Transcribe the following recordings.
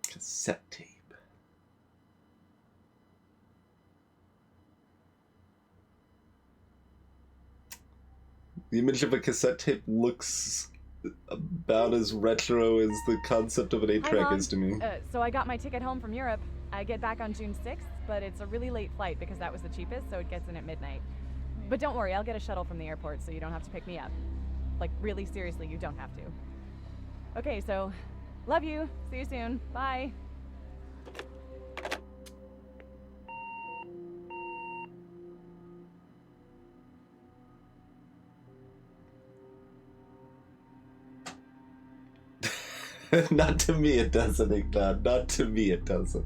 Cassette tape. The image of a cassette tape looks about as retro as the concept of an 8-track is to me. So I got my ticket home from Europe. I get back on June 6th, but it's a really late flight because that was the cheapest, so it gets in at midnight. But don't worry, I'll get a shuttle from the airport so you don't have to pick me up. Like, really seriously, you don't have to. Okay, so, love you. See you soon. Bye. Not to me it doesn't, Ignan. Not to me it doesn't.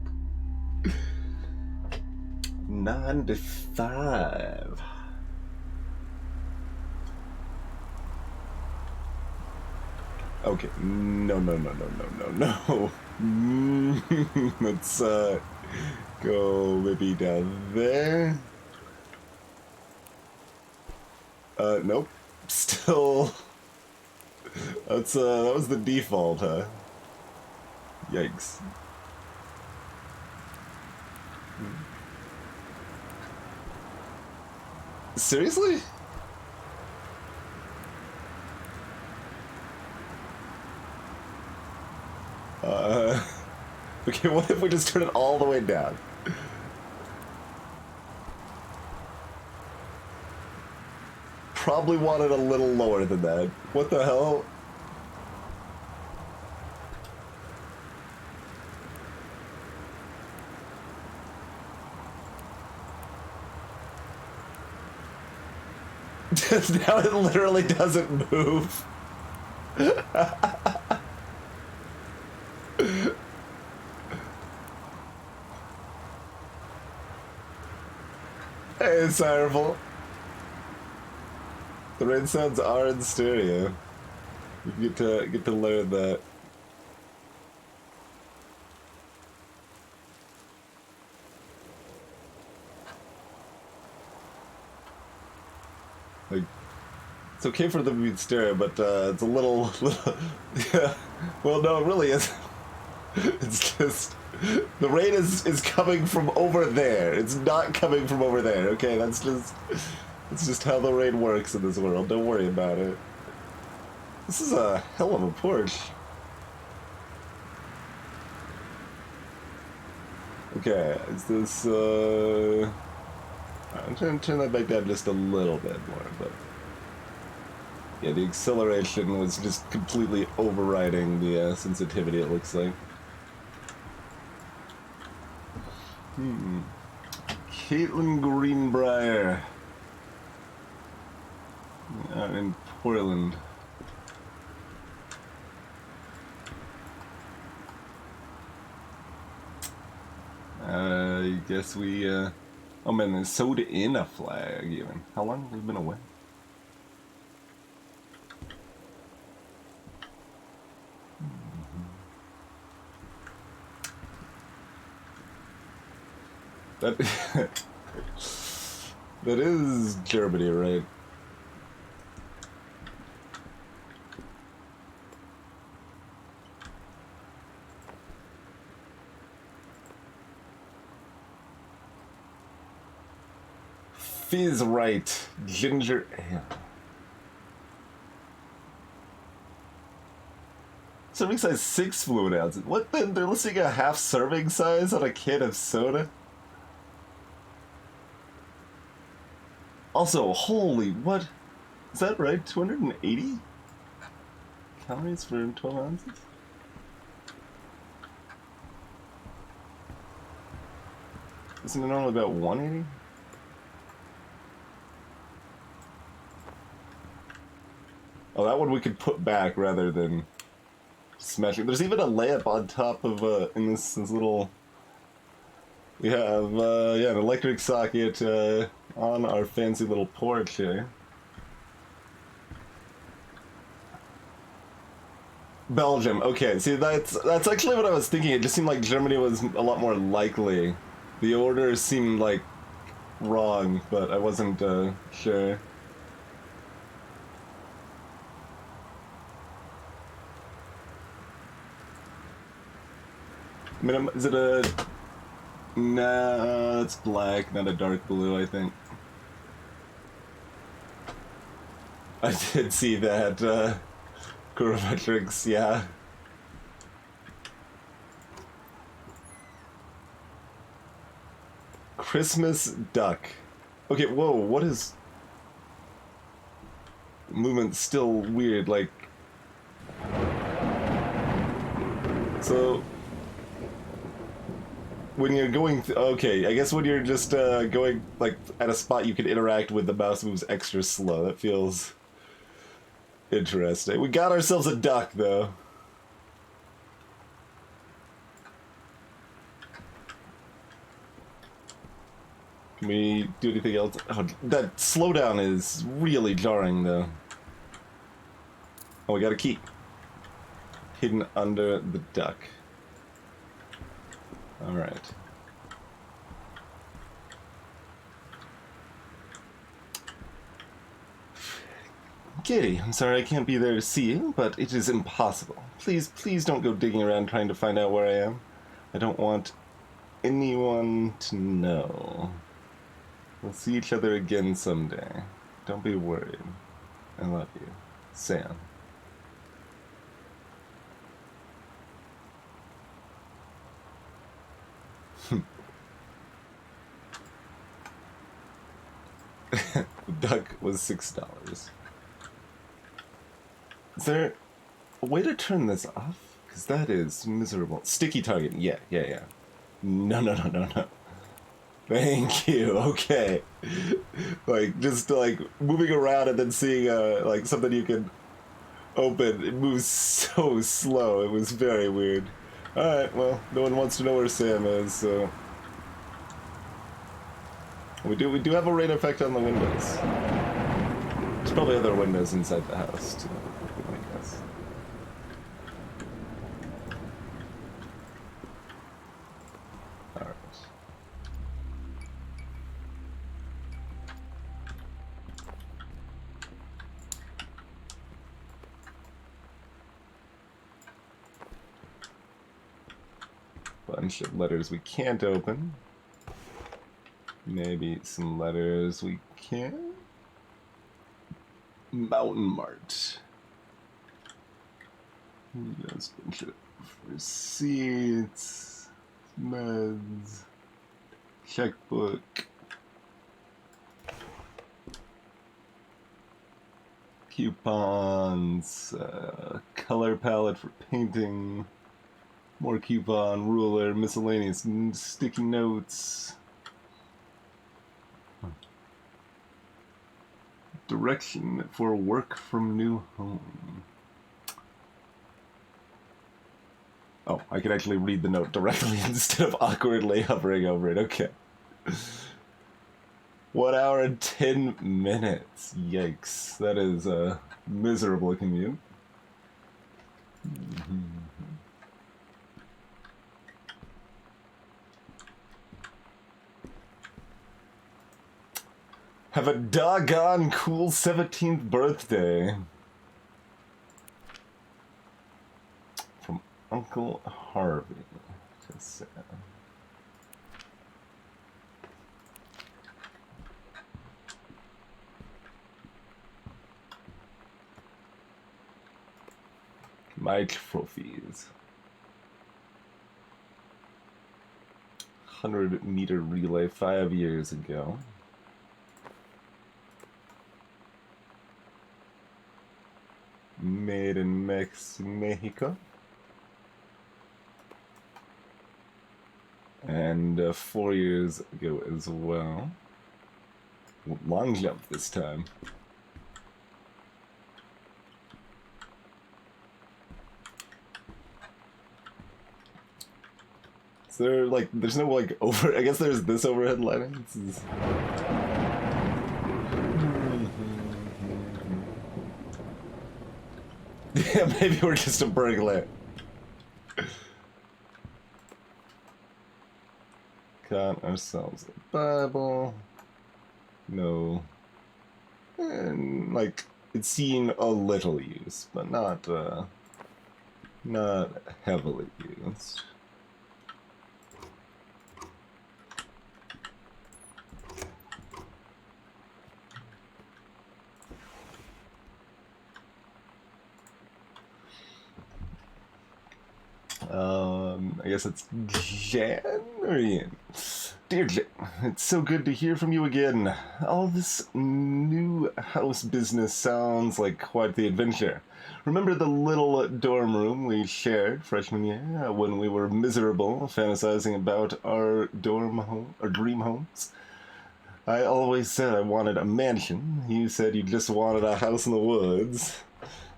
9 to 5. Okay, no. Let's go maybe down there. Nope. Still. That was the default, huh? Yikes. Seriously? Okay, what if we just turn it all the way down? Probably want it a little lower than that. What the hell? Now it literally doesn't move. Hey, Cyril. The rain sounds are in stereo. You get to learn that. Like, it's okay for them to be in stereo, but it's a little yeah. Well, no, it really isn't. It's just the rain is coming from over there. It's not coming from over there. Okay, that's just how the rain works in this world. Don't worry about it. This is a hell of a Porsche. Okay, is this I'm trying to turn that back down just a little bit more, but yeah, the acceleration was just completely overriding the sensitivity, it looks like. Caitlin Greenbrier. Out in Portland. I guess we, oh man, there's Soda in a flag even. How long have we been away? That that is Germany, right? Fizz right. Ginger ale. Serving size 6 fluid ounces. What then? They're listing a half serving size on a can of soda? Also, holy, what? Is that right? 280 calories for 12 ounces? Isn't it normally about 180? Oh, that one we could put back rather than smashing. There's even a layup on top of, in this little... We have, yeah, an electric socket, on our fancy little porch here. Belgium, okay, see, that's actually what I was thinking. It just seemed like Germany was a lot more likely. The order seemed, like, wrong, but I wasn't, sure. Is it a... Nah, it's black, not a dark blue, I think. I did see that, Chronometrics, yeah. Christmas duck. Okay, whoa, what is... Movement's still weird, like... So... When you're going... okay, I guess when you're just, going, like, at a spot you can interact with, the mouse moves extra slow. That feels... interesting. We got ourselves a duck, though. Can we do anything else? Oh, that slowdown is really jarring, though. Oh, we got a key. Hidden under the duck. Alright. Kitty, I'm sorry I can't be there to see you, but it is impossible. Please don't go digging around trying to find out where I am. I don't want anyone to know. We'll see each other again someday. Don't be worried. I love you. Sam. The duck was $6. Is there a way to turn this off? Because that is miserable. Sticky target. Yeah. No. Thank you. Okay. Like, just, like, moving around and then seeing, like, something you can open. It moves so slow. It was very weird. Alright, well, no one wants to know where Sam is, so... We do have a rain effect on the windows. There's probably other windows inside the house, too, I guess. Alright. Bunch of letters we can't open. Maybe some letters we can. Mountain Mart. Just a bunch of receipts, meds, checkbook. Coupons, color palette for painting, more coupon, ruler, miscellaneous sticky notes. Direction for work from new home. Oh, I could actually read the note directly instead of awkwardly hovering over it. Okay. 1 hour and 10 minutes. Yikes. That is a miserable commute. Have a doggone cool 17th birthday. From Uncle Harvey to Sam. My trophies. 100-meter relay 5 years ago. Made in Mexico. And 4 years ago as well. Long jump this time. Is there, like, there's no, like, over... I guess there's this overhead lighting. This is... Yeah, maybe we're just a burglar. Got ourselves a Bible. No. And, like, it's seen a little use, but not heavily used. I guess it's Jan or Ian. Dear Jan, it's so good to hear from you again. All this new house business sounds like quite the adventure. Remember the little dorm room we shared freshman year when we were miserable, fantasizing about our dorm home, our dream homes? I always said I wanted a mansion. You said you just wanted a house in the woods.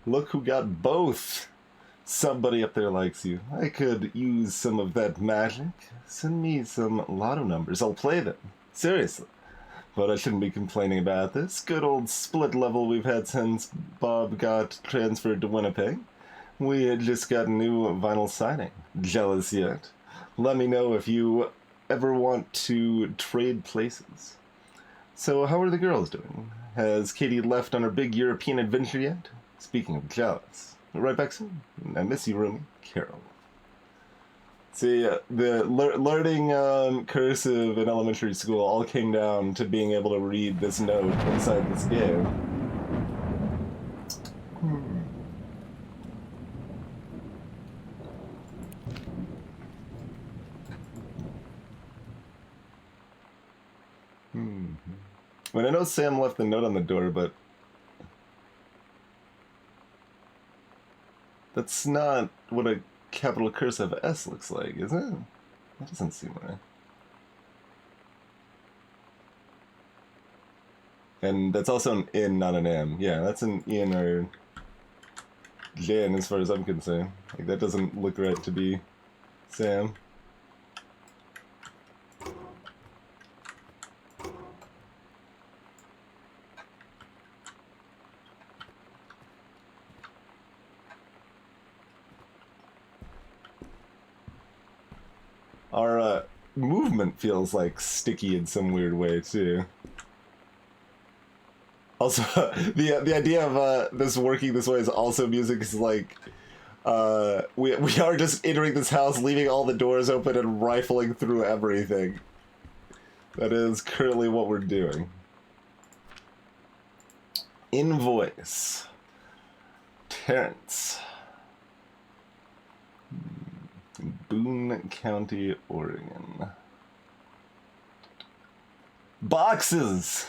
Look who got both. Somebody up there likes you. I could use some of that magic. Send me some lotto numbers. I'll play them. Seriously. But I shouldn't be complaining about this. Good old split level we've had since Bob got transferred to Winnipeg. We had just got a new vinyl siding. Jealous yet? Let me know if you ever want to trade places. So how are the girls doing? Has Katie left on her big European adventure yet? Speaking of jealous. Right back soon. I miss you, Rumi. Carol. See, the learning cursive in elementary school all came down to being able to read this note inside this game. I mean, I know Sam left the note on the door, but that's not what a capital cursive S looks like, is it? That doesn't seem right. And that's also an N, not an M. Yeah, that's an Ian or Jan as far as I'm concerned. Like, that doesn't look right to be Sam. Our movement feels like sticky in some weird way too. Also, the idea of this working this way is also music is like we are just entering this house, leaving all the doors open and rifling through everything. That is currently what we're doing. Invoice. Terrence. Boone County, Oregon. Boxes!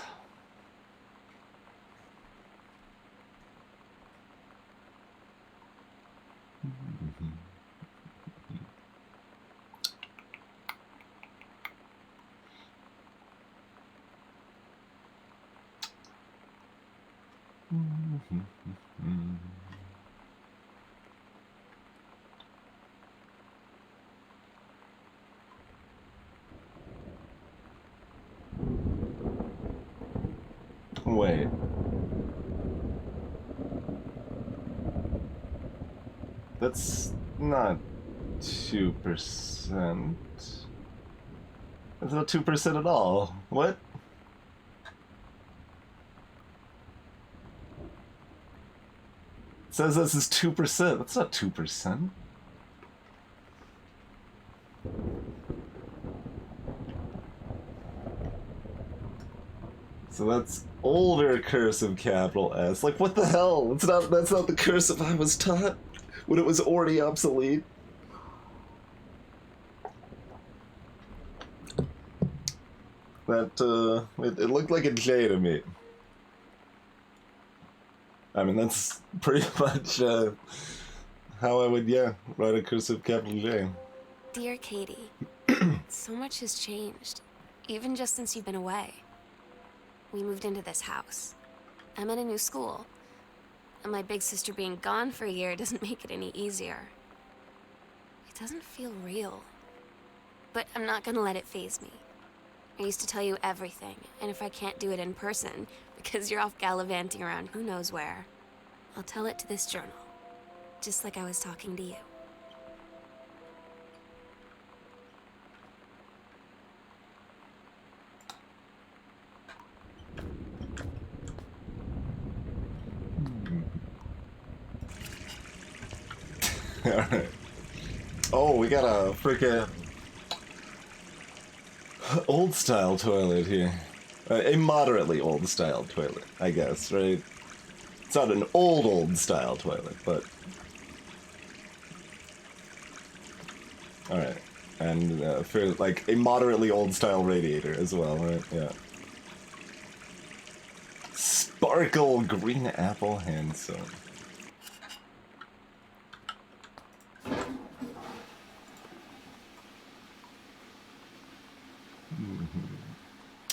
Wait. That's not 2%. That's not 2% at all. What? It says this is 2%. That's not 2%. So that's older cursive capital S. Like, what the hell? That's not the cursive I was taught when it was already obsolete. That, it looked like a J to me. I mean, that's pretty much, how I would, write a cursive capital J. Dear Katie, so much has changed, even just since you've been away. We moved into this house. I'm at a new school. And my big sister being gone for a year doesn't make it any easier. It doesn't feel real. But I'm not gonna let it faze me. I used to tell you everything, and if I can't do it in person, because you're off gallivanting around who knows where, I'll tell it to this journal. Just like I was talking to you. Alright. Oh, we got a freaking old style toilet here. A moderately old style toilet, I guess, right? It's not an old style toilet, but Alright. And for like a moderately old style radiator as well, right? Yeah. Sparkle green apple hand sewn.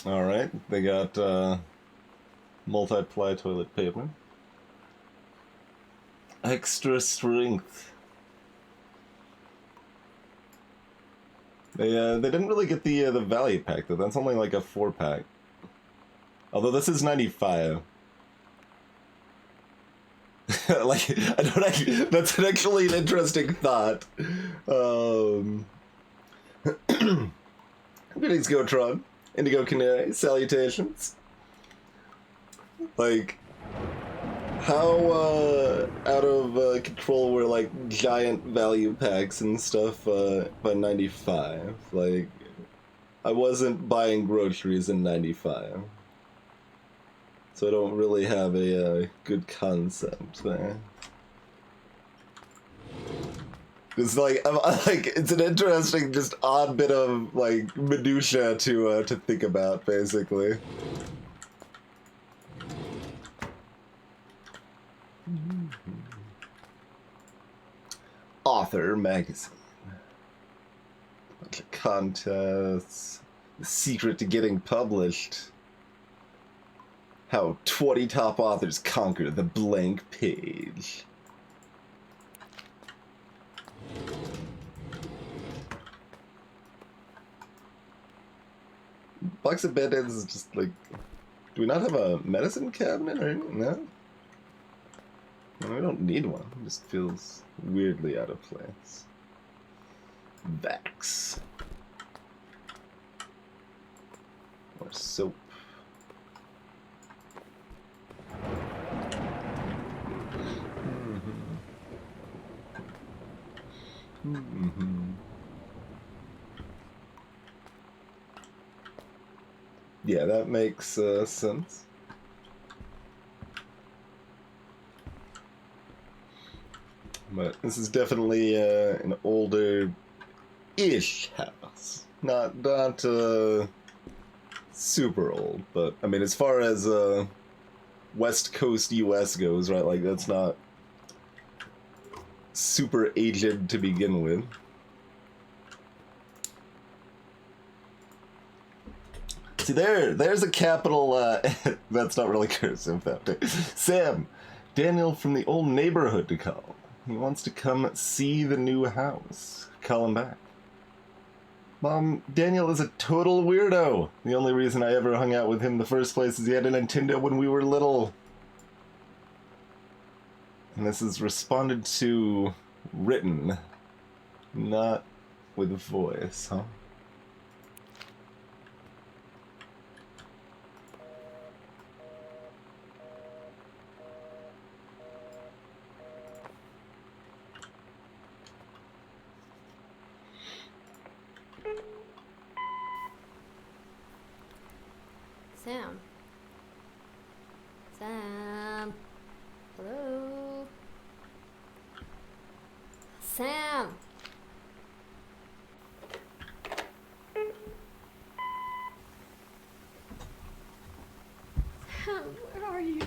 Alright, they got multi-ply toilet paper. Extra strength. They didn't really get the value pack though. That's only like a 4-pack. Although this is 95. Like I don't actually, that's actually an interesting thought. Greetings, Gotron. Indigo Canary, salutations. Like, how out of control were like giant value packs and stuff by 95? Like, I wasn't buying groceries in 95. So I don't really have a good concept there. It's like it's an interesting, just odd bit of like minutia to think about, basically. Author magazine. Bunch of contests. The secret to getting published. How 20 top authors conquer the blank page. Box of Band-Aids is just like... Do we not have a medicine cabinet or anything? No? No, we don't need one. It just feels weirdly out of place. Vax. More soap. Yeah, that makes sense. But this is definitely an older-ish house. Not super old, but I mean, as far as West Coast US goes, right? Like, that's not super aged to begin with. See, there's a capital, that's not really cursive, Sam, Daniel from the old neighborhood to call. He wants to come see the new house. Call him back. Mom, Daniel is a total weirdo. The only reason I ever hung out with him in the first place is he had a Nintendo when we were little. And this is responded to written, not with voice, huh? Sam. Sam. Hello. Sam. Sam, where are you?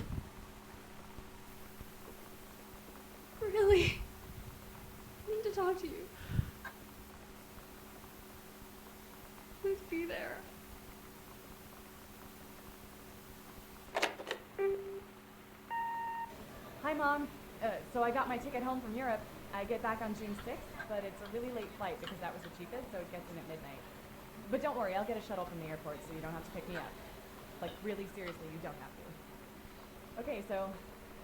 Really? I need to talk to you. Please be there. Hi, Mom. So I got my ticket home from Europe. I get back on June 6th, but it's a really late flight because that was the cheapest, so it gets in at midnight. But don't worry, I'll get a shuttle from the airport so you don't have to pick me up. Like, really seriously, you don't have to. Okay, so,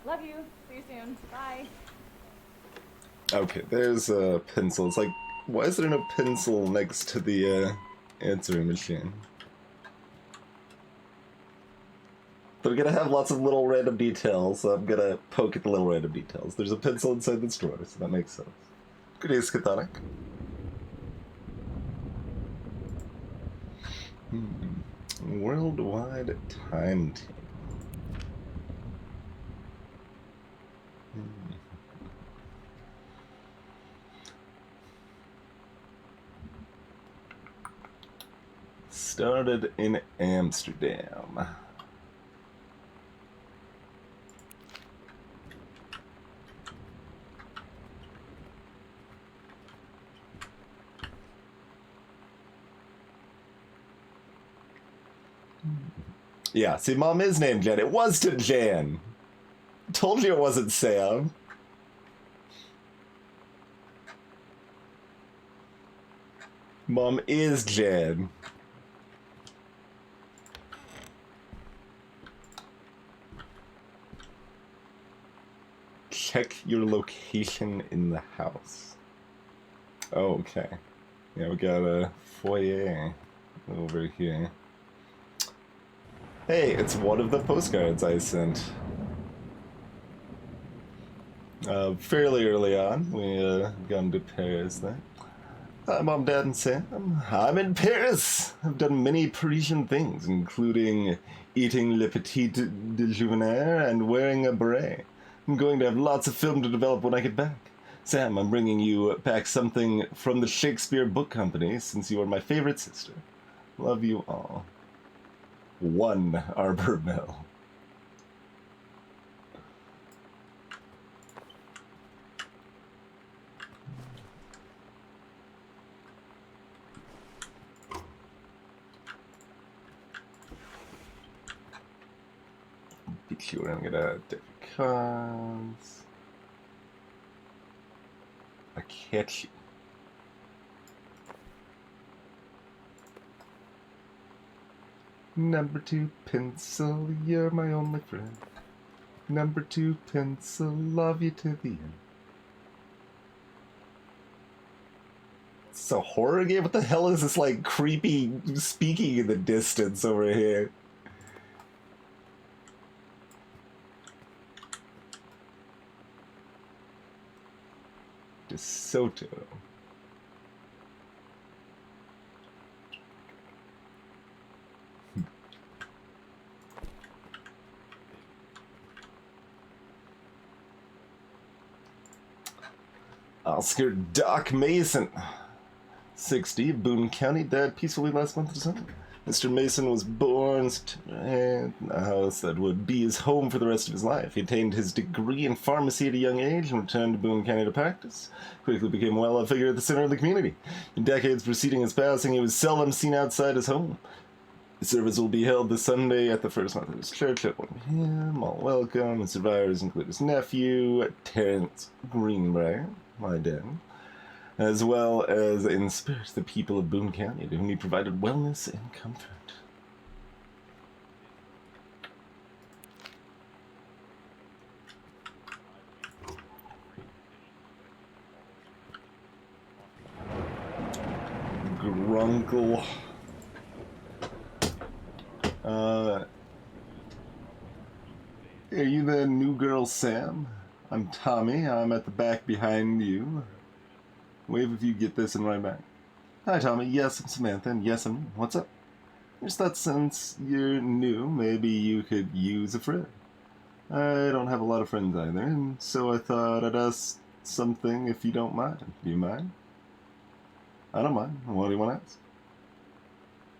love you. See you soon. Bye. Okay, there's a pencil. It's like, why is there no pencil next to the answering machine? But I'm gonna have lots of little random details, so I'm gonna poke at the little random details. There's a pencil inside this drawer, so that makes sense. Good day, Scatonic. Worldwide timetable. started in Amsterdam. Yeah, see, Mom is named Jan. It was to Jan. Told you it wasn't Sam. Mom is Jan. Check your location in the house. Oh, okay. Yeah, we got a foyer over here. Hey, it's one of the postcards I sent. Fairly early on, we gone to Paris there. Hi, Mom, Dad, and Sam. I'm in Paris. I've done many Parisian things, including eating Le Petit Déjeuner and wearing a beret. I'm going to have lots of film to develop when I get back. Sam, I'm bringing you back something from the Shakespeare Book Company, since you are my favorite sister. Love you all. 1 Arbor Mill. We're gonna get a Defcons. A catchy. Number 2 pencil, you're my only friend. Number 2 pencil, love you to the end. It's a horror game? What the hell is this, like, creepy speaking in the distance over here? DeSoto. Oscar Doc Mason, 60, Boone County, died peacefully last month of December. Mr. Mason was born in a house that would be his home for the rest of his life. He attained his degree in pharmacy at a young age and returned to Boone County to practice. Quickly became a well-loved figure at the center of the community. In decades preceding his passing, he was seldom seen outside his home. The service will be held this Sunday at the First Methodist Church at 1 p.m. All welcome. The survivors include his nephew, Terrence Greenbrier, my dad, as well as in spirit the people of Boone County, to whom he provided wellness and comfort. Grunkle. Are you the new girl, Sam? I'm Tommy. I'm at the back behind you. Wave if you get this and right back. Hi, Tommy. Yes, I'm Samantha, and yes, I'm new. What's up? Just that since you're new, maybe you could use a friend. I don't have a lot of friends either, and so I thought I'd ask something if you don't mind. Do you mind? I don't mind. What do you want to ask?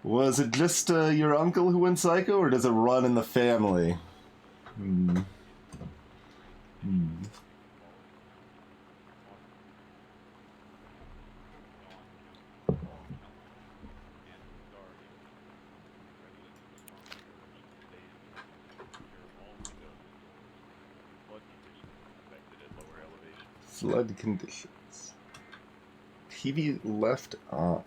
Was it just your uncle who went psycho, or does it run in the family? Flood conditions. TV left on.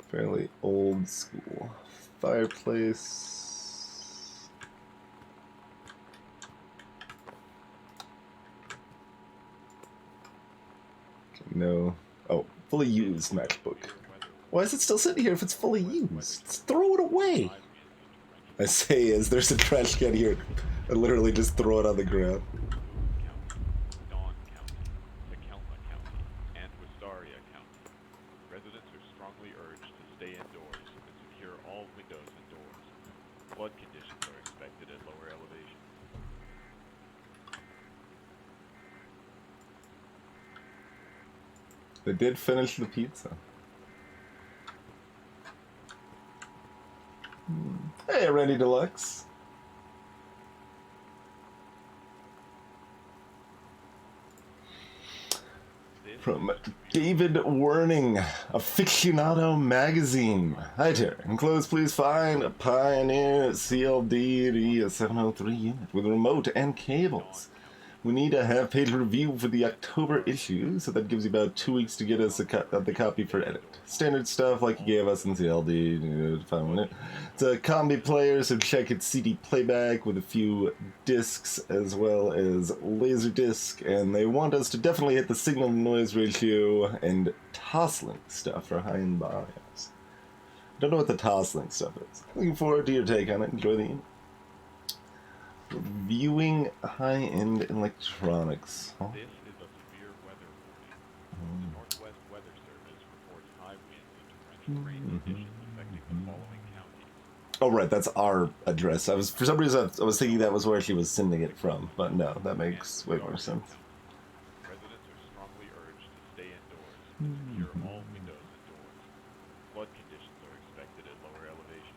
Fairly old school. Fireplace. Okay, no. Oh, fully used MacBook. Why is it still sitting here if it's fully used? Just throw it away. I say as there's a trash can here. I literally just throw it on the ground. They did finish the pizza. Hey, Randy Deluxe. From David Werning, Aficionado Magazine. Hi, Terry. Enclosed, please find a Pioneer CLD 703 unit with remote and cables. We need a half-page review for the October issue, so that gives you about 2 weeks to get us the copy for edit. Standard stuff like you gave us in CLD, fine with it. It's a combi player, so check its CD playback with a few discs as well as Laserdisc, and they want us to definitely hit the signal-to-noise ratio and Toslink stuff for high-end bios. Don't know what the Toslink stuff is. Looking forward to your take on it. Enjoy the email. Reviewing high-end electronics. Huh? This is a severe weather warning. The Northwest Weather Service reports high winds and torrential rain conditions affecting the following counties. Oh, right, that's our address. For some reason, I was thinking that was where she was sending it from, but no, that makes way more sense. Residents are strongly urged to stay indoors and secure all windows and doors. Flood conditions are expected at lower elevations.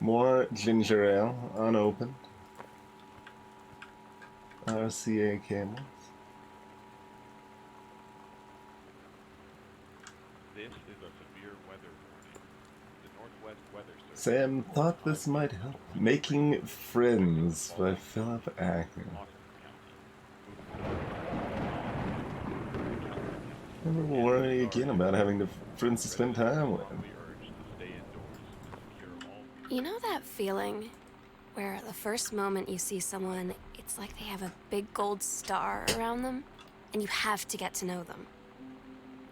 More ginger ale, unopened. RCA cables. This is a severe weather warning. The Northwest Weather Service. Sam thought this might help. Making Friends by Philip Ackman. Never worry again about having the friends to spend time with. You know that feeling where the first moment you see someone, it's like they have a big gold star around them, and you have to get to know them?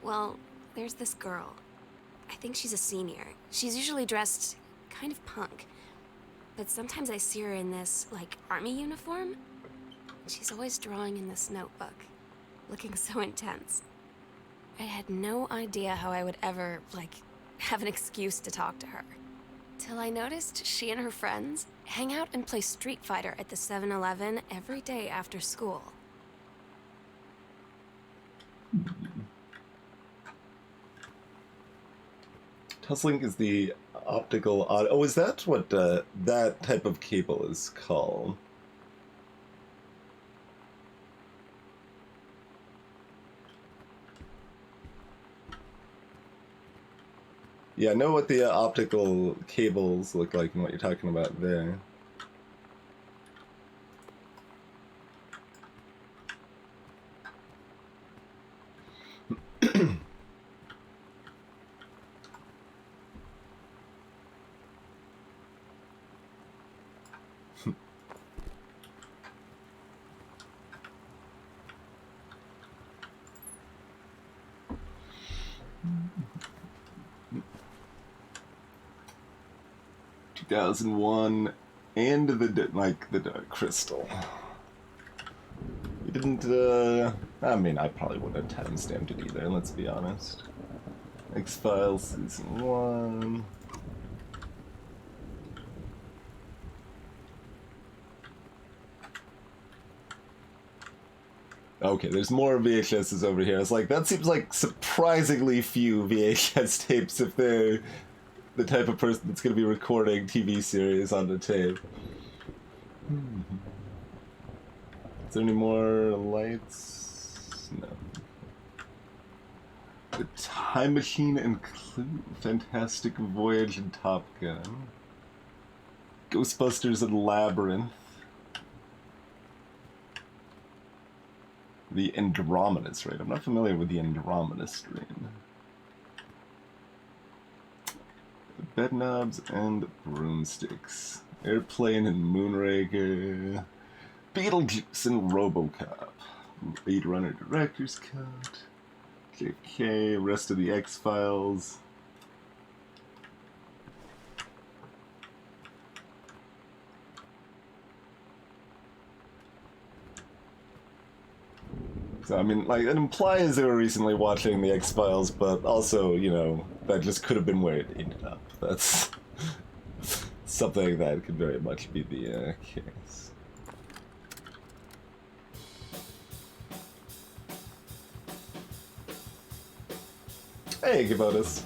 Well, there's this girl. I think she's a senior. She's usually dressed kind of punk, but sometimes I see her in this, like, army uniform. She's always drawing in this notebook, looking so intense. I had no idea how I would ever, like, have an excuse to talk to her. Till I noticed she and her friends hang out and play Street Fighter at the 7-Eleven every day after school. Toslink is the optical audio. Oh, is that what that type of cable is called? Yeah, I know what the optical cables look like and what you're talking about there. ...2001 and the Dark Crystal. You didn't, I mean, I probably wouldn't have timestamped it either, let's be honest. X-Files Season 1... Okay, there's more VHSs over here. It's like, that seems like surprisingly few VHS tapes if they're the type of person that's going to be recording TV series on the tape. Is there any more lights? No. The Time Machine and Clue, Fantastic Voyage and Top Gun, Ghostbusters and Labyrinth, the Andromeda Strain. I'm not familiar with the Andromeda Strain. Bedknobs and Broomsticks, Airplane and Moonraker, Beetlejuice and RoboCop, Blade Runner Director's Cut, JFK, rest of the X-Files. So, I mean, like, it implies they were recently watching the X-Files, but also, you know, that just could have been where it ended up. That's something that could very much be the case. Hey, Gibotus.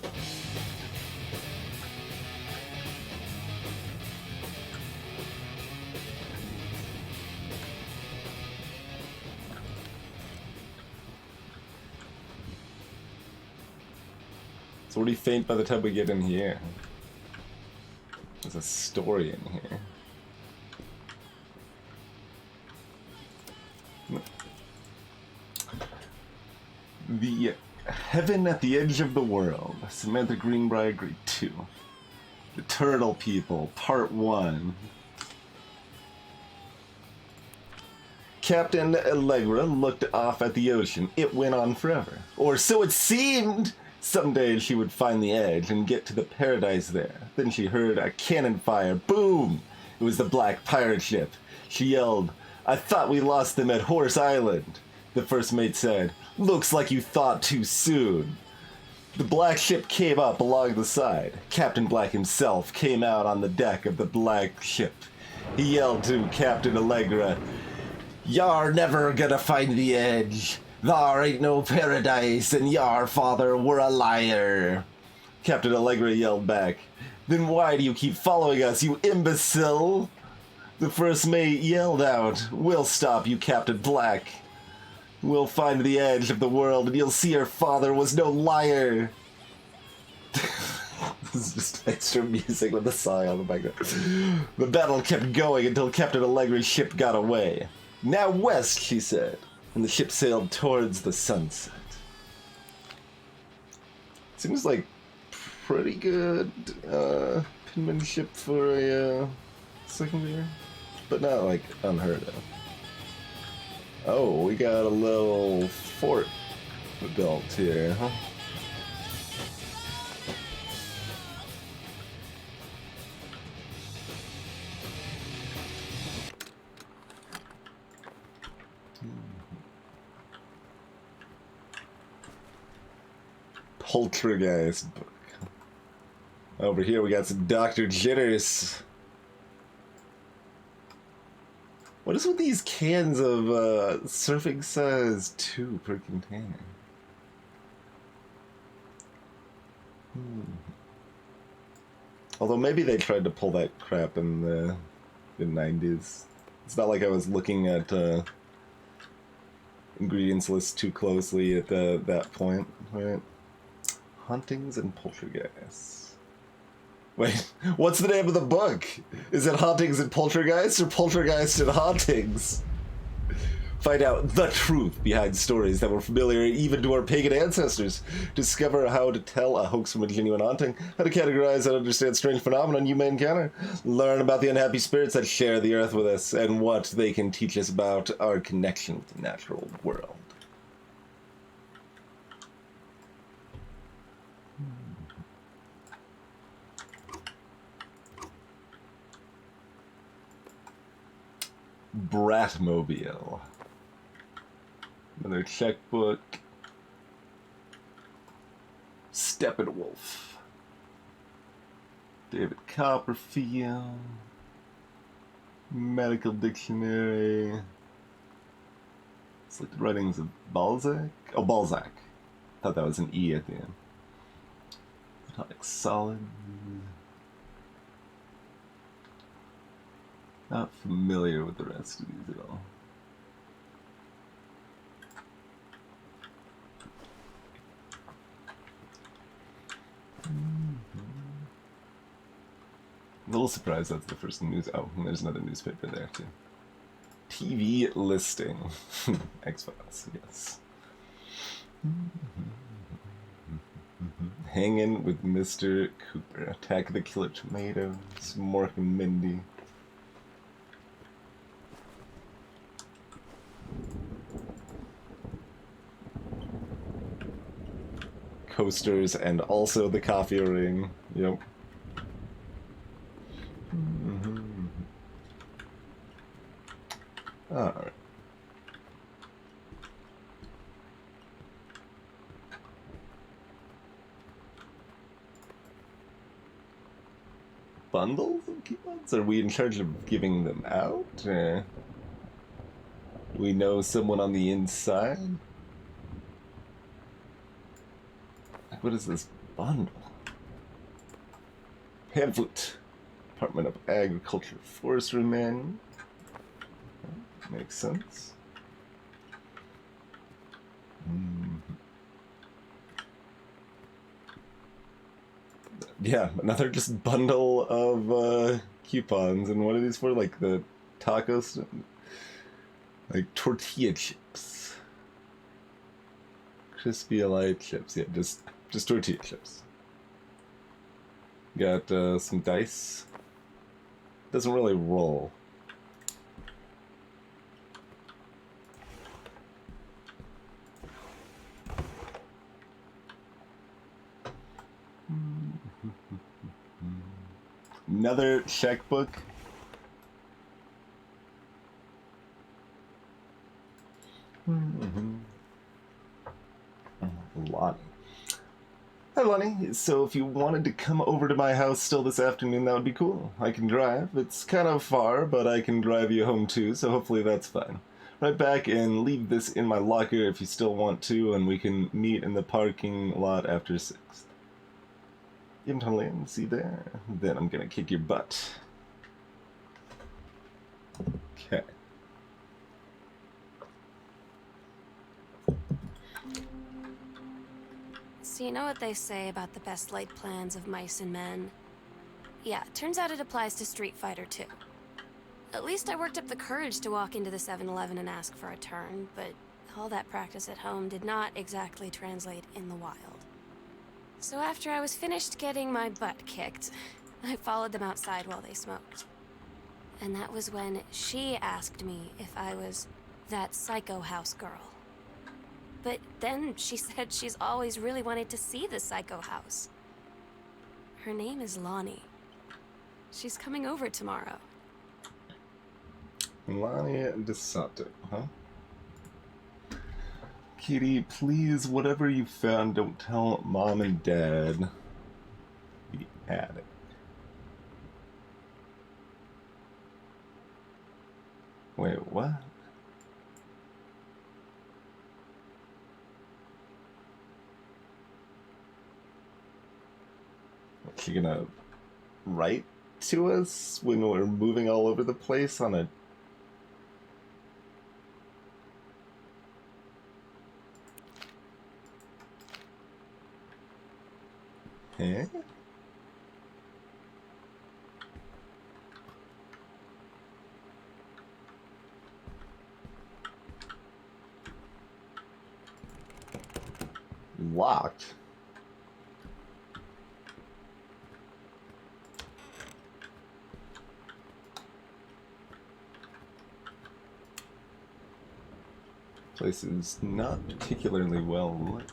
It's already faint by the time we get in here. There's a story in here. The Heaven at the Edge of the World. Samantha Greenbrier, Grade 2. The Turtle People, Part 1. Captain Allegra looked off at the ocean. It went on forever. Or so it seemed! Someday she would find the edge and get to the paradise there. Then she heard a cannon fire. Boom! It was the Black Pirate ship. She yelled, "I thought we lost them at Horse Island." The first mate said, "Looks like you thought too soon." The black ship came up along the side. Captain Black himself came out on the deck of the black ship. He yelled to Captain Allegra, "Y'ar never gonna find the edge. Thar ain't no paradise, and y'ar father were a liar." Captain Allegra yelled back, "Then why do you keep following us, you imbecile?" The first mate yelled out, "We'll stop you, Captain Black. We'll find the edge of the world, and you'll see your father was no liar." This is just extra music with the song on the background. The battle kept going until Captain Allegra's ship got away. "Now west," she said, and the ship sailed towards the sunset. Seems like pretty good penmanship for a second year, but not like unheard of. Oh, we got a little fort built here, huh? Poltergeist book. Over here we got some Dr. Jitters. What is with these cans of surfing size 2 per container? Although maybe they tried to pull that crap in the 90s. It's not like I was looking at ingredients list too closely at that point, right? Hauntings and Poltergeists. Wait, what's the name of the book? Is it Hauntings and Poltergeist or Poltergeist and Hauntings? Find out the truth behind stories that were familiar even to our pagan ancestors. Discover how to tell a hoax from a genuine haunting, how to categorize and understand strange phenomena you may encounter. Learn about the unhappy spirits that share the earth with us and what they can teach us about our connection with the natural world. Bratmobile. Another checkbook. Steppenwolf. David Copperfield. Medical Dictionary. Selected writings of Balzac. Oh, Balzac. Thought that was an E at the end. Atomic Solid. Not familiar with the rest of these at all. A little surprised that's the first news. Oh, and there's another newspaper there too. TV listing. X-Files, yes. Hanging with Mr. Cooper. Attack of the Killer Tomatoes. Mork and Mindy. Coasters and also the coffee ring. Yep. Alright. Bundles of coupons? Are we in charge of giving them out? Or do we know someone on the inside? What is this bundle? Pamphlet. Department of Agriculture Forestry Manual. Makes sense. Yeah, another just bundle of coupons. And what are these for? Like the tacos? Like tortilla chips. Crispy light chips. Yeah, just tortilla chips. Got some dice. Doesn't really roll. Another checkbook. Lonnie. Hi, Lonnie. So if you wanted to come over to my house still this afternoon, that would be cool. I can drive. It's kind of far, but I can drive you home too, so hopefully that's fine. Right back and leave this in my locker if you still want to, and we can meet in the parking lot after 6th. Lane, see there? Then I'm gonna kick your butt. Okay. So you know what they say about the best laid plans of mice and men? Yeah, turns out it applies to Street Fighter too. At least I worked up the courage to walk into the 7-Eleven and ask for a turn, but all that practice at home did not exactly translate in the wild. So after I was finished getting my butt kicked, I followed them outside while they smoked. And that was when she asked me if I was that psycho house girl. But then she said she's always really wanted to see the psycho house. Her name is Lonnie. She's coming over tomorrow. Lonnie DeSanto, huh? Kitty, please, whatever you found, don't tell Mom and Dad. The attic. Wait, what? Is she gonna write to us when we're moving all over the place on a... Eh? Locked? Place is not particularly well lit.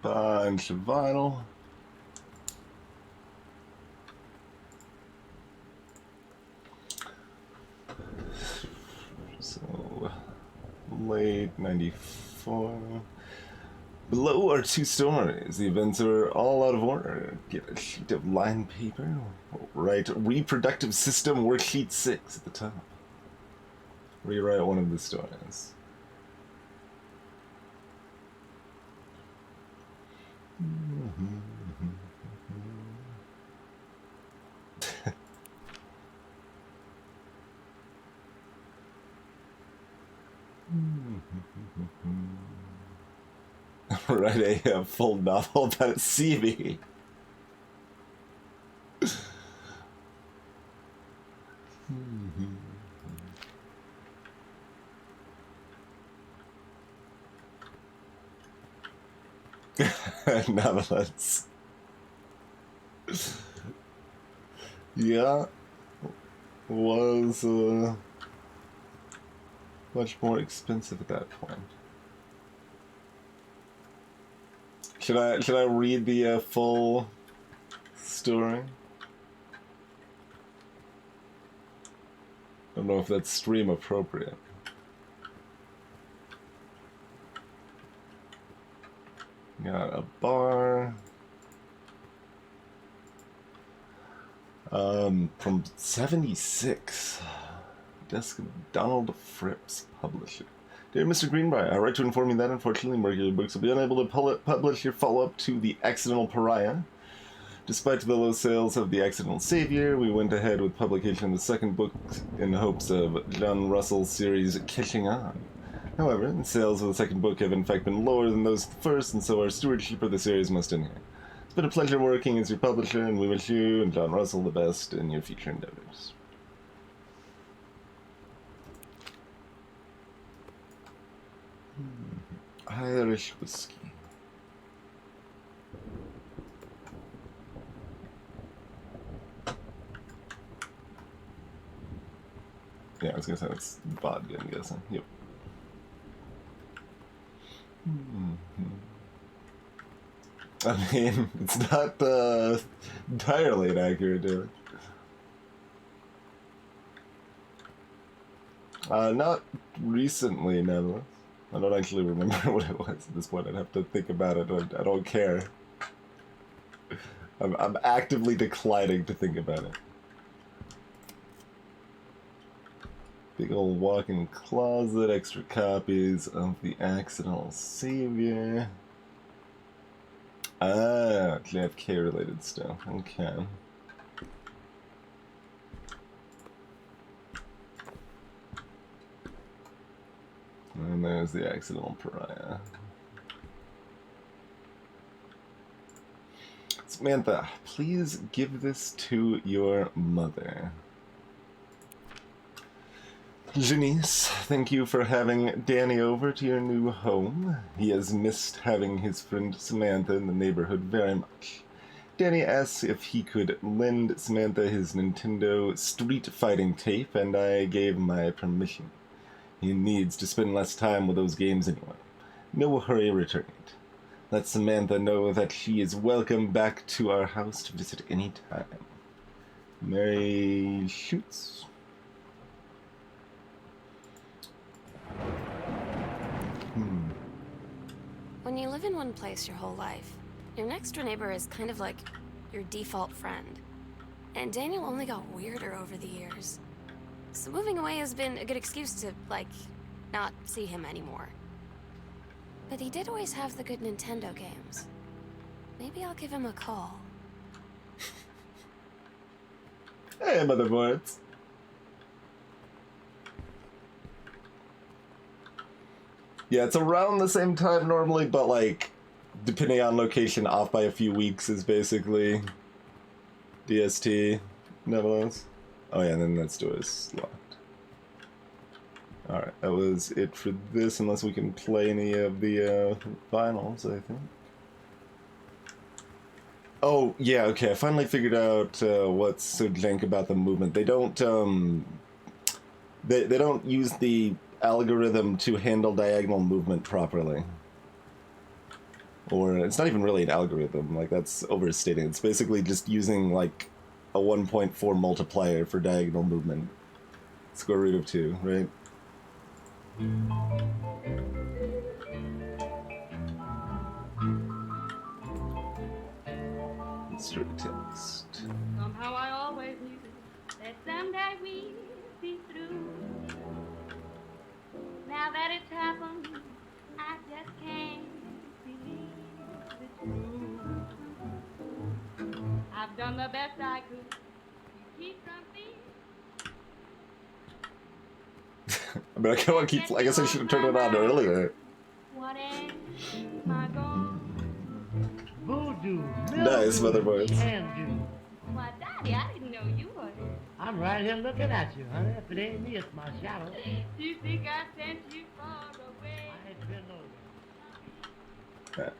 Bunch of vinyl. So, late 94. Below are 2 stories. The events are all out of order. Get a sheet of lined paper. Write reproductive system worksheet 6 at the top. Rewrite one of the stories. Write a full novel about a CB. Novelettes. Yeah, was much more expensive at that point. Should I read the full story? I don't know if that's stream appropriate. Got a bar. From 76. Desk of Donald Phipps, publisher. Dear Mr. Greenbrier, I write to inform you that unfortunately Mercury Books will be unable to publish your follow-up to The Accidental Pariah. Despite the low sales of The Accidental Savior, we went ahead with publication of the second book in hopes of John Russell's series catching on. However, the sales of the second book have in fact been lower than those of the first, and so our stewardship of the series must end here. It's been a pleasure working as your publisher, and we wish you and John Russell the best in your future endeavors. Irish whiskey. Yeah, I was gonna say that's vodka, I'm guessing. Yep. I mean, it's not entirely inaccurate, dude. Not recently, never. I don't actually remember what it was at this point. I'd have to think about it. I don't care. I'm actively declining to think about it. Big old walk-in closet, extra copies of The Accidental Savior. Ah, JFK related stuff. Okay. And there's The Accidental Pariah. Samantha, please give this to your mother. Janice, thank you for having Danny over to your new home. He has missed having his friend Samantha in the neighborhood very much. Danny asks if he could lend Samantha his Nintendo Street Fighting tape, and I gave my permission. He needs to spend less time with those games anyway. No hurry returning it. Let Samantha know that she is welcome back to our house to visit any time. Mary Schutz. When you live in one place your whole life, your next door neighbor is kind of like your default friend. And Daniel only got weirder over the years. So moving away has been a good excuse to, like, not see him anymore. But he did always have the good Nintendo games. Maybe I'll give him a call. Hey, motherboards. Yeah, it's around the same time normally, but like, depending on location, off by a few weeks is basically DST, nevertheless. Oh yeah, and then that door is locked. Alright, that was it for this, unless we can play any of the finals, I think. Oh, yeah, okay, I finally figured out what's so jank about the movement. They don't, they don't use the algorithm to handle diagonal movement properly. Or, it's not even really an algorithm, like, that's overstating. It's basically just using, like, a 1.4 multiplier for diagonal movement. Square root of 2, right? Insert text. Somehow I always knew that someday we'd be through. Now that it's happened, I just can't believe it's true. I've done the best I could to keep from being. I mean, I kind of want to keep. I guess I should have turned it on earlier. What am I gonna Voodoo. Nice, motherboards. Can do. Why, Daddy, I didn't know you were. I'm right here looking at you, honey. If it ain't me, it's my shadow. Do you think I sent you far away? I ain't been over. Okay.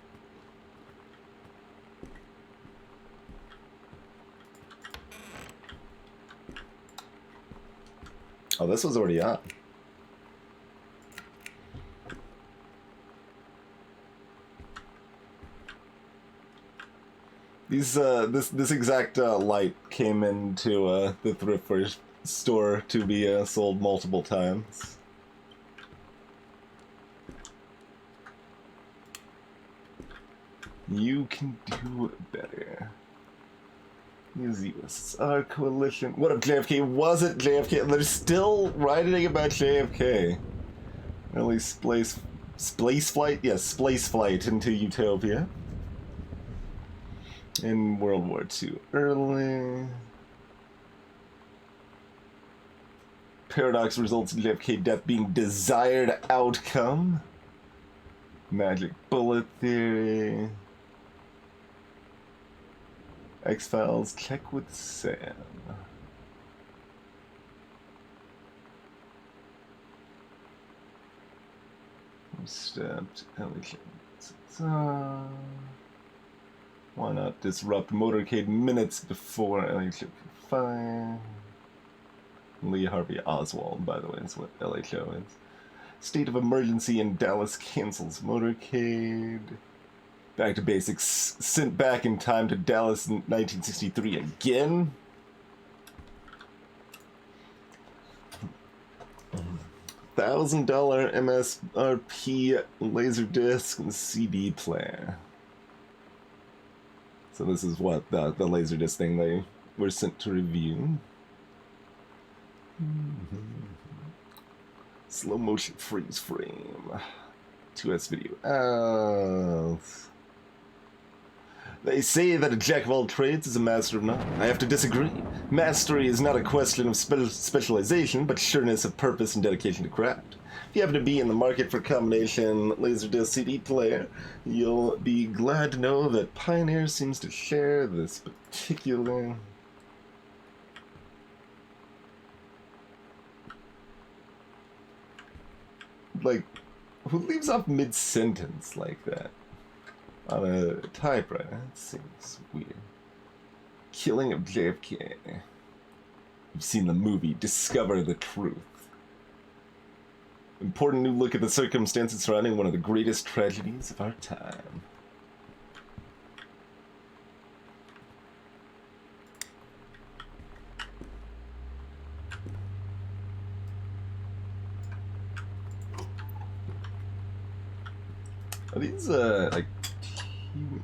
Oh, this was already on. These this exact light came into the thrift store to be sold multiple times. You can do better. Use USSR coalition. What if JFK wasn't JFK? They're still writing about JFK. Early splice flight? Yes, splice flight into Utopia. In World War II. Early. Paradox results in JFK death being desired outcome. Magic bullet theory. X-Files, check with Sam. Stepped. Why not disrupt motorcade minutes before LHO can fire? Lee Harvey Oswald, by the way, is what LHO is. State of emergency in Dallas cancels motorcade. Back to basics. Sent back in time to Dallas in 1963 again. $1,000 MSRP Laserdisc and CD player. So this is what the Laserdisc thing they were sent to review. Slow motion freeze frame. 2S video. They say that a jack of all trades is a master of none. I have to disagree. Mastery is not a question of specialization, but sureness of purpose and dedication to craft. If you happen to be in the market for a combination Laserdisc CD player, you'll be glad to know that Pioneer seems to share this particular... Like, who leaves off mid-sentence like that? On a typewriter? That seems weird. Killing of JFK. You've seen the movie Discover the Truth. Important new look at the circumstances surrounding one of the greatest tragedies of our time. Are these, like...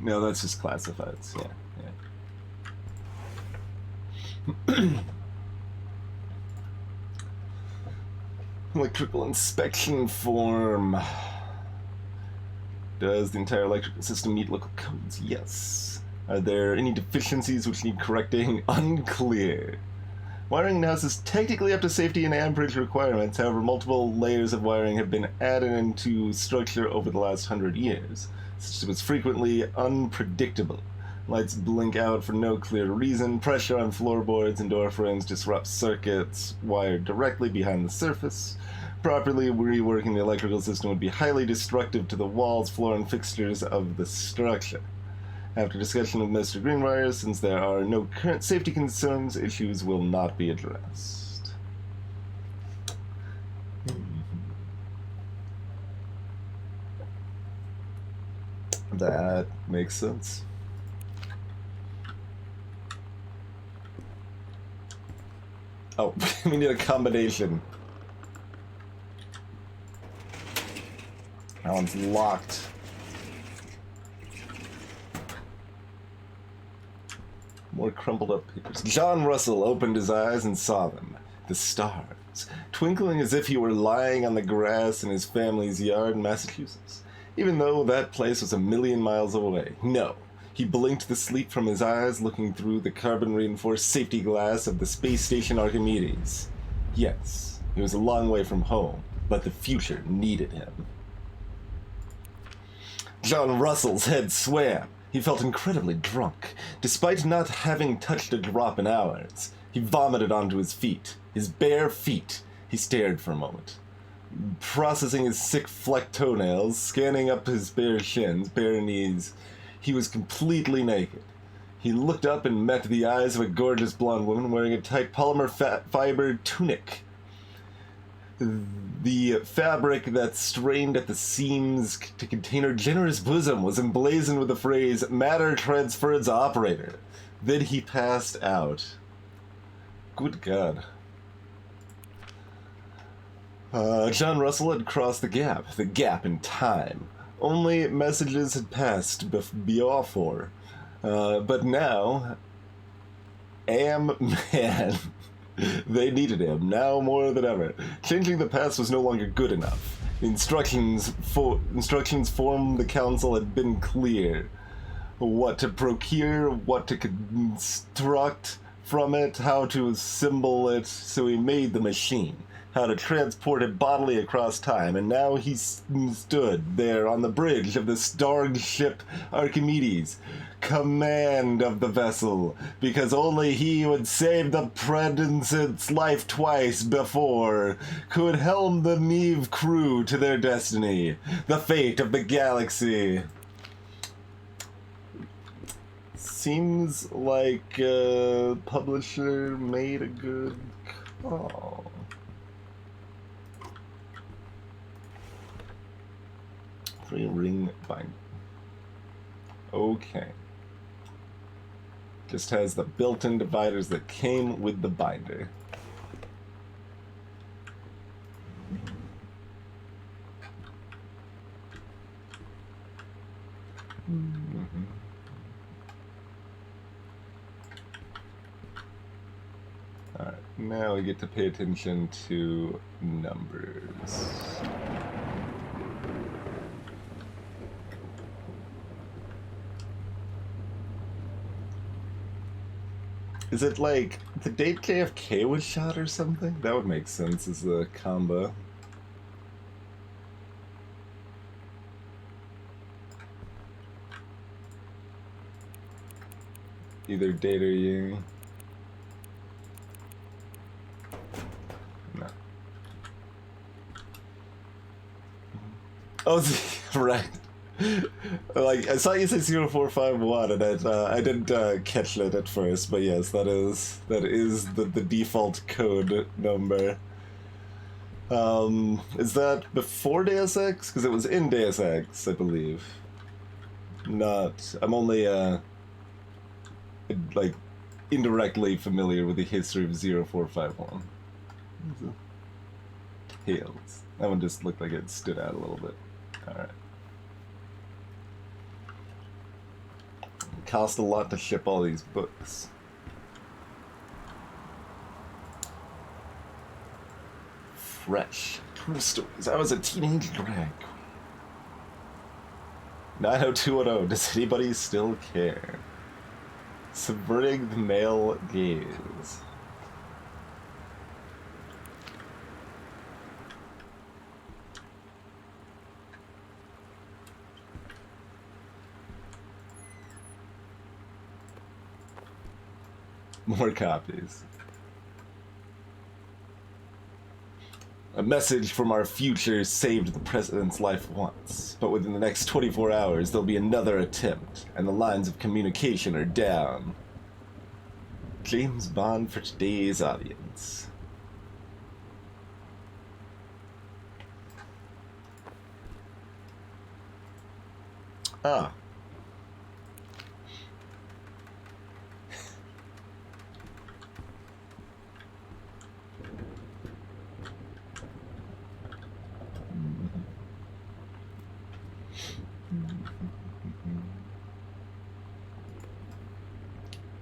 No, that's just classifieds, yeah. Electrical inspection form. Does the entire electrical system meet local codes? Yes. Are there any deficiencies which need correcting? Unclear. Wiring in the house is technically up to safety and amperage requirements, however multiple layers of wiring have been added into structure over the last 100 years. The system is frequently unpredictable. Lights blink out for no clear reason, pressure on floorboards and door frames disrupts circuits wired directly behind the surface. Properly reworking the electrical system would be highly destructive to the walls, floor, and fixtures of the structure. After discussion with Mr. Greenbrier, since there are no current safety concerns, issues will not be addressed. That makes sense. Oh, we need a combination. That one's locked. More crumpled up papers. John Russell opened his eyes and saw them. The stars, twinkling as if he were lying on the grass in his family's yard in Massachusetts. Even though that place was 1,000,000 miles away. No. He blinked the sleep from his eyes, looking through the carbon-reinforced safety glass of the space station Archimedes. Yes, he was a long way from home, but the future needed him. John Russell's head swam. He felt incredibly drunk. Despite not having touched a drop in hours, he vomited onto his feet. His bare feet. He stared for a moment. Processing his sick flecked toenails, scanning up his bare shins, bare knees, he was completely naked. He looked up and met the eyes of a gorgeous blonde woman wearing a tight polymer fiber tunic. The fabric that strained at the seams to contain her generous bosom was emblazoned with the phrase, "Matter transference operator." Then he passed out. Good God. John Russell had crossed the gap in time. Only messages had passed before. But now, man, they needed him, now more than ever. Changing the past was no longer good enough. The instructions from the council had been clear. What to procure, what to construct from it, how to assemble it, so he made the machine. How to transport it bodily across time, and now he stood there on the bridge of the starred ship Archimedes, command of the vessel, because only he who had saved the President's life twice before could helm the Neve crew to their destiny, the fate of the galaxy. Seems like publisher made a good call. Free ring binder. Okay. Just has the built-in dividers that came with the binder. Mm-hmm. Alright, now we get to pay attention to numbers. Is it like the date JFK was shot or something? That would make sense as a combo. Either date or you. No. Oh, right. Like, I saw you say 0451, and I didn't catch it at first, but yes, that is the default code number. Is that before Deus Ex? Because it was in Deus Ex, I believe. Not. I'm only, like, indirectly familiar with the history of 0451. Tales. That one just looked like it stood out a little bit. Alright. Cost a lot to ship all these books. Fresh. True stories. I was a teenage drag queen. 90210. Does anybody still care? Subverting the male gaze. More copies. A message from our future saved the president's life once, but within the next 24 hours there'll be another attempt, and the lines of communication are down. James Bond for today's audience. Ah.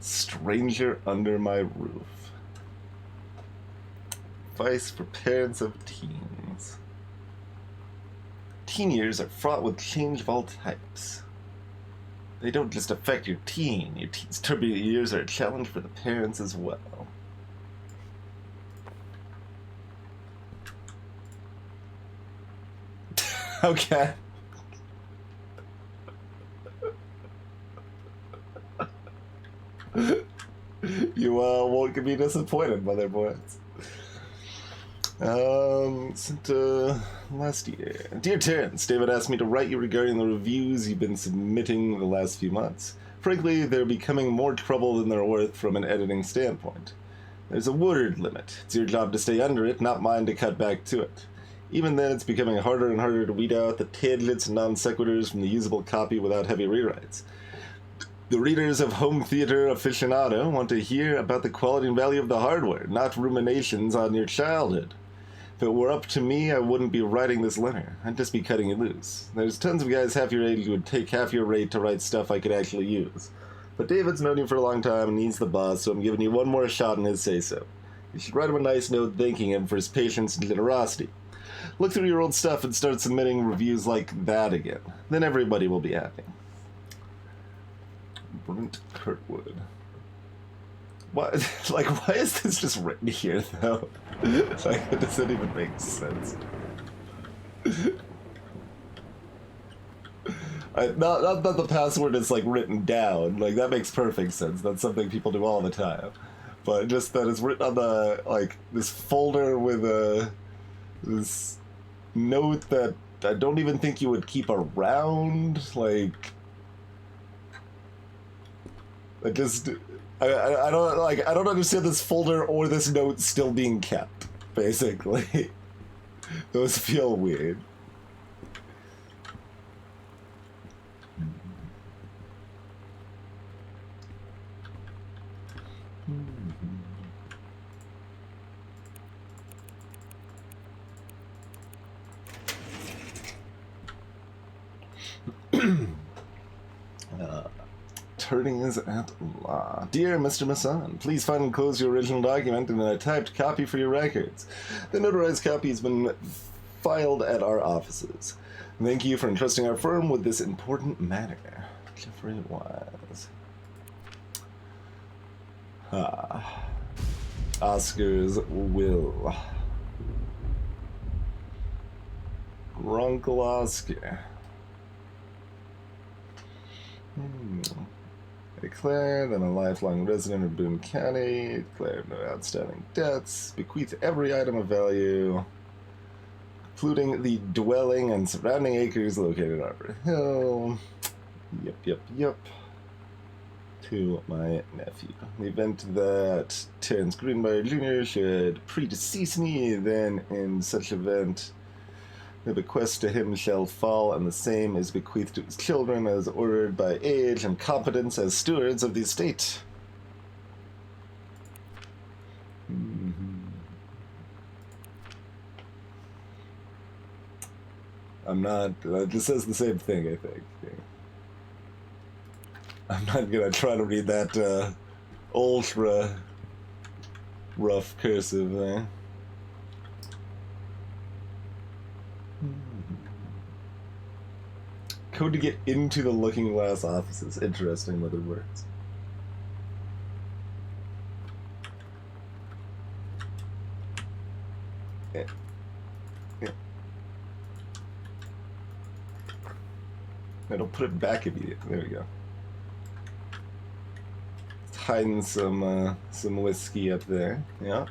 Stranger under my roof. Advice for parents of teens. Teen years are fraught with change of all types. They don't just affect your teen. Your teen's turbulent years are a challenge for the parents as well. Okay. You won't be disappointed, mother boys. Sent last year. Dear Terrence, David asked me to write you regarding the reviews you've been submitting the last few months. Frankly, they're becoming more trouble than they're worth from an editing standpoint. There's a word limit. It's your job to stay under it, not mine to cut back to it. Even then, it's becoming harder and harder to weed out the tangents and non sequiturs from the usable copy without heavy rewrites. The readers of Home Theater Aficionado want to hear about the quality and value of the hardware, not ruminations on your childhood. If it were up to me, I wouldn't be writing this letter. I'd just be cutting it loose. There's tons of guys half your age who would take half your rate to write stuff I could actually use. But David's known you for a long time, and he's the boss, so I'm giving you one more shot in his say-so. You should write him a nice note thanking him for his patience and generosity. Look through your old stuff and start submitting reviews like that again. Then everybody will be happy. Brent Kirkwood. Why, like, why is this just written here, though? Like, it doesn't even make sense. Not that the password is, like, written down. Like, that makes perfect sense. That's something people do all the time. But just that it's written on the, like, this folder with this note that I don't even think you would keep around. Like, I just... I don't understand this folder or this note still being kept, basically. Those feel weird. Attorneys at law. Dear Mr. Masson, please find and close your original document and a typed copy for your records. The notarized copy has been filed at our offices. Thank you for entrusting our firm with this important matter. Jeffrey Wise. Oscar's will. Grunkle Oscar. Declared and a lifelong resident of Boone County. Declared no outstanding debts. Bequeath every item of value, including the dwelling and surrounding acres located at Arbor Hill. Yep. To my nephew. In the event that Terrence Greenbrier Jr. should predecease me, then in such event, the bequest to him shall fall, and the same is bequeathed to his children as ordered by age and competence as stewards of the estate. I'm not... this says the same thing, I think. I'm not gonna try to read that ultra rough cursive there. Code to get into the Looking Glass offices. Interesting with the words. Yeah. It'll put it back immediately. There we go. Hiding some whiskey up there. Yeah.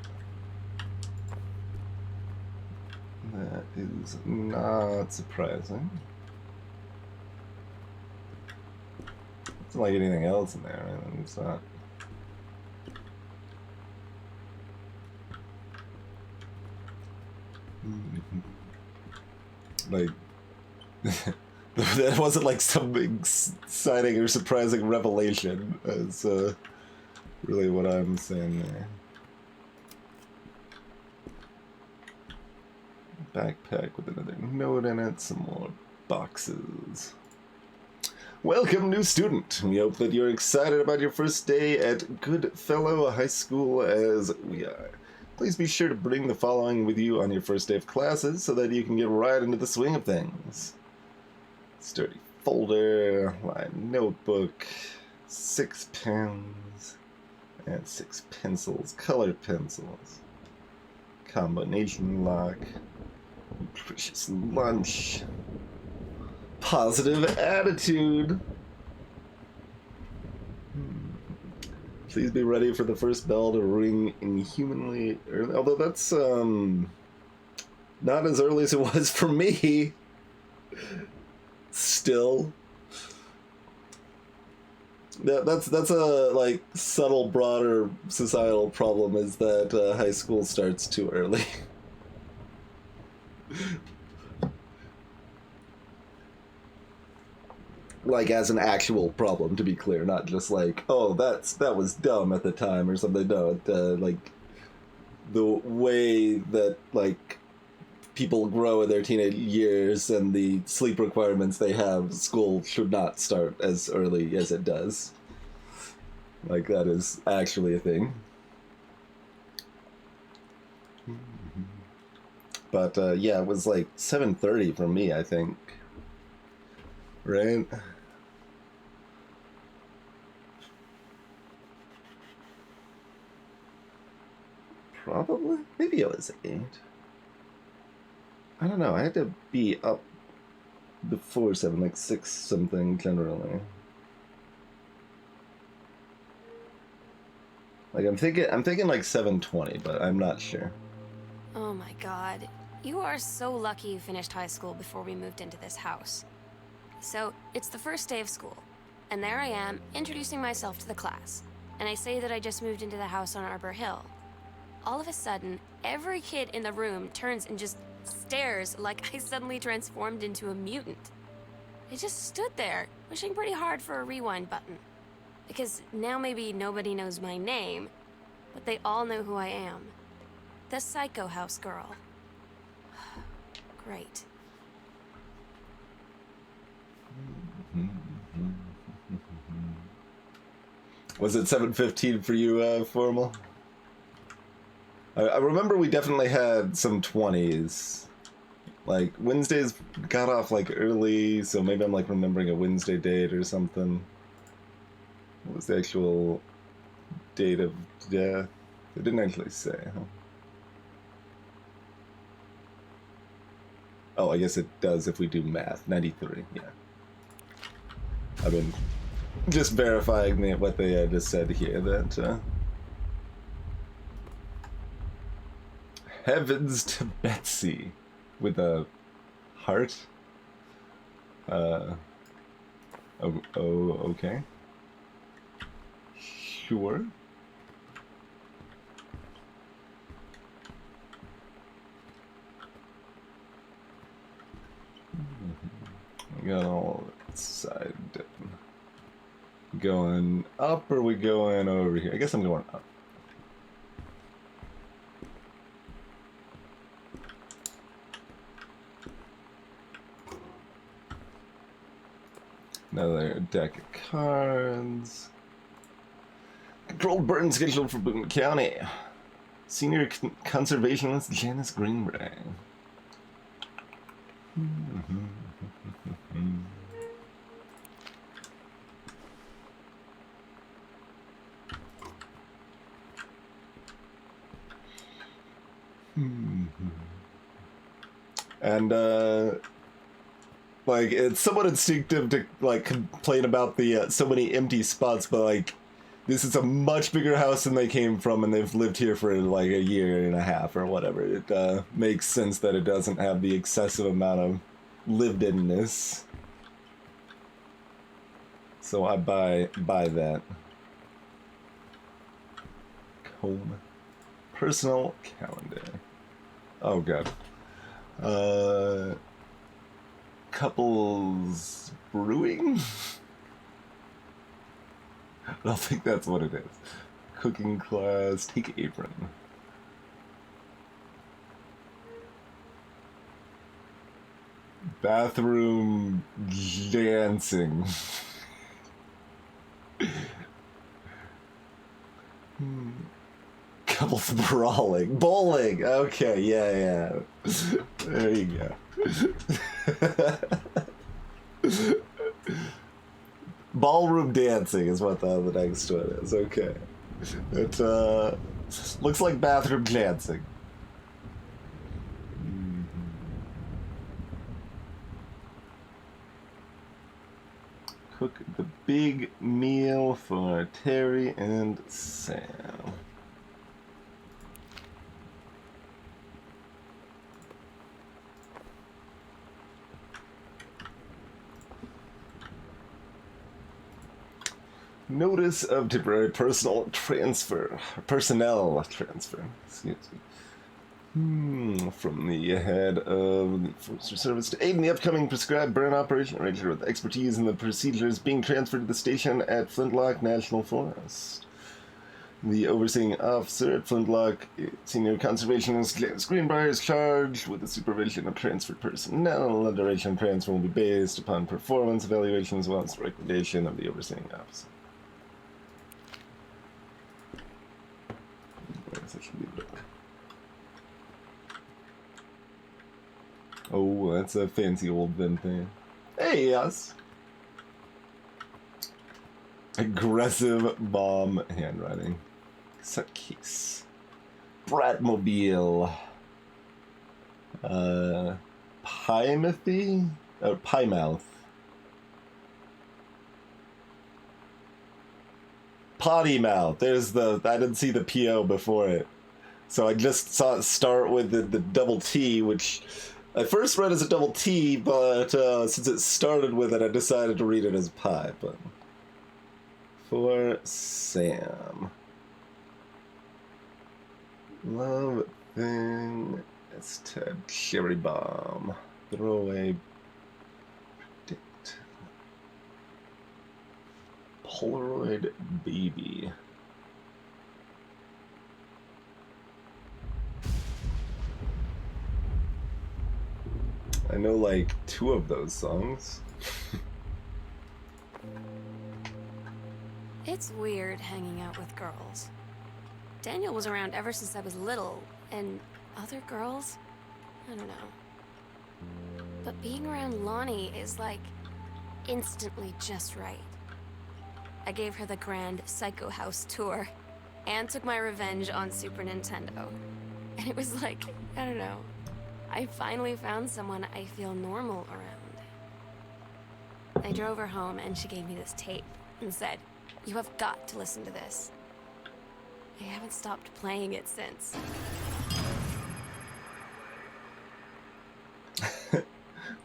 That is not surprising. It's not like anything else in there, right? It's not. Like, that wasn't like some exciting or surprising revelation. That's really what I'm saying there. Backpack with another note in it, some more boxes. Welcome, new student. We hope that you're excited about your first day at Goodfellow High School as we are. Please be sure to bring the following with you on your first day of classes so that you can get right into the swing of things. Sturdy folder, lined notebook, 6 pens, and 6 pencils, color pencils, combination lock, nutritious lunch, positive attitude. Please be ready for the first bell to ring inhumanly early. Although that's not as early as it was for me. Still. That's a like subtle, broader societal problem is that high school starts too early. Like as an actual problem, to be clear, not just like, oh, that was dumb at the time or something. No, like the way that like people grow in their teenage years and the sleep requirements they have, school should not start as early as it does. Like, that is actually a thing. But, yeah, it was like 7:30 for me, I think. Right? Probably? Maybe it was 8. I don't know, I had to be up before 7, like 6 something generally. Like, I'm thinking like 7:20, but I'm not sure. Oh my god. You are so lucky you finished high school before we moved into this house. So, it's the first day of school, and there I am, introducing myself to the class. And I say that I just moved into the house on Arbor Hill. All of a sudden, every kid in the room turns and just stares like I suddenly transformed into a mutant. I just stood there, wishing pretty hard for a rewind button. Because now maybe nobody knows my name, but they all know who I am. The Psycho House girl. Great. Was it 7:15 for you, Formal? I remember we definitely had some 20s. Like, Wednesdays got off, like, early, so maybe I'm, like, remembering a Wednesday date or something. What was the actual date of death? It didn't actually say, huh? Oh, I guess it does if we do math. 93, yeah. I've been just verifying what they just said here, that, Heavens to Betsy with a heart. Okay. Sure. We got all that side done. Going up, or are we going over here? I guess I'm going up. Another deck of cards. Controlled burn scheduled for Boone County. Senior conservationist Janice Greenberg. And, like, it's somewhat instinctive to, like, complain about the, so many empty spots, but, like, this is a much bigger house than they came from, and they've lived here for, like, a year and a half or whatever. It, makes sense that it doesn't have the excessive amount of lived-inness. So I buy that. Home. Personal calendar. Oh, God. Couples brewing? I don't think that's what it is. Cooking class, take apron. Bathroom dancing. Couples brawling. Bowling! Okay, yeah. There you go. Ballroom dancing is what the next one is. Okay. It looks like bathroom dancing. Cook the big meal for Terry and Sam. Notice of temporary personnel transfer. Excuse me. From the head of the Forestry Service to aid in the upcoming prescribed burn operation, arranger with expertise in the procedures being transferred to the station at Flintlock National Forest. The overseeing officer at Flintlock, senior conservationist Lance Greenbrier, is charged with the supervision of transferred personnel. The duration of transfer will be based upon performance evaluation as well as the recommendation of the overseeing officer. Oh, that's a fancy old Vin thing. Hey, yes. Aggressive bomb handwriting. Suitcase. Bratmobile. Piemathy? Or Piemouth. Potty mouth. There's the. I didn't see the PO before it. So I just saw it start with the double T, which I first read as a double T, but since it started with it, I decided to read it as pie. But for Sam. Love thing. It's Ted. Cherry bomb. Throwaway. Predict. Polaroid baby. I know like 2 of those songs. It's weird hanging out with girls. Daniel was around ever since I was little, and other girls? I don't know. But being around Lonnie is like instantly just right. I gave her the grand Psycho House tour and took my revenge on Super Nintendo. And it was like, I don't know. I finally found someone I feel normal around. I drove her home and she gave me this tape and said, "You have got to listen to this." I haven't stopped playing it since.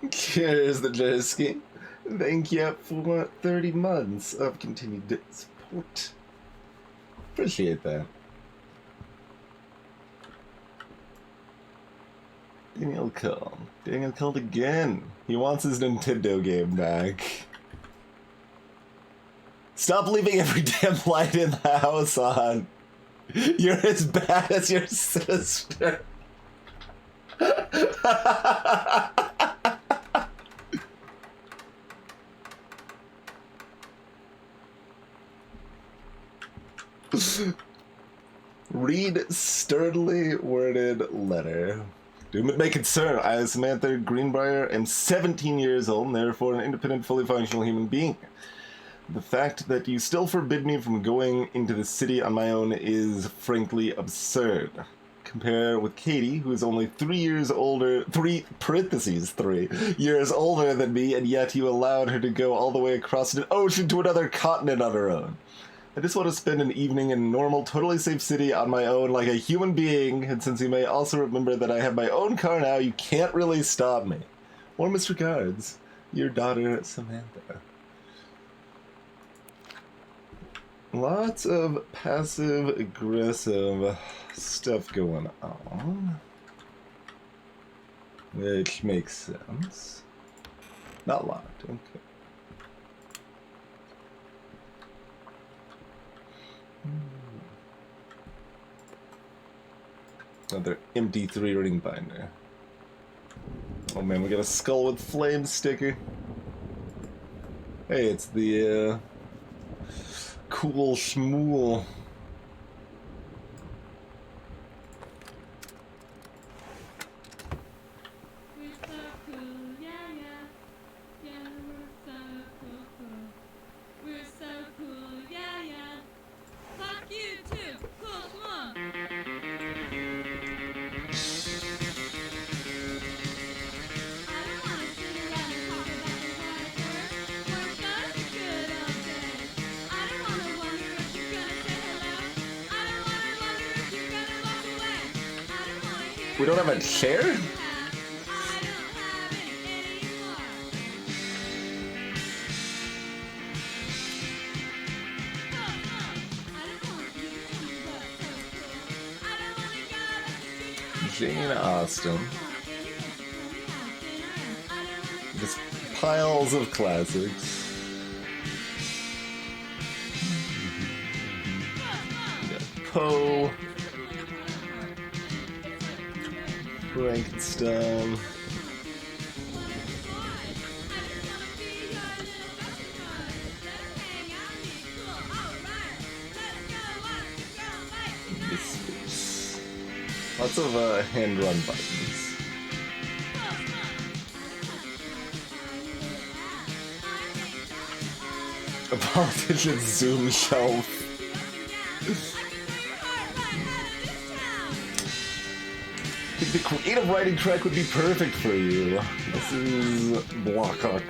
Cheers, the Jersey. Thank you for 30 months of continued support. Appreciate that. Daniel called. Daniel called again. He wants his Nintendo game back. Stop leaving every damn light in the house on. You're as bad as your sister. Read sternly worded letter. Doom may concern. I, Samantha Greenbrier, am 17 years old and therefore an independent, fully functional human being. The fact that you still forbid me from going into the city on my own is frankly absurd. Compare with Katie, who is only 3 years older, 3 years older than me, and yet you allowed her to go all the way across an ocean to another continent on her own. I just want to spend an evening in a normal, totally safe city on my own like a human being, and since you may also remember that I have my own car now, you can't really stop me. Warmest regards, your daughter, Samantha. Lots of passive-aggressive stuff going on, which makes sense. Not locked, okay. Another empty 3-ring binder. Oh man, we got a skull with flame sticker. Hey, it's the cool schmool. We're so cool, yeah, yeah. Yeah, we're so cool, cool. We're so cool, yeah, yeah. Fuck you too, cool, come on. I don't wanna sit around and talk about the hard work. Work does good all day. I don't wanna wonder if you're gonna say hello. I don't wanna wonder if you're gonna walk away. I don't wanna hear. We don't have a chair? I don't have it anymore. Jane Austen. Just piles of classics. We got Poe. Frankenstein. Misfits. Lots of hand-run buttons. A politician's Zoom shelf. I think the creative writing track would be perfect for you. This is Blackhawk.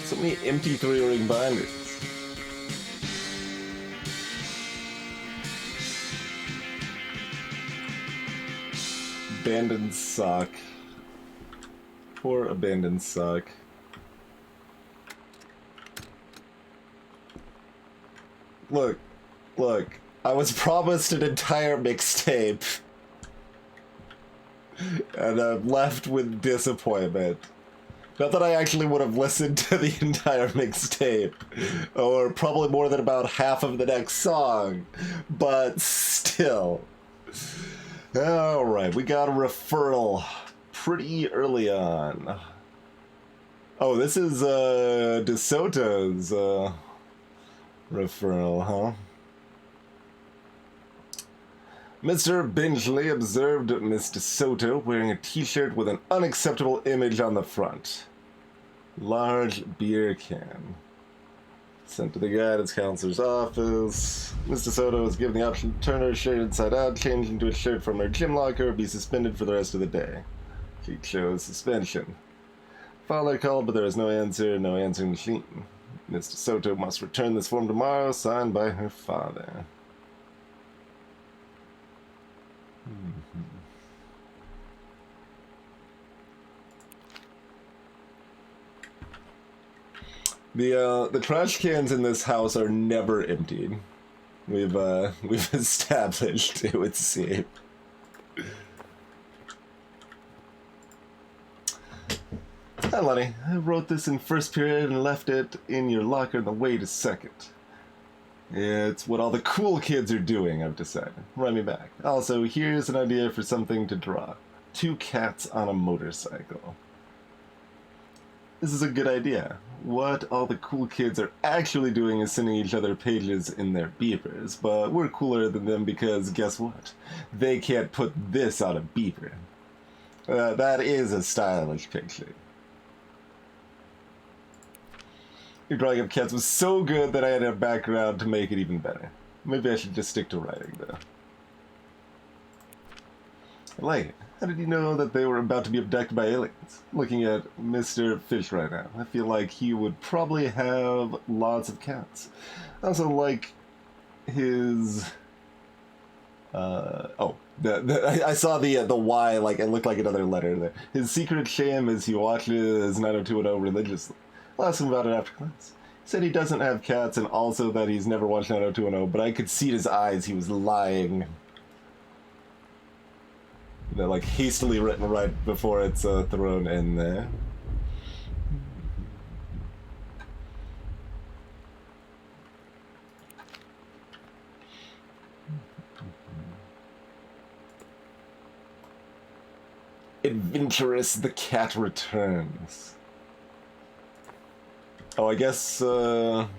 So many empty three-ring binders. Abandoned sock. Poor abandoned sock. Look, I was promised an entire mixtape. And I'm left with disappointment. Not that I actually would have listened to the entire mixtape, or probably more than about half of the next song, but still. Alright, we got a referral pretty early on. Oh, this is DeSoto's referral, huh? Mr. Benchley observed Miss DeSoto wearing a t-shirt with an unacceptable image on the front. Large beer can. Sent to the guidance counselor's office. Miss DeSoto was given the option to turn her shirt inside out, change into a shirt from her gym locker, or be suspended for the rest of the day. She chose suspension. Father called, but there was no answer, no answering machine. Miss DeSoto must return this form tomorrow, signed by her father. The trash cans in this house are never emptied. We've established, it would seem. Hi, Lenny. I wrote this in first period and left it in your locker in the wait a second. It's what all the cool kids are doing, I've decided. Write me back. Also, here's an idea for something to draw. 2 cats on a motorcycle. This is a good idea. What all the cool kids are actually doing is sending each other pages in their beepers, but we're cooler than them because guess what? They can't put this on a beeper. That is a stylish picture. Your drawing of cats was so good that I had a background to make it even better. Maybe I should just stick to writing, though. I like it. How did you know that they were about to be abducted by aliens? Looking at Mr. Fish right now, I feel like he would probably have lots of cats. I also like his... I saw the Y, like, it looked like another letter there. His secret shame is he watches 90210 religiously. I'll ask him about it after class. He said he doesn't have cats and also that he's never watched 90210, but I could see in his eyes he was lying. They're like hastily written right before it's thrown in there. Adventurous, the cat returns. Oh, I guess, well,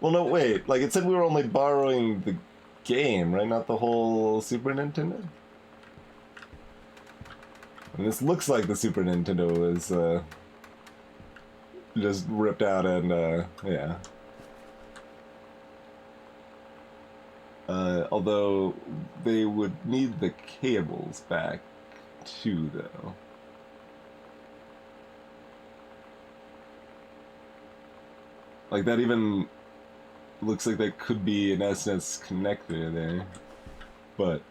no, wait. Like, it said we were only borrowing the game, right? Not the whole Super Nintendo? And this looks like the Super Nintendo was, just ripped out and, yeah. Although, they would need the cables back, too, though. Like, that even looks like that could be an SNES connector there. But...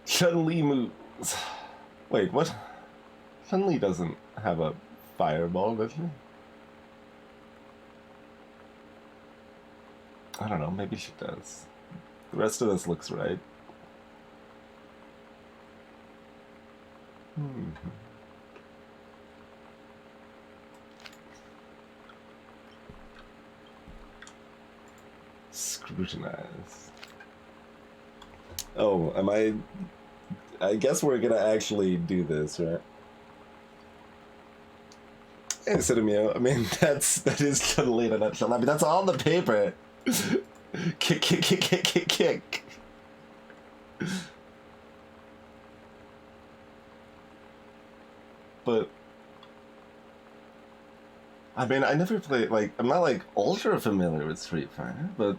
Chun-Li moves. Wait, what? Chun-Li doesn't have a fireball, does she? I don't know, maybe she does. The rest of this looks right. Scrutinize. Oh, am I guess we're gonna actually do this, right? Hey, Cinemio, I mean, that is totally in a nutshell. I mean, that's on the paper. Kick. But I mean, I never played, like, I'm not, like, ultra familiar with Street Fighter, but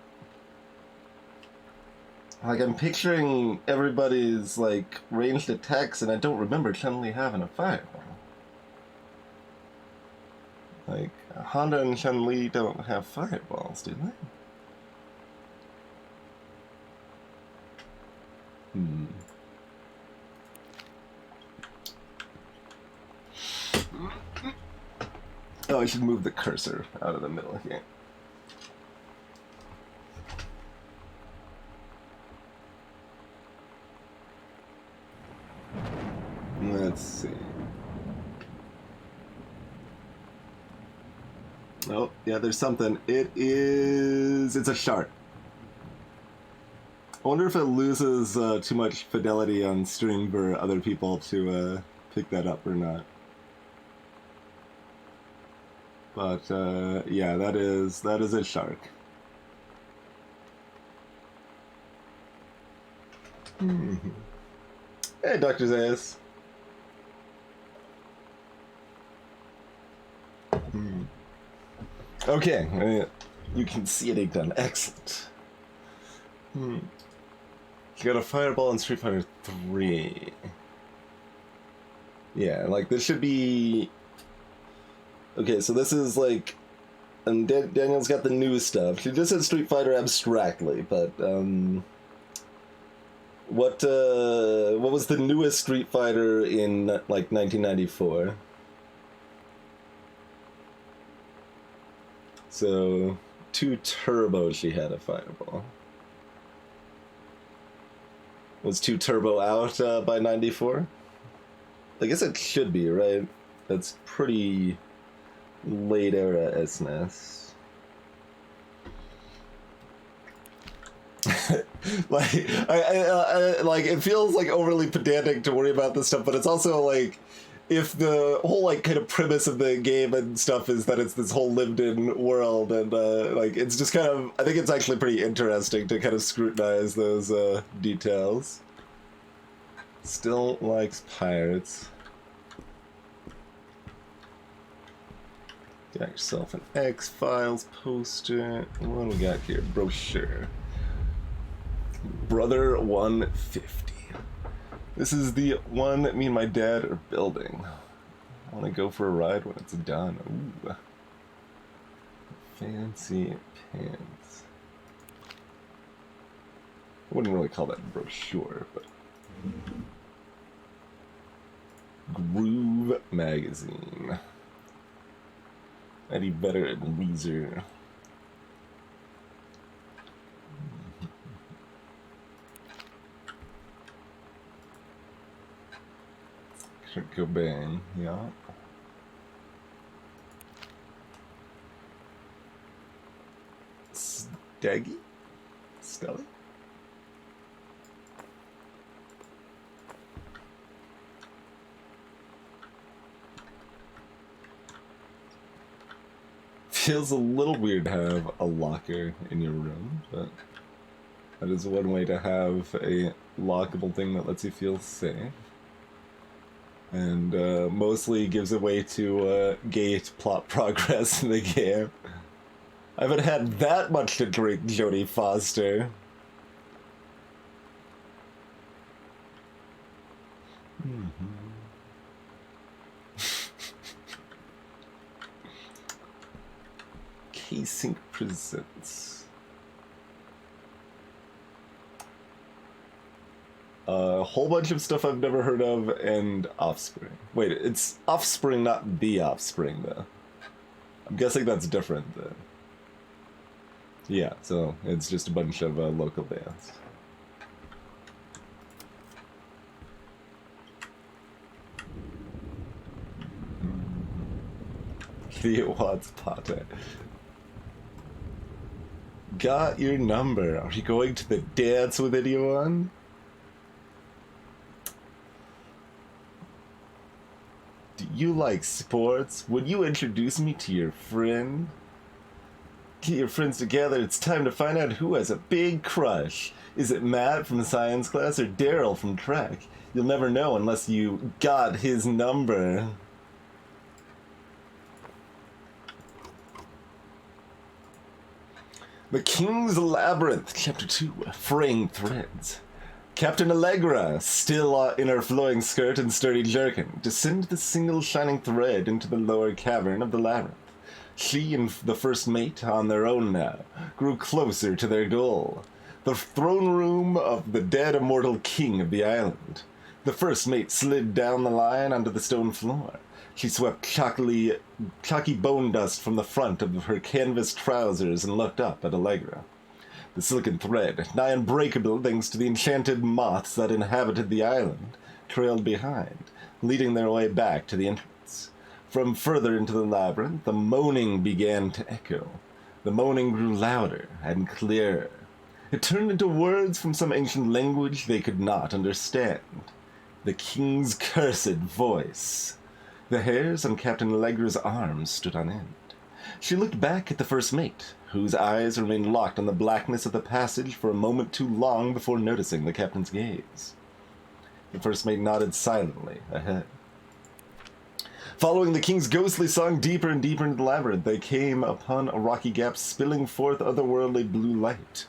like, I'm picturing everybody's, like, ranged attacks, and I don't remember Chun-Li having a fireball. Like, Honda and Chun-Li don't have fireballs, do they? Oh, I should move the cursor out of the middle here. Let's see. Oh, yeah, there's something. It's a shark. I wonder if it loses too much fidelity on stream for other people to pick that up or not. But yeah, that is a shark. Hey, Dr. Zayas. Okay, you can see it done. Excellent. You got a fireball in Street Fighter 3. Yeah, like this should be. Okay, so this is like, and Daniel's got the new stuff. She just said Street Fighter abstractly, but what was the newest Street Fighter in like 1994? So 2 Turbo, she had a fireball. Was 2 Turbo out by 94? I guess it should be, right? That's pretty late era SNES. Like, I like, it feels like overly pedantic to worry about this stuff, but it's also like, if the whole like kind of premise of the game and stuff is that it's this whole lived-in world, and like it's just kind of, I think it's actually pretty interesting to kind of scrutinize those details. Still likes pirates. Got yourself an X-Files poster. What do we got here? Brochure. Brother 150. This is the one that me and my dad are building. I want to go for a ride when it's done. Ooh. Fancy pants. I wouldn't really call that a brochure, but... Groove Magazine. Eddie Vedder and Weezer. Kurt Cobain, yeah. Steggy? Stelly? Feels a little weird to have a locker in your room, but that is one way to have a lockable thing that lets you feel safe. And mostly gives a way to gate plot progress in the game. I haven't had that much to drink, Jodie Foster. K-Sync presents. A whole bunch of stuff I've never heard of, and Offspring. Wait, it's Offspring, not The Offspring, though. I'm guessing that's different, then. Yeah, so it's just a bunch of local bands. Idiot wants Potter. Got your number. Are you going to the dance with anyone? Do you like sports? Would you introduce me to your friend? Get your friends together. It's time to find out who has a big crush. Is it Matt from science class or Daryl from track? You'll never know unless you got his number. The King's Labyrinth, Chapter 2, Fraying Threads. Captain Allegra, still in her flowing skirt and sturdy jerkin, descended the single shining thread into the lower cavern of the labyrinth. She and the first mate, on their own now, grew closer to their goal, the throne room of the dead immortal king of the island. The first mate slid down the line onto the stone floor. She swept chalky bone dust from the front of her canvas trousers and looked up at Allegra. The silken thread, nigh unbreakable thanks to the enchanted moths that inhabited the island, trailed behind, leading their way back to the entrance. From further into the labyrinth, the moaning began to echo. The moaning grew louder and clearer. It turned into words from some ancient language they could not understand. The king's cursed voice. The hairs on Captain Allegra's arms stood on end. She looked back at the first mate, whose eyes remained locked on the blackness of the passage for a moment too long before noticing the captain's gaze. The first mate nodded silently ahead. Following the king's ghostly song deeper and deeper into the labyrinth, they came upon a rocky gap spilling forth otherworldly blue light.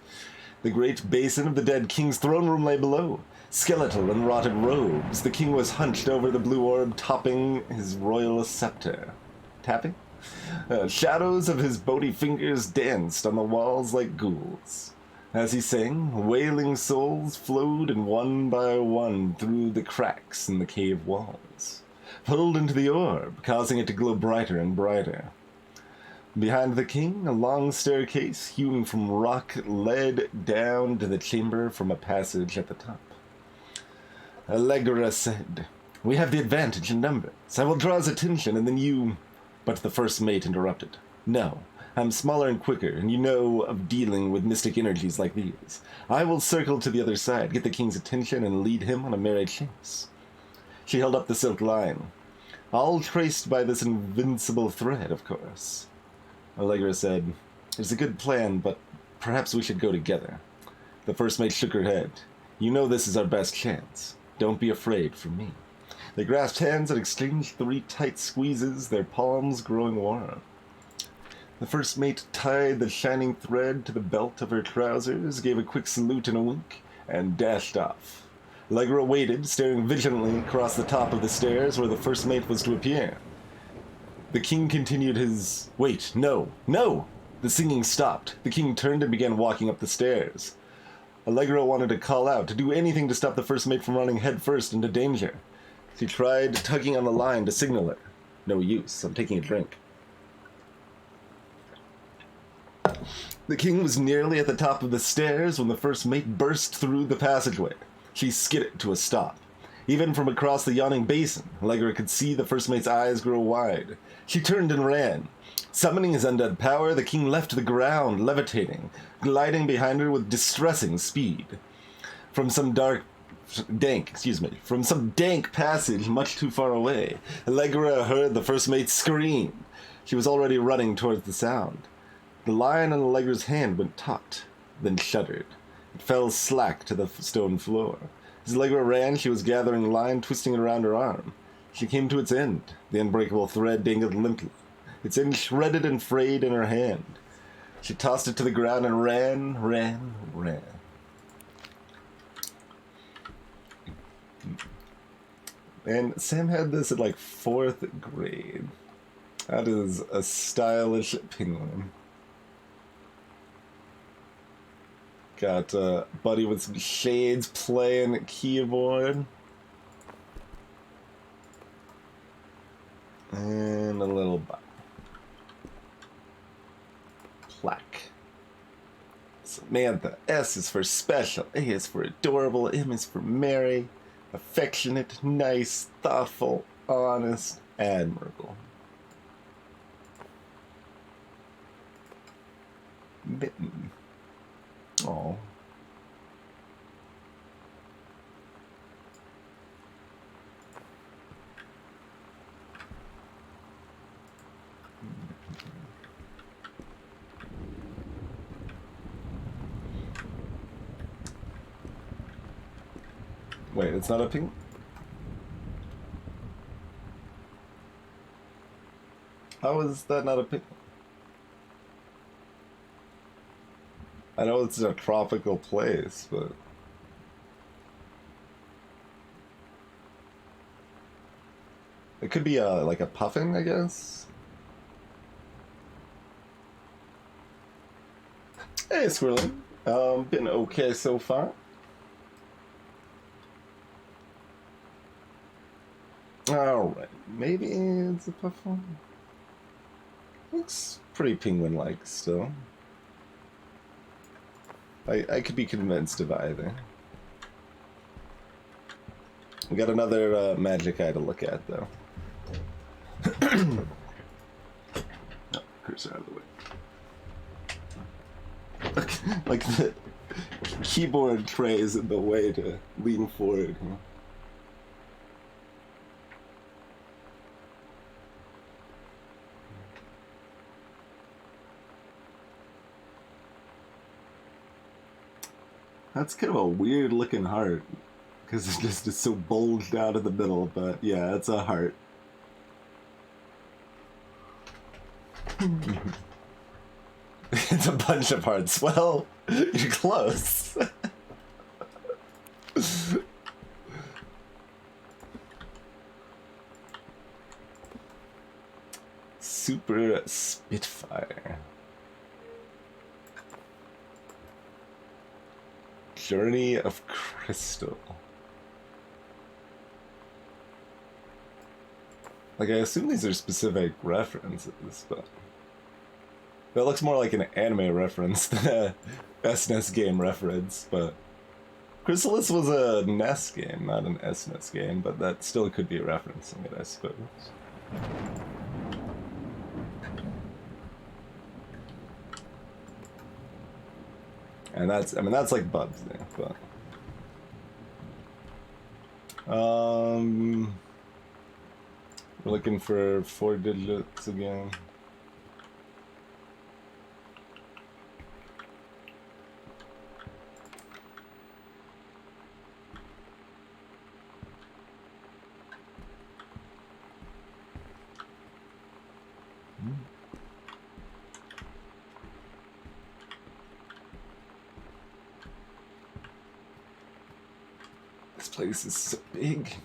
The great basin of the dead king's throne room lay below. Skeletal in rotted robes, the king was hunched over the blue orb, topping his royal scepter. Tapping? Shadows of his bony fingers danced on the walls like ghouls. As he sang, wailing souls flowed in one by one through the cracks in the cave walls, pulled into the orb, causing it to glow brighter and brighter. Behind the king, a long staircase hewn from rock led down to the chamber from a passage at the top. Allegra said, "We have the advantage in numbers. I will draw his attention, and then you—" But the first mate interrupted. "No, I'm smaller and quicker, and you know of dealing with mystic energies like these. I will circle to the other side, get the king's attention, and lead him on a merry chase." She held up the silk line. "All traced by this invincible thread, of course." Allegra said, "It's a good plan, but perhaps we should go together." The first mate shook her head. "You know this is our best chance. Don't be afraid for me." They grasped hands and exchanged 3 tight squeezes, their palms growing warm. The first mate tied the shining thread to the belt of her trousers, gave a quick salute and a wink, and dashed off. Allegra waited, staring vigilantly across the top of the stairs where the first mate was to appear. The king continued his... Wait, no, no! The singing stopped. The king turned and began walking up the stairs. Allegra wanted to call out, to do anything to stop the first mate from running headfirst into danger. She tried tugging on the line to signal her. No use, I'm taking a drink. The king was nearly at the top of the stairs when the first mate burst through the passageway. She skidded to a stop. Even from across the yawning basin, Allegra could see the first mate's eyes grow wide. She turned and ran. Summoning his undead power, the king left the ground, levitating, gliding behind her with distressing speed. From some dank passage much too far away, Allegra heard the first mate scream. She was already running towards the sound. The line on Allegra's hand went taut, then shuddered. It fell slack to the stone floor. As Allegra ran, she was gathering line, twisting it around her arm. She came to its end. The unbreakable thread dangled limply, its end shredded and frayed in her hand. She tossed it to the ground and ran. And Sam had this at like 4th grade. That is a stylish penguin. Got a buddy with some shades playing keyboard. And a little plaque. Samantha. S is for special. A is for adorable. M is for merry, affectionate, nice, thoughtful, honest, admirable. Mitten. Oh. Wait, it's not a pink? How is that not a pink? I know it's a tropical place, but... It could be like a puffin, I guess? Hey, Squirrely. Been okay so far. Alright, maybe it's a puffin. Looks pretty penguin-like still. I could be convinced of either. We got another magic eye to look at, though. Oh, cursor out of the way. Like the keyboard tray isn't the way to lean forward. Huh? That's kind of a weird looking heart, because it just is so bulged out of the middle, but yeah, it's a heart. It's a bunch of hearts. Well, you're close. Super Spitfire. Journey of Crystal. Like, I assume these are specific references, but... That looks more like an anime reference than a SNES game reference, but... Chrysalis was a NES game, not an SNES game, but that still could be referencing it, I suppose. And that's, I mean, that's like Bubs there, but... We're looking for 4 digits again. This place is so big.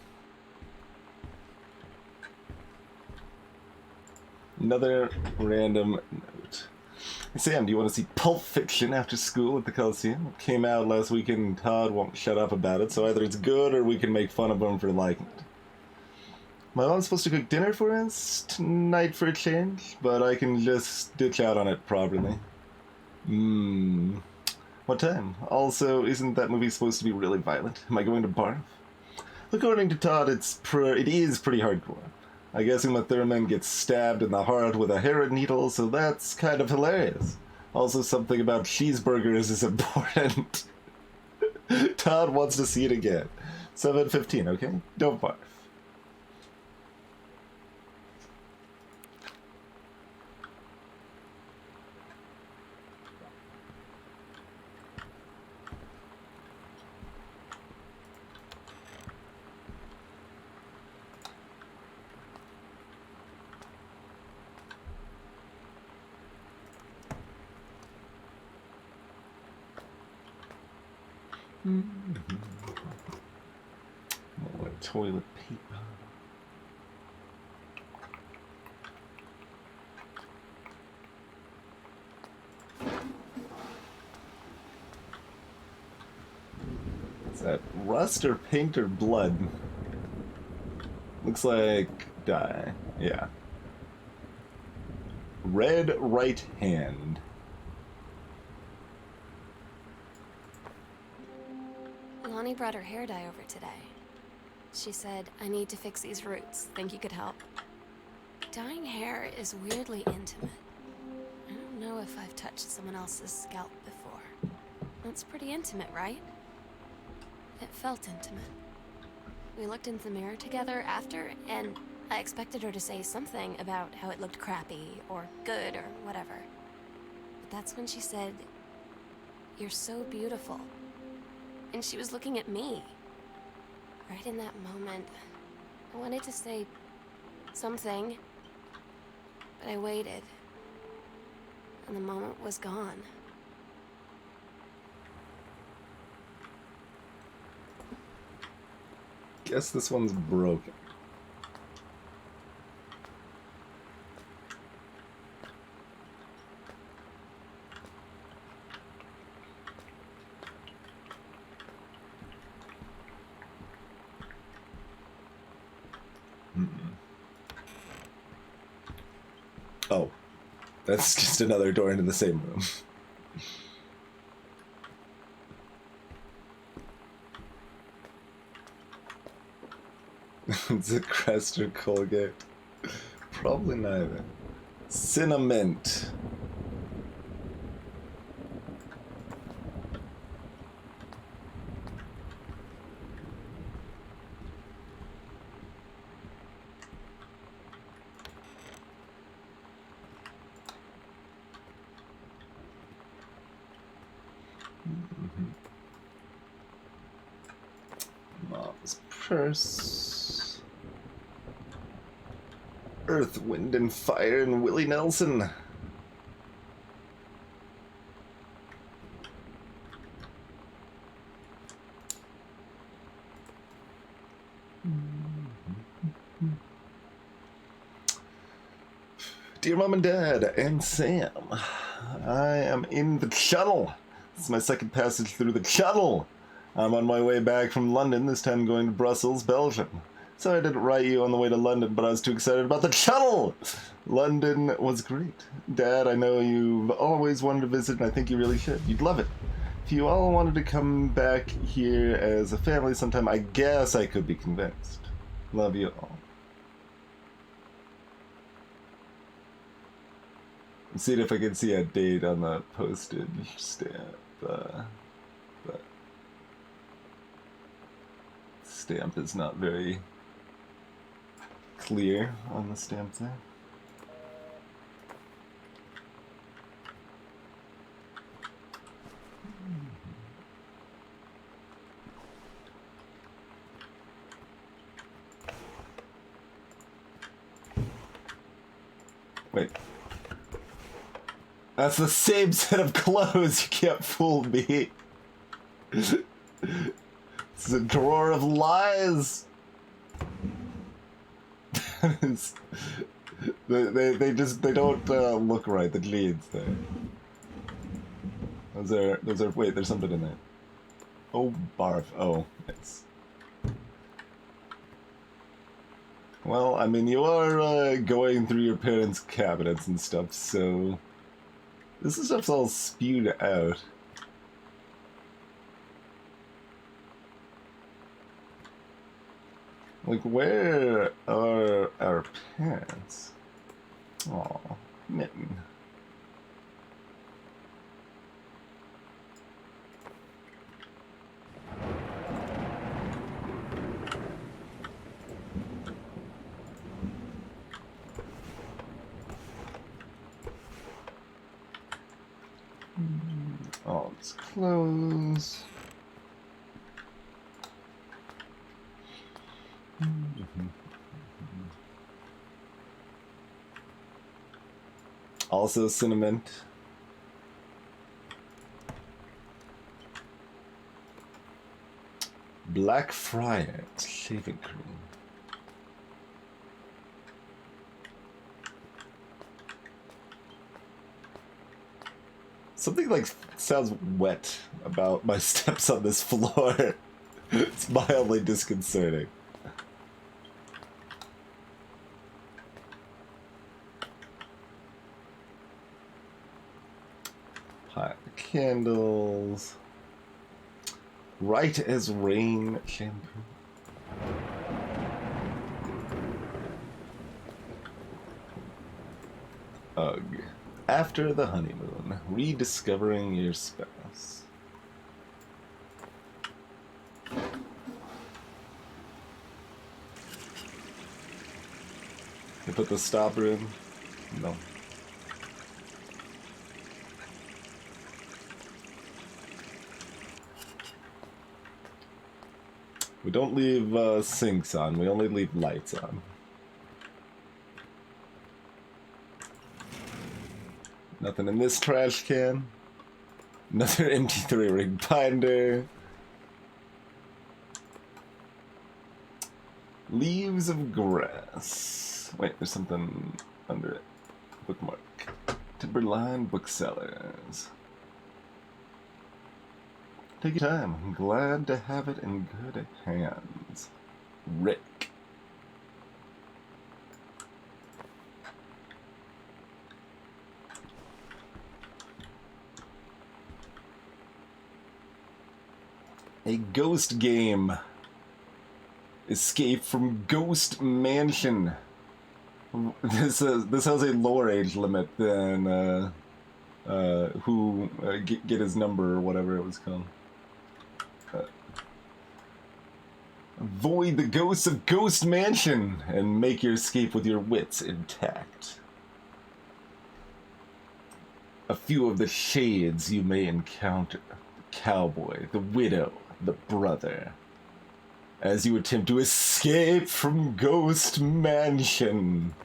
Another random note. Hey Sam, do you want to see Pulp Fiction after school at the Coliseum? It came out last weekend and Todd won't shut up about it, so either it's good or we can make fun of him for liking it. My mom's supposed to cook dinner for us tonight for a change, but I can just ditch out on it properly. What time? Also, isn't that movie supposed to be really violent? Am I going to barf? According to Todd, it is pretty hardcore. I guess Uma Thurman gets stabbed in the heart with a heroin needle, so that's kind of hilarious. Also, something about cheeseburgers is important. Todd wants to see it again. 7:15, okay? Don't barf. More toilet paper. Is that rust or paint or blood? Looks like dye. Yeah. Red right hand. Bonnie brought her hair dye over today. She said, I need to fix these roots. Think you could help? Dyeing hair is weirdly intimate. I don't know if I've touched someone else's scalp before. That's pretty intimate, right? It felt intimate. We looked into the mirror together after, and I expected her to say something about how it looked crappy or good or whatever. But that's when she said, "You're so beautiful." And she was looking at me. Right in that moment, I wanted to say something, but I waited. And the moment was gone. Guess this one's broken. Oh, that's just another door into the same room. It's a Crest or Colgate. Probably neither. Cinnamint. Mom's purse. Earth, Wind, and Fire, and Willie Nelson. Dear Mom and Dad, and Sam, I am in the tunnel. This is my second passage through the tunnel. I'm on my way back from London, this time going to Brussels, Belgium. Sorry I didn't write you on the way to London, but I was too excited about the tunnel! London was great. Dad, I know you've always wanted to visit, and I think you really should. You'd love it. If you all wanted to come back here as a family sometime, I guess I could be convinced. Love you all. I'm seeing if I can see a date on the postage stamp. The stamp is not very clear on the stamp there. Wait. That's the same set of clothes. You can't fool me. It's a drawer of lies. they don't look right. The leads there. Those are. Wait, there's something in there. Oh, barf. Oh, yes. Well, I mean, you are going through your parents' cabinets and stuff, so this stuff's all spewed out. Like, where are our parents? Aw, Mitten. All its clothes. Also cinnamon. Black Friar shaving cream. Something like sounds wet about my steps on this floor. It's mildly disconcerting. Pile of candles. Right as rain shampoo. Ugh. After the honeymoon, rediscovering your spouse. You put the stopper in? No. We don't leave sinks on, we only leave lights on. Nothing in this trash can. Another MT3 rig binder. Leaves of grass. Wait, there's something under it. Bookmark. Timberline Booksellers. Take your time. I'm glad to have it in good hands. Rick. A ghost game. Escape from Ghost Mansion. This has a lower age limit than get his number or whatever it was called. Avoid the ghosts of Ghost Mansion and make your escape with your wits intact. A few of the shades you may encounter: the cowboy, the widow, the brother, as you attempt to escape from Ghost Mansion.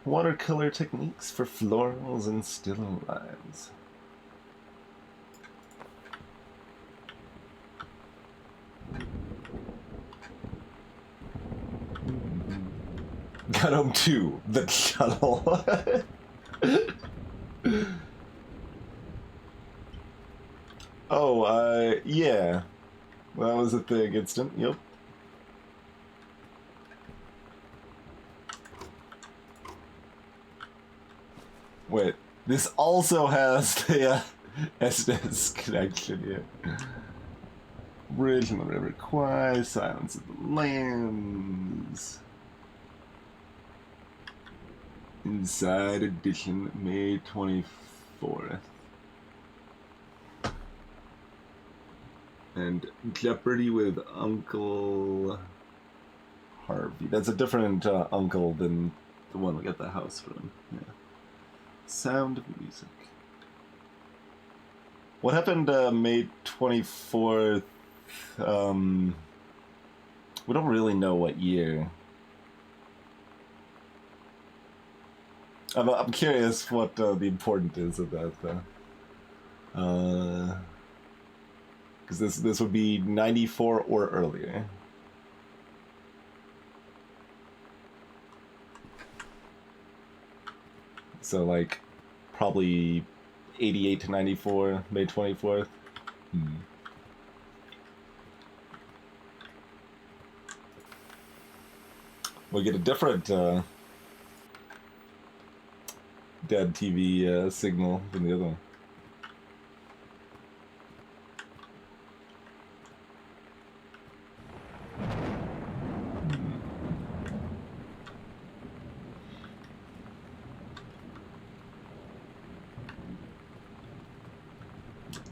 Watercolor techniques for florals and still lines. Got home too. The shuttle. Oh, yeah. That was a thing. Instant. Yep. Wait. This also has the SDS connection here. Bridge on the River Kwai. Silence of the Lambs. Inside Edition, May 24th. And Jeopardy with Uncle Harvey. That's a different uncle than the one we got the house from. Yeah. Sound of Music. What happened May 24th? We don't really know what year. I'm curious what the importance is of that, though. Because this would be 94 or earlier. So, like, probably 88 to 94, May 24th. We'll get a different dead TV signal than the other one.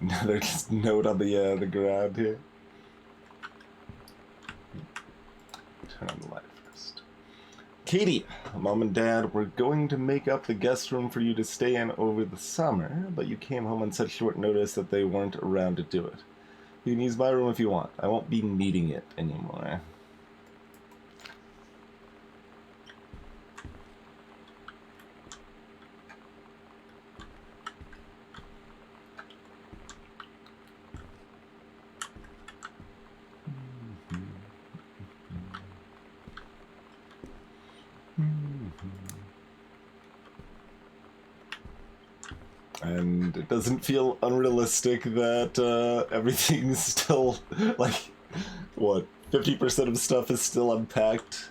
Another just note on the ground here. Turn on the light first. Katie, Mom and Dad were going to make up the guest room for you to stay in over the summer, but you came home on such short notice that they weren't around to do it. You can use my room if you want. I won't be needing it anymore. And it doesn't feel unrealistic that everything's still, like, what, 50% of stuff is still unpacked?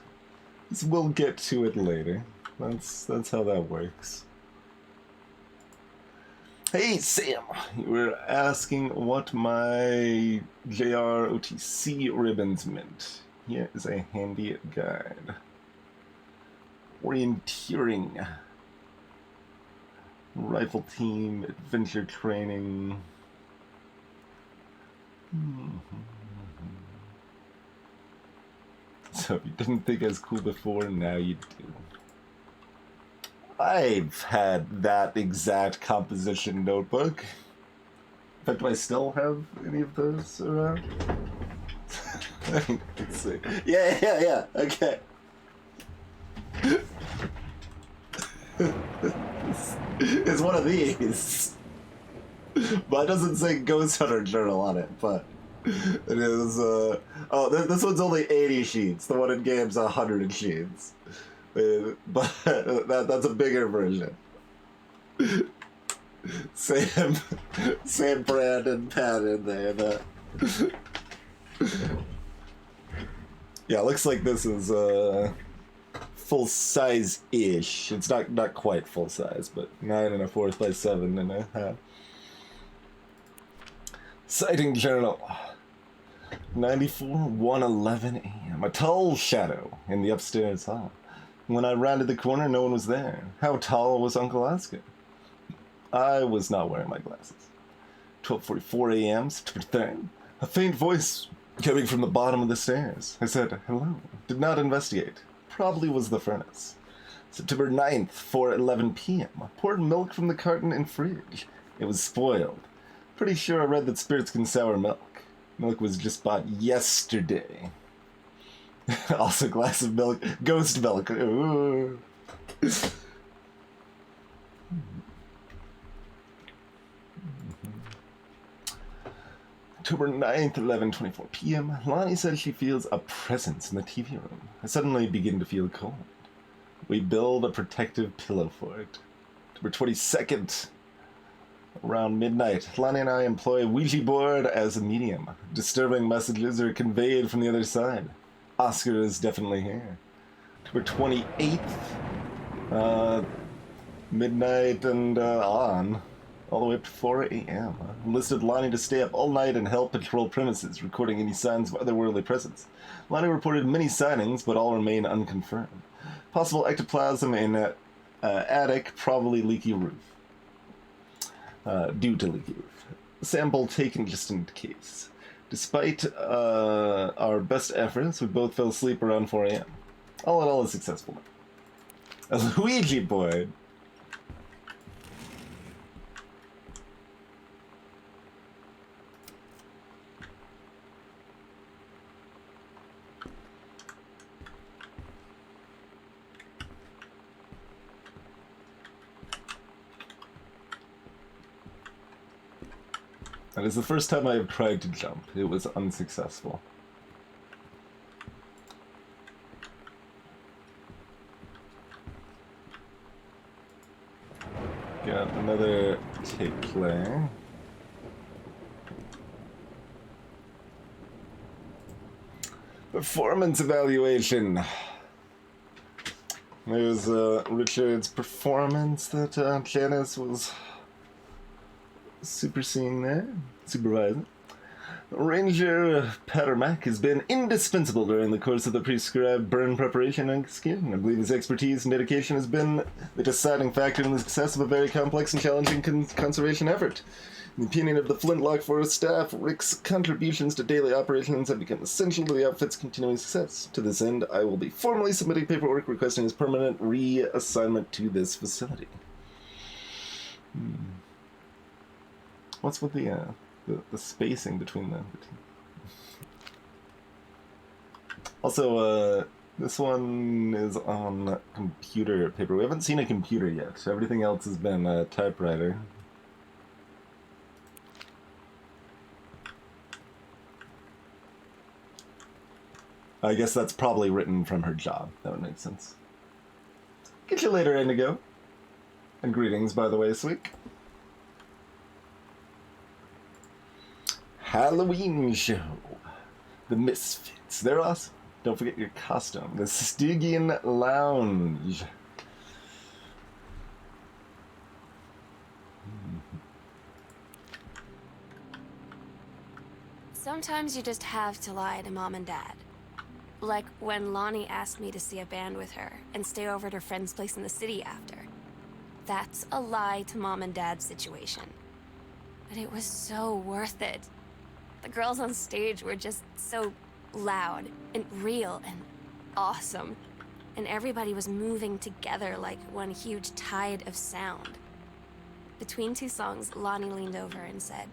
We'll get to it later. That's how that works. Hey, Sam! You were asking what my JROTC ribbons meant. Here is a handy guide. Orienteering. Rifle team, adventure training. So if you didn't think I was cool before, now you do. I've had that exact composition notebook. In fact, do I still have any of those around? Let's see. Yeah, okay. It's one of these. Mine doesn't say Ghost Hunter Journal on it, but it is, oh, this one's only 80 sheets. The one in game's 100 sheets. But that's a bigger version. Same brand and pen in there. Yeah, it looks like this is full size ish. It's not quite full size, but 9 1/4 by 7 1/2. Sighting journal. 94:111 a.m. A tall shadow in the upstairs hall. When I rounded the corner, no one was there. How tall was Uncle Oscar? I was not wearing my glasses. 12:44 a.m. September 3rd. A faint voice coming from the bottom of the stairs. I said, hello. Did not investigate. Probably was the furnace. September 9th, 4:11 p.m. Poured milk from the carton in fridge. It was spoiled. Pretty sure I read that spirits can sour milk. Milk was just bought yesterday. Also, glass of milk. Ghost milk. Ooh. October 9th, 11:24 p.m. Lonnie says she feels a presence in the TV room. I suddenly begin to feel cold. We build a protective pillow for it. October 22nd, around midnight, Lonnie and I employ Ouija board as a medium. Disturbing messages are conveyed from the other side. Oscar is definitely here. October 28th, midnight and on. All the way up to 4 a.m. Enlisted Lonnie to stay up all night and help patrol premises, recording any signs of otherworldly presence. Lonnie reported many sightings, but all remain unconfirmed. Possible ectoplasm in attic, probably leaky roof. Due to leaky roof. Sample taken just in case. Despite our best efforts, we both fell asleep around 4 a.m. All in all, a successful night. A Luigi board. That is the first time I have tried to jump. It was unsuccessful. Got another tape play. Performance evaluation. There's Richard's performance that Janice was supervising there. Ranger Pattermack has been indispensable during the course of the prescribed burn preparation and execution. I believe his expertise and dedication has been the deciding factor in the success of a very complex and challenging conservation effort. In the opinion of the Flintlock Forest staff, Rick's contributions to daily operations have become essential to the outfit's continuing success. To this end, I will be formally submitting paperwork requesting his permanent reassignment to this facility. What's with the spacing between them? Also, this one is on computer paper. We haven't seen a computer yet. Everything else has been a typewriter. I guess that's probably written from her job. That would make sense. Get you later, Indigo. And greetings, by the way, this week. Halloween show. The Misfits. They're awesome. Don't forget your costume. The Stygian Lounge. Sometimes you just have to lie to Mom and Dad. Like when Lonnie asked me to see a band with her and stay over at her friend's place in the city after. That's a lie to Mom and Dad's situation. But it was so worth it. The girls on stage were just so loud and real and awesome. And everybody was moving together like one huge tide of sound. Between two songs, Lonnie leaned over and said,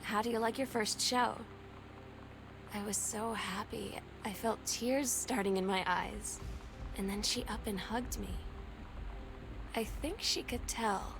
"How do you like your first show?" I was so happy. I felt tears starting in my eyes. And then she up and hugged me. I think she could tell.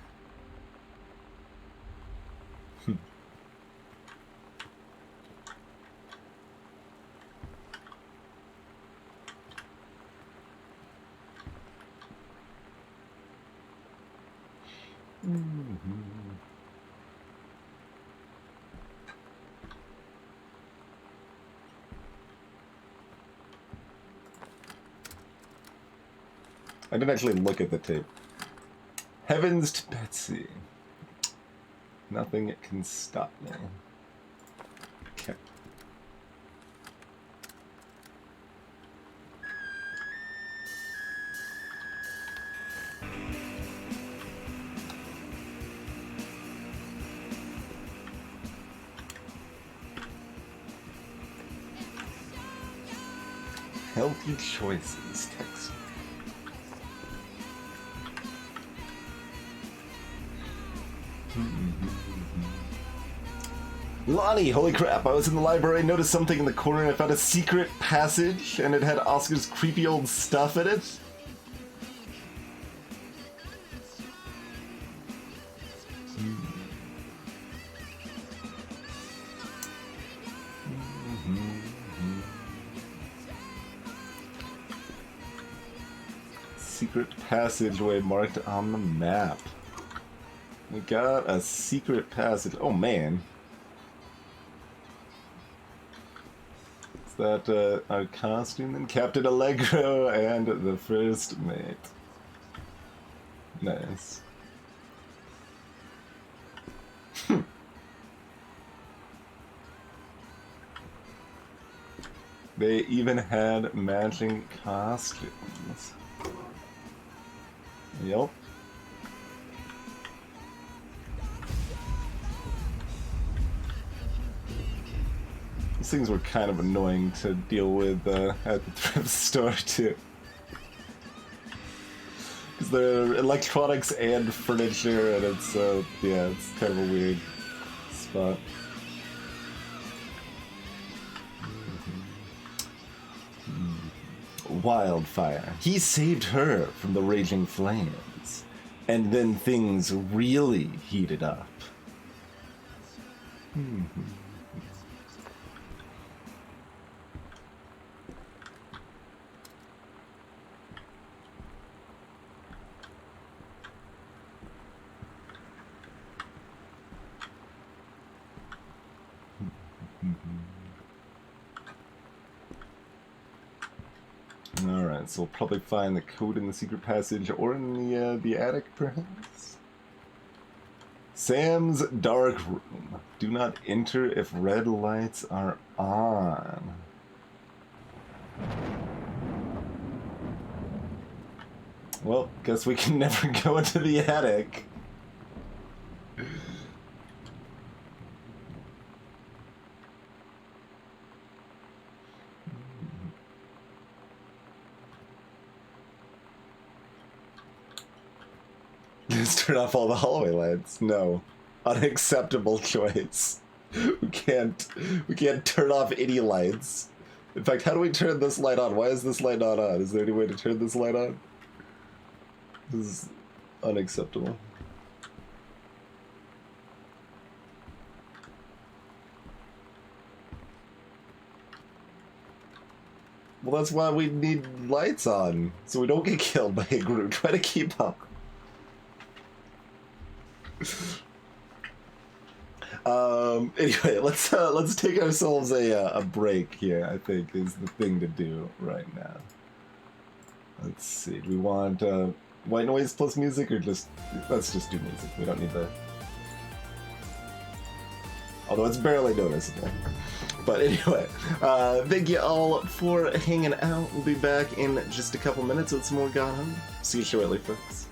I didn't actually look at the tape. Heavens to Betsy. Nothing can stop me. Okay. Healthy choices, text. Lonnie, holy crap, I was in the library, noticed something in the corner, and I found a secret passage, and it had Oscar's creepy old stuff in it. Secret passageway marked on the map. We got a secret passage. Oh man. Is that our costume then? Captain Allegro and the first mate. Nice. They even had matching costumes. Yep. These things were kind of annoying to deal with at the thrift store too. Because they're electronics and furniture, and it's, yeah, it's kind of a weird spot. Wildfire. He saved her from the raging flames. And then things really heated up. Alright, so we'll probably find the code in the secret passage or in the attic, perhaps? Sam's dark room. Do not enter if red lights are on. Well, guess we can never go into the attic. Just turn off all the hallway lights. No. Unacceptable choice. We can't turn off any lights. In fact, how do we turn this light on? Why is this light not on? Is there any way to turn this light on? This is unacceptable. Well, that's why we need lights on, so we don't get killed by a group. Try to keep up. Anyway, let's take ourselves a break here. I think is the thing to do right now. Let's see. Do we want white noise plus music, or just let's just do music? We don't need the. Although it's barely noticeable. But anyway, thank you all for hanging out. We'll be back in just a couple minutes with some more God Hunger. See you shortly, folks.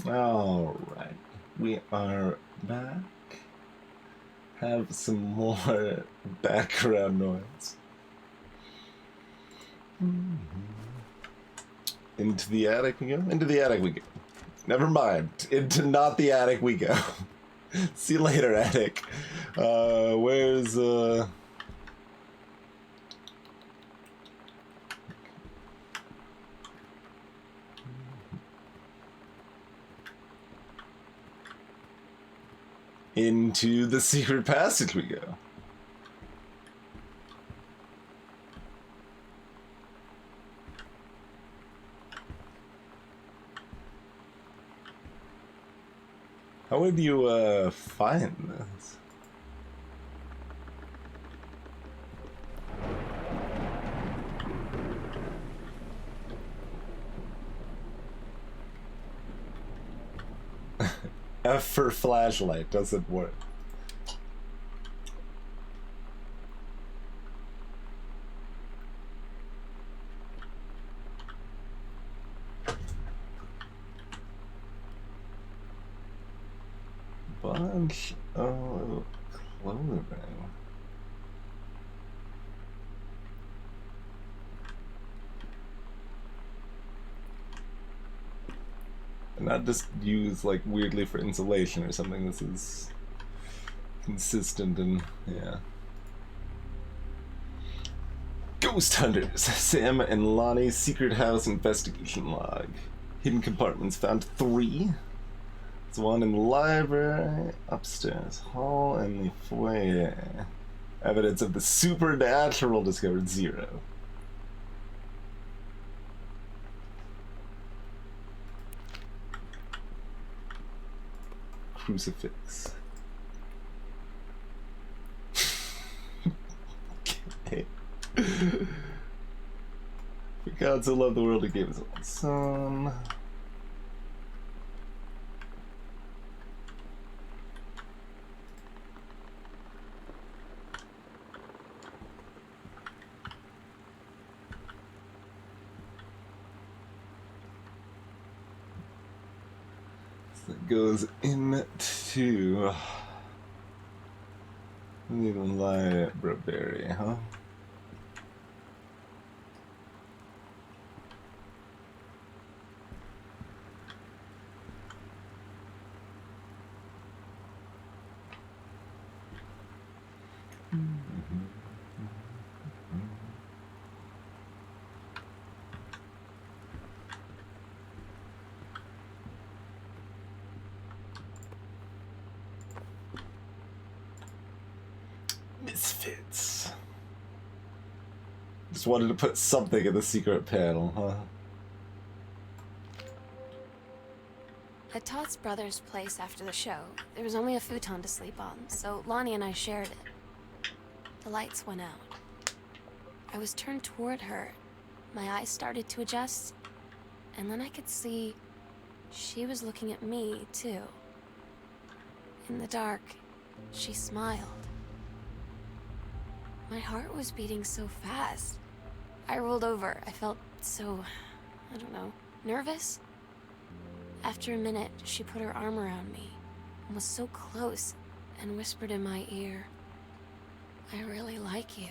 All right, we are back. Have some more background noise. Into the attic we go? Into the attic we go. Never mind. Into not the attic we go. See you later, attic. Where's Into the secret passage we go. How would you find this? F for flashlight doesn't work. Bunch of clothing. And not just used like weirdly for insulation or something. This is consistent and yeah. Ghost Hunters. Sam and Lonnie's secret house investigation log. Hidden compartments found 3. There's one in the library, upstairs hall, and the foyer. Evidence of the supernatural discovered 0. Crucifix. Okay. For God so loved the world, he gave his own son. That goes into the library, huh? Misfits. Just wanted to put something in the secret panel, huh? At Todd's brother's place after the show, there was only a futon to sleep on, so Lonnie and I shared it. The lights went out. I was turned toward her. My eyes started to adjust, and then I could see she was looking at me, too. In the dark, she smiled. My heart was beating so fast. I rolled over. I felt so, I don't know, nervous? After a minute, she put her arm around me and was so close and whispered in my ear, "I really like you."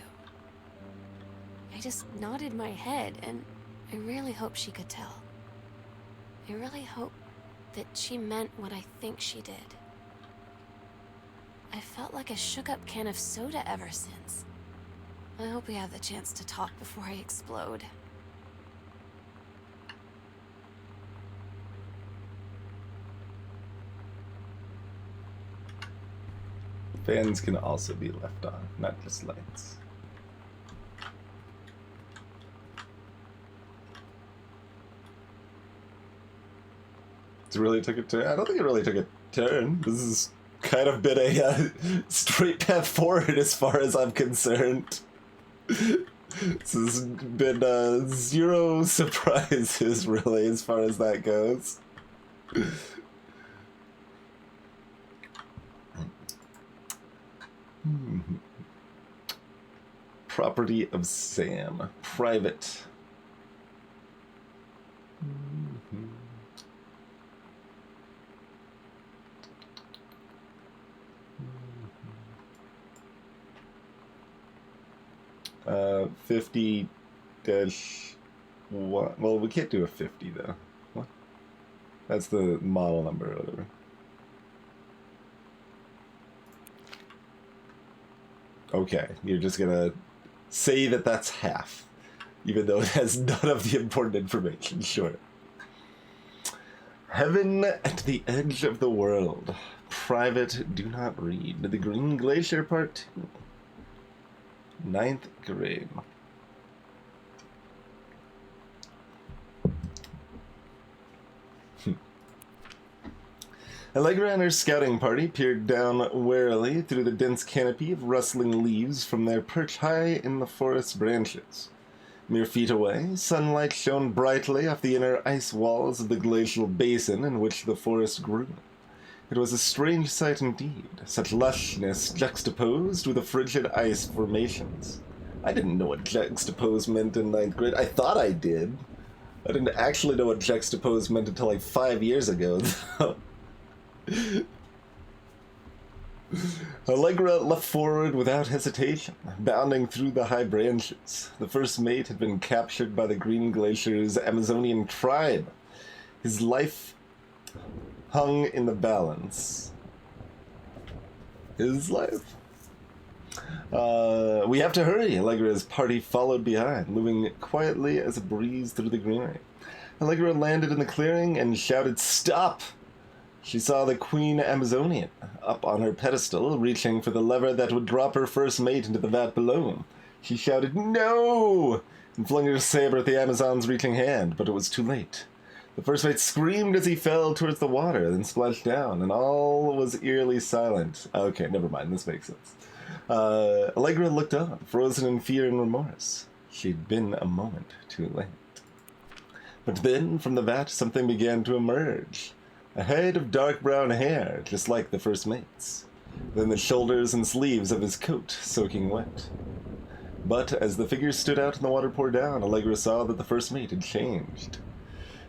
I just nodded my head, and I really hope she could tell. I really hope that she meant what I think she did. I felt like a shook-up can of soda ever since. I hope we have the chance to talk before I explode. Fans can also be left on, not just lights. It really took a turn? I don't think it really took a turn. This has kind of been a straight path forward as far as I'm concerned. This has been 0 surprises, really, as far as that goes. Property of Sam. Private. Mm-hmm. 50 dash what? Well, we can't do a 50 though. What? That's the model number or whatever. Okay, you're just gonna say that that's half, even though it has none of the important information. Sure. Heaven at the Edge of the World. Private, do not read. The Green Glacier Part 2. 9th grade. Allegra and her scouting party peered down warily through the dense canopy of rustling leaves from their perch high in the forest branches. Mere feet away, sunlight shone brightly off the inner ice walls of the glacial basin in which the forest grew. It was a strange sight indeed, such lushness juxtaposed with the frigid ice formations. I didn't know what juxtapose meant in 9th grade. I thought I did. I didn't actually know what juxtapose meant until like 5 years ago, though. Allegra leapt forward without hesitation, bounding through the high branches. The first mate had been captured by the Green Glacier's Amazonian tribe. His life hung in the balance. His life? We have to hurry, Allegra's party followed behind, moving quietly as a breeze through the greenery. Allegra landed in the clearing and shouted, "Stop!" She saw the Queen Amazonian up on her pedestal, reaching for the lever that would drop her first mate into the vat below. She shouted, "No!" and flung her saber at the Amazon's reaching hand, but it was too late. The first mate screamed as he fell towards the water, then splashed down, and all was eerily silent. Okay, never mind, this makes sense. Allegra looked on, frozen in fear and remorse. She'd been a moment too late. But then, from the vat, something began to emerge. A head of dark brown hair, just like the first mate's. Then the shoulders and sleeves of his coat, soaking wet. But as the figure stood out and the water poured down, Allegra saw that the first mate had changed.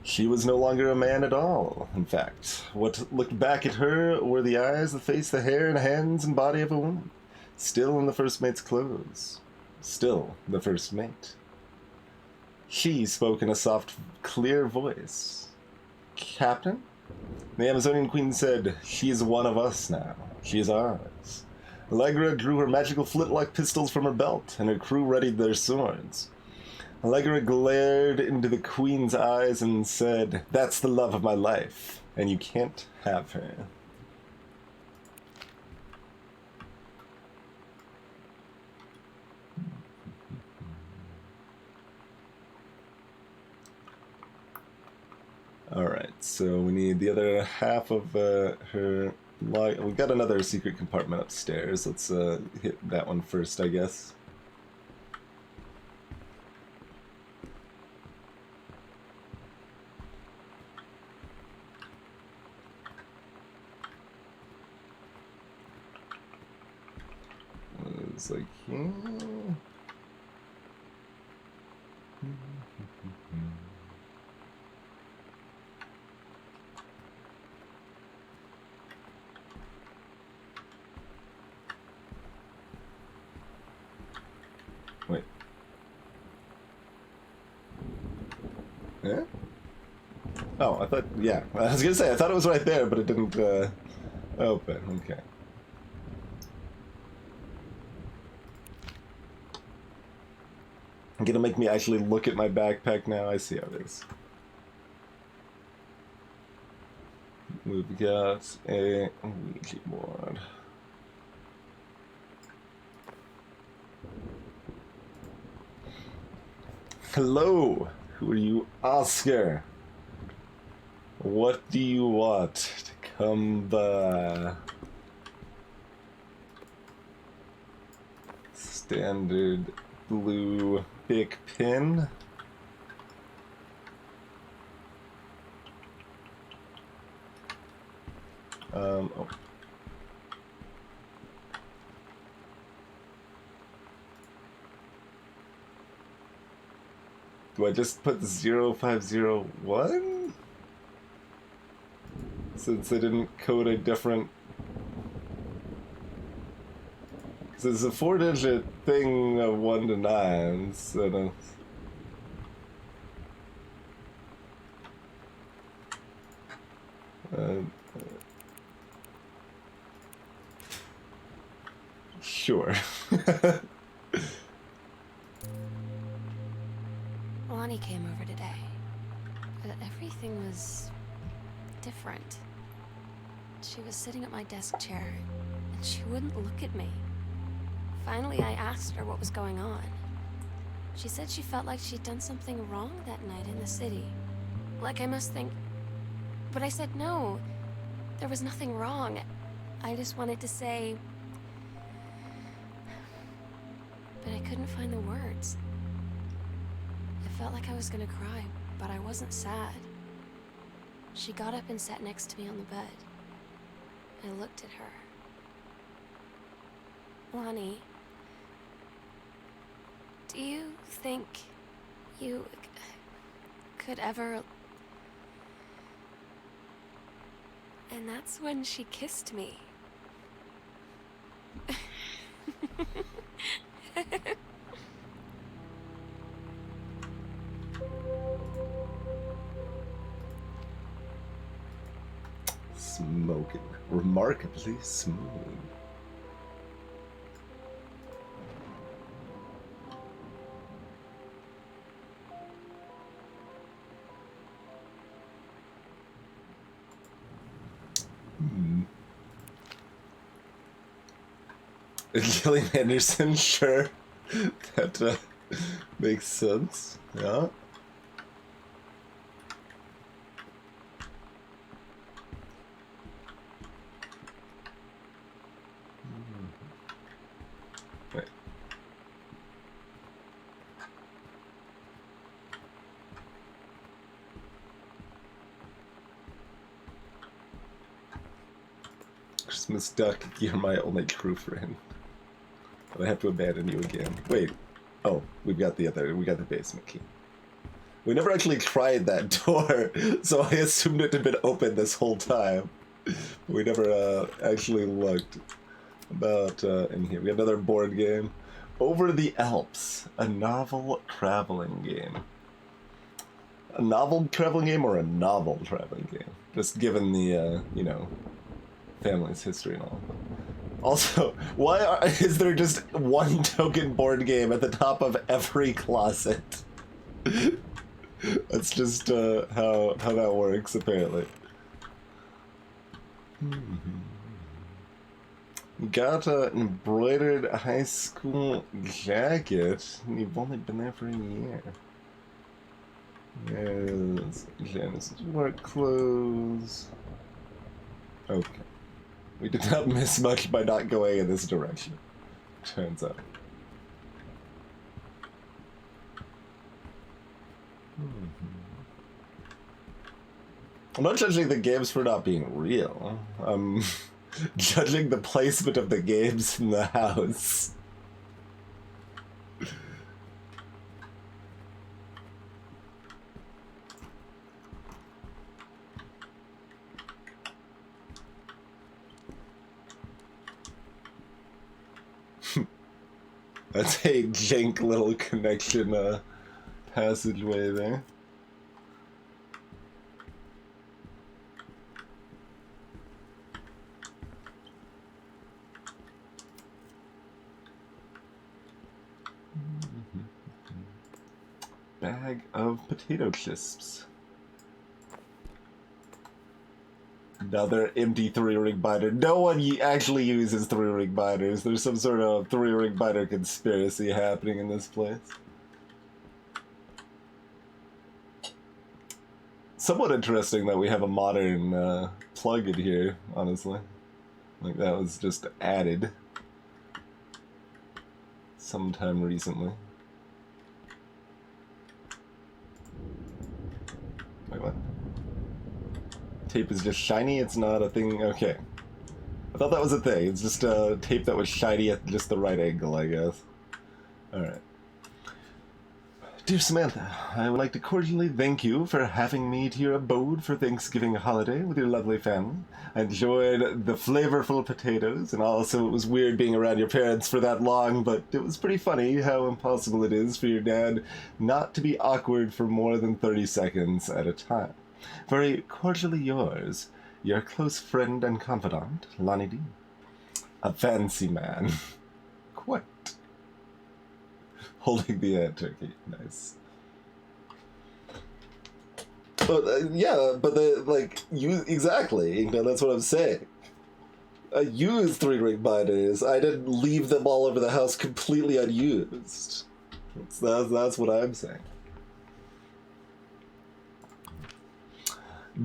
She was no longer a man at all, in fact. What looked back at her were the eyes, the face, the hair, and hands and body of a woman. Still in the first mate's clothes. Still the first mate. She spoke in a soft, clear voice. "Captain?" The Amazonian queen said, "She is one of us now. She is ours." Allegra drew her magical flintlock pistols from her belt, and her crew readied their swords. Allegra glared into the queen's eyes and said, "That's the love of my life, and you can't have her." Alright, so we need the other half of her log. We've got another secret compartment upstairs. Let's hit that one first, I guess. It's like here. Wait. Yeah? Oh, I thought, yeah. I was gonna say, I thought it was right there, but it didn't, open. Okay. Gonna make me actually look at my backpack now. I see how it is. We've got a Ouija board. Hello, who are you, Oscar? What do you want to come by? Standard blue Bic pen. Oh. Do I just put 0501? Since I didn't code a different... Because it's a 4-digit thing of 1 to 9, so... Sure. Lonnie came over today. But everything was different. She was sitting at my desk chair, and she wouldn't look at me. Finally, I asked her what was going on. She said she felt like she'd done something wrong that night in the city. Like I must think... But I said no. There was nothing wrong. I just wanted to say... But I couldn't find the words. I felt like I was gonna cry, but I wasn't sad. She got up and sat next to me on the bed. I looked at her. Lonnie, do you think you could ever... And that's when she kissed me. Smoking. Remarkably smooth. Gillian Anderson, sure. That makes sense. Yeah. Right. Christmas Duck, you're my only true friend. But I have to abandon you again. Wait. Oh, we got the basement key. We never actually tried that door, so I assumed it had been open this whole time. We never actually looked. About in here, we got another board game. Over the Alps, a novel traveling game. A novel traveling game or a novel traveling game? Just given the, you know, family's history and all. Also, is there just one token board game at the top of every closet? That's just how that works, apparently. Got an embroidered high school jacket, and you've only been there for a year. Yes, Janice's work clothes. Okay. We did not miss much by not going in this direction, turns out. I'm not judging the games for not being real. I'm judging the placement of the games in the house. That's a jank little connection passageway there. Bag of potato crisps. Another empty 3-ring binder. No one actually uses 3-ring binders. There's some sort of 3-ring binder conspiracy happening in this place. Somewhat interesting that we have a modern plug in here, honestly. Like that was just added sometime recently. Wait, what? Tape is just shiny? It's not a thing? Okay. I thought that was a thing. It's just a tape that was shiny at just the right angle, I guess. Alright. Dear Samantha, I would like to cordially thank you for having me to your abode for Thanksgiving holiday with your lovely family. I enjoyed the flavorful potatoes, and also it was weird being around your parents for that long, but it was pretty funny how impossible it is for your dad not to be awkward for more than 30 seconds at a time. Very cordially yours, your close friend and confidant, Lonnie D. A fancy man. Quite. Holding the turkey. Nice. Yeah, but you exactly. You know, that's what I'm saying. I used 3-ring binders. I didn't leave them all over the house completely unused. That's what I'm saying.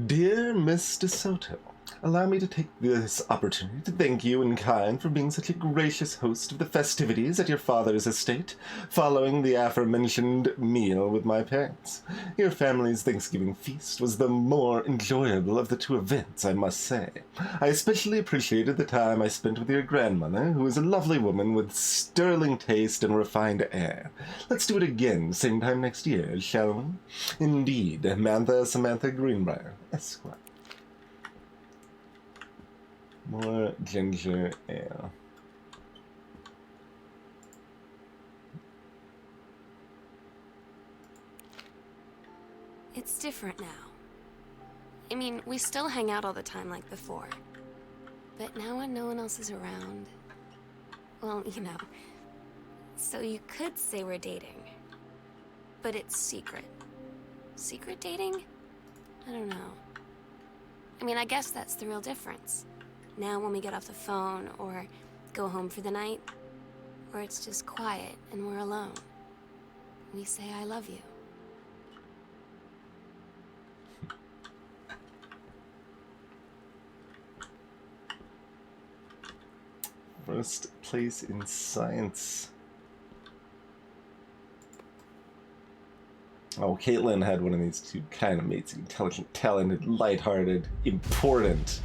Dear Miss DeSoto, allow me to take this opportunity to thank you in kind for being such a gracious host of the festivities at your father's estate, following the aforementioned meal with my parents. Your family's Thanksgiving feast was the more enjoyable of the two events, I must say. I especially appreciated the time I spent with your grandmother, who is a lovely woman with sterling taste and refined air. Let's do it again, same time next year, shall we? Indeed, Samantha Greenbrier, Esquire. More ginger ale. It's different now. I mean, we still hang out all the time like before. But now when no one else is around... Well, you know. So you could say we're dating. But it's secret. Secret dating? I don't know. I mean, I guess that's the real difference. Now when we get off the phone, or go home for the night, or it's just quiet and we're alone, we say I love you. First place in science. Oh, Caitlin had one of these two kind of mates. Intelligent, talented, lighthearted, important.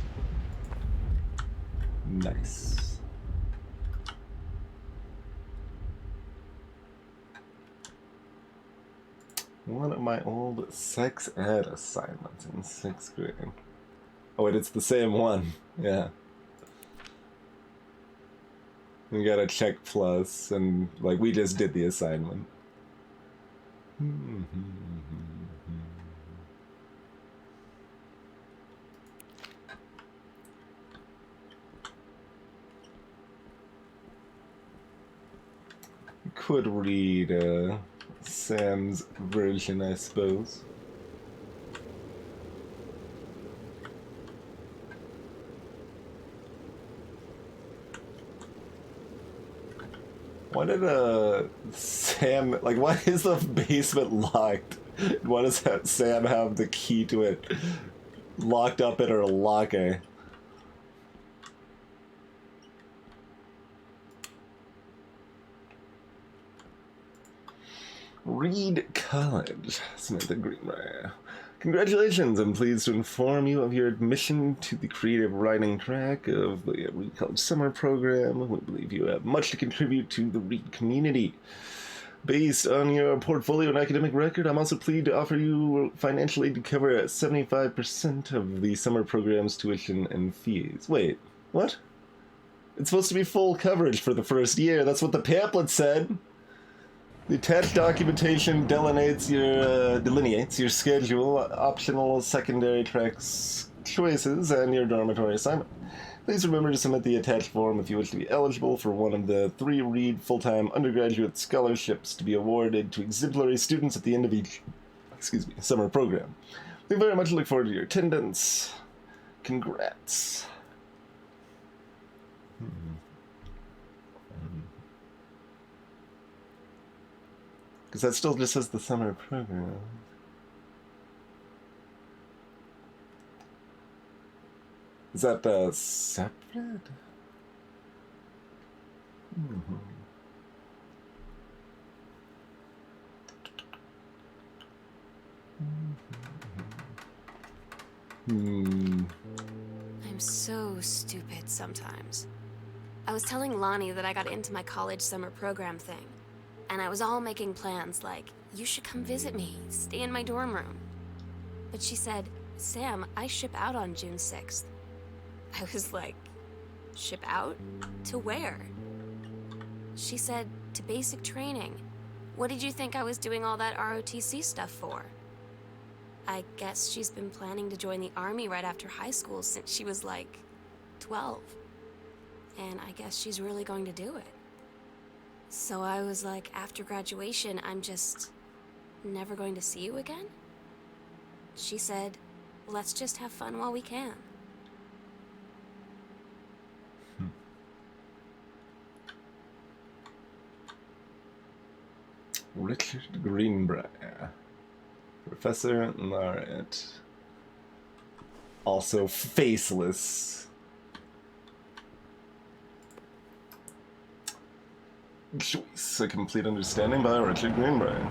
Nice. One of my old sex ed assignments in 6th grade. Oh wait, it's the same one. Yeah. We got a check plus, and like we just did the assignment. Could read Sam's version, I suppose. Why did Sam, like, why is the basement locked? Why does Sam have the key to it locked up in her locker? Reed College, Samantha Greenbrier. Congratulations, I'm pleased to inform you of your admission to the creative writing track of the Reed College Summer Program. We believe you have much to contribute to the Reed community. Based on your portfolio and academic record, I'm also pleased to offer you financial aid to cover 75% of the summer program's tuition and fees. Wait, what? It's supposed to be full coverage for the first year. That's what the pamphlet said. The attached documentation delineates your schedule, optional secondary tracks choices, and your dormitory assignment. Please remember to submit the attached form if you wish to be eligible for one of the 3 Reed full-time undergraduate scholarships to be awarded to exemplary students at the end of each, summer program. We very much look forward to your attendance. Congrats. Because that still just says the summer program. Is that separate? I'm so stupid sometimes. I was telling Lonnie that I got into my college summer program thing. And I was all making plans like, you should come visit me, stay in my dorm room. But she said, Sam, I ship out on June 6th. I was like, ship out? To where? She said, to basic training. What did you think I was doing all that ROTC stuff for? I guess she's been planning to join the army right after high school since she was like 12. And I guess she's really going to do it. So I was like, after graduation, I'm just never going to see you again? She said, let's just have fun while we can. Richard Greenbrier. Professor Larratt. Also faceless. Choice. A Complete Understanding by Richard Greenbrier.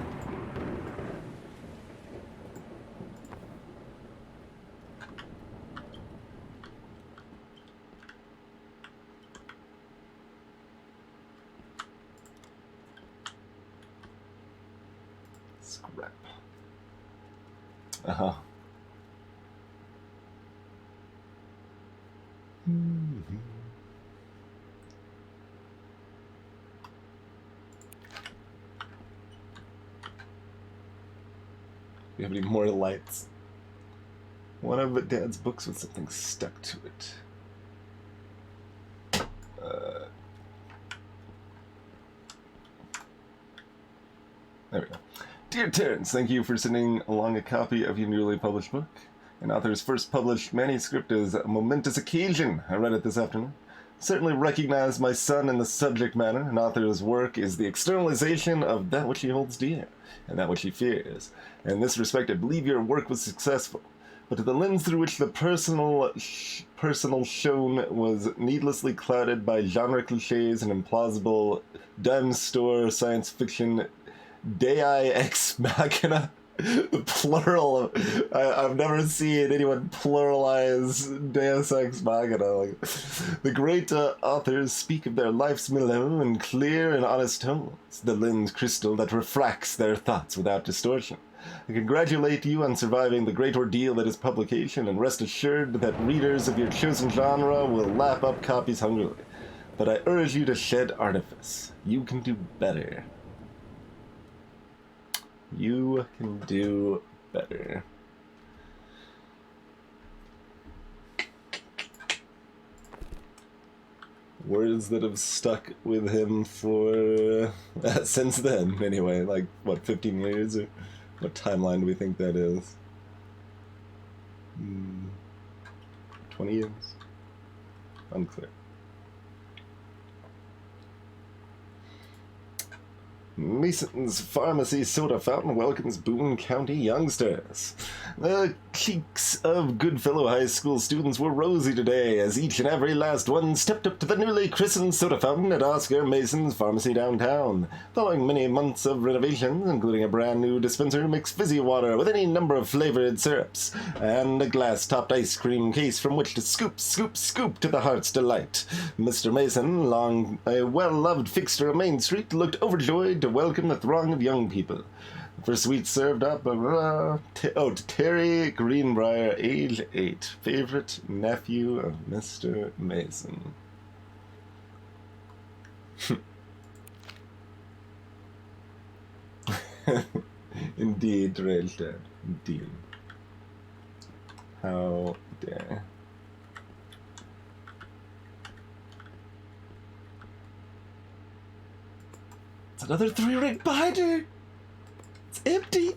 Scrap. Uh-huh. Do you have any more lights? One of Dad's books with something stuck to it. There we go. Dear Terrence, thank you for sending along a copy of your newly published book. An author's first published manuscript is a momentous occasion. I read it this afternoon. Certainly recognize my son in the subject matter. An author's work is the externalization of that which he holds dear, and that which he fears. In this respect, I believe your work was successful. But the lens through which the personal shone was needlessly clouded by genre cliches and implausible dime store science fiction Dei ex machina. The plural of, I've never seen anyone pluralize Deus ex machina. Like, the great authors speak of their life's milieu in clear and honest tones, the lens crystal that refracts their thoughts without distortion. I congratulate you on surviving the great ordeal that is publication, and rest assured that readers of your chosen genre will lap up copies hungrily. But I urge you to shed artifice. You can do better. You can do better. Words that have stuck with him for since then, anyway. Like, what, 15 years? Or what timeline do we think that is? 20 years? Unclear. Mason's Pharmacy Soda Fountain welcomes Boone County youngsters. The cheeks of Goodfellow High School students were rosy today as each and every last one stepped up to the newly christened soda fountain at Oscar Mason's Pharmacy downtown. Following many months of renovations, including a brand new dispenser to mix fizzy water with any number of flavored syrups, and a glass-topped ice cream case from which to scoop, scoop, scoop to the heart's delight, Mr. Mason, long a well-loved fixture of Main Street, looked overjoyed to welcome the throng of young people. For sweets served up, to Terry Greenbrier, age 8, favorite nephew of Mr. Mason. Indeed, Rage Dad. Indeed. How dare. It's another 3-ring binder! It's empty!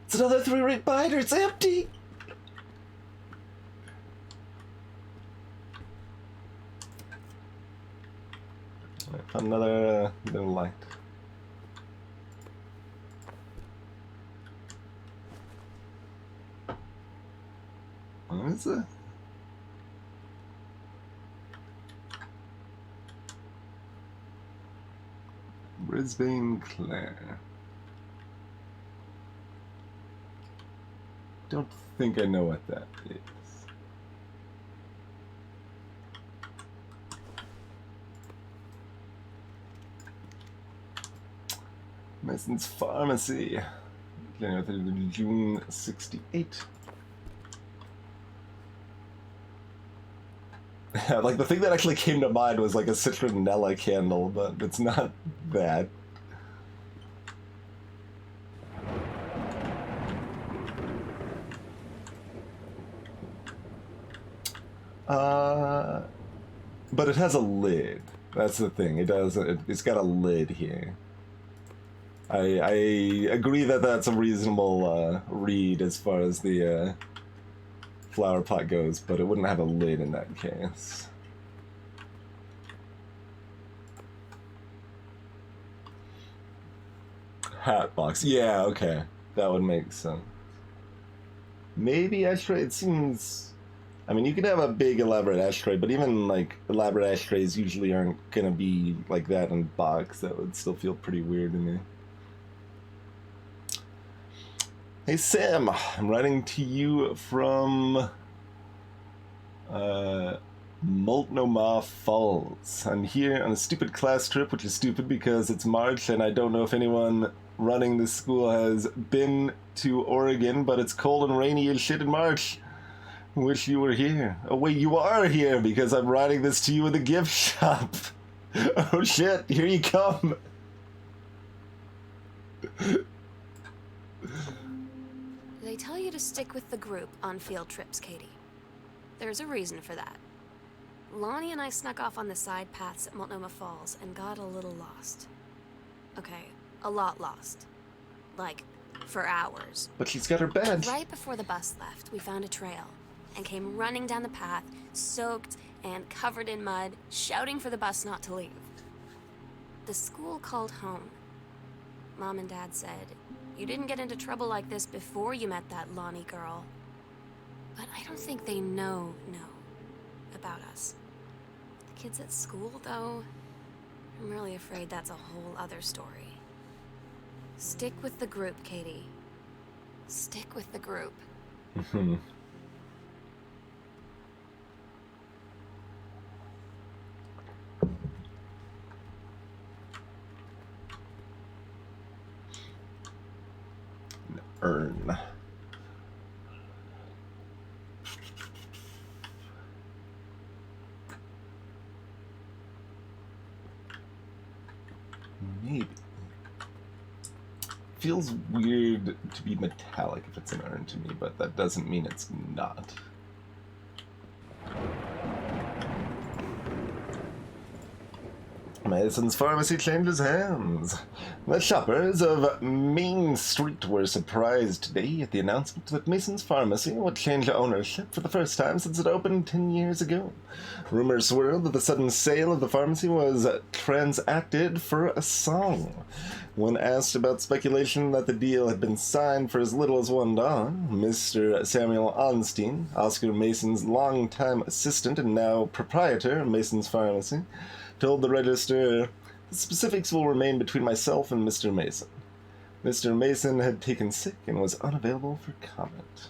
It's another 3-ring binder! It's empty! I found another little light. What is it? Brisbane Clare. Don't think I know what that is. Mason's Pharmacy. January June 68. Like, the thing that actually came to mind was like a citronella candle, but it's not that. But it has a lid. That's the thing. It does. It's got a lid here. I agree that that's a reasonable read as far as the flower pot goes, but it wouldn't have a lid in that case. Hat box. Yeah, okay. That would make sense. Maybe ashtray. It seems... I mean, you could have a big elaborate ashtray, but even, like, elaborate ashtrays usually aren't gonna be like that in box. That would still feel pretty weird to me. Hey, Sam. I'm writing to you from... Multnomah Falls. I'm here on a stupid class trip, which is stupid because it's March and I don't know if anyone running this school has been to Oregon, but it's cold and rainy as shit in March. Wish you were here. Oh wait, you are here because I'm writing this to you in the gift shop. Oh shit, here you come. They tell you to stick with the group on field trips, Katie. There's a reason for that. Lonnie and I snuck off on the side paths at Multnomah Falls and got a little lost. Okay, a lot lost. Like, for hours. But she's got her badge. Right before the bus left, we found a trail and came running down the path, soaked and covered in mud, shouting for the bus not to leave. The school called home. Mom and Dad said, "You didn't get into trouble like this before you met that Lonnie girl." But I don't think they know about us. The kids at school, though, I'm really afraid that's a whole other story. Stick with the group, Katie. Stick with the group. Earn. Maybe. Feels weird to be metallic if it's an urn to me, but that doesn't mean it's not. Mason's Pharmacy changes hands. The shoppers of Main Street were surprised today at the announcement that Mason's Pharmacy would change ownership for the first time since it opened 10 years ago. Rumors swirled that the sudden sale of the pharmacy was transacted for a song. When asked about speculation that the deal had been signed for as little as $1, Mr. Samuel Onstein, Oscar Mason's longtime assistant and now proprietor of Mason's Pharmacy, told the Register, "The specifics will remain between myself and Mr. Mason. Mr. Mason had taken sick and was unavailable for comment."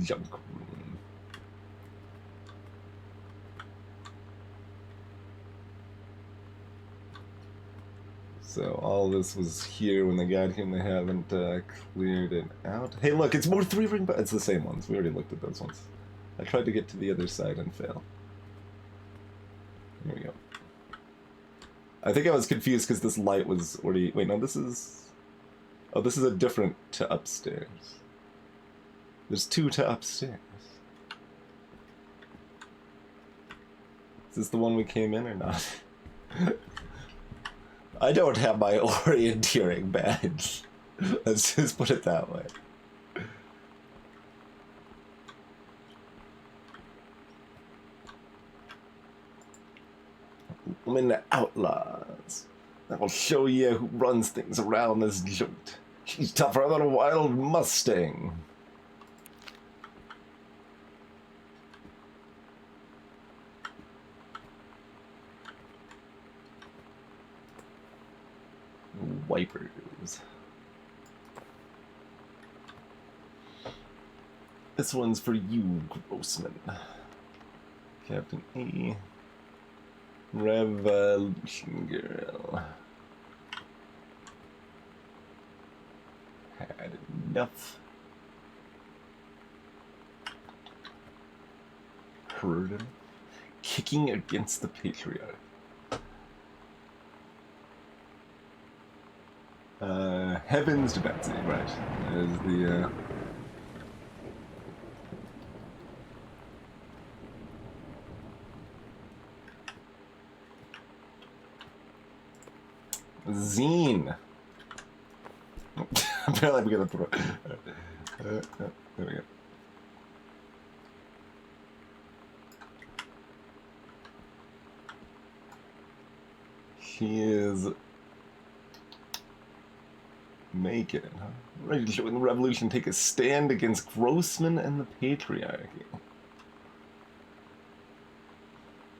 Junk room. So all this was here when they got here and they haven't cleared it out. Hey look, it's more 3-ring, but it's the same ones. We already looked at those ones. I tried to get to the other side and fail. Here we go. I think I was confused because this light was already... Wait, no, this is... Oh, this is a different to upstairs. There's 2 to upstairs. Is this the one we came in or not? I don't have my orienteering badge. Let's just put it that way. I'm in the Outlaws. I'll show you who runs things around this joint. She's tougher than a wild Mustang. Wipers. This one's for you, Grossman. Captain E. Revolution Girl. Had enough. Heard him. Kicking against the patriarch. Heavens to Betsy, right. There's the, zine. Apparently I'm gonna throw. There we go. He is making it, huh? Ready to join the revolution, take a stand against Grossman and the patriarchy.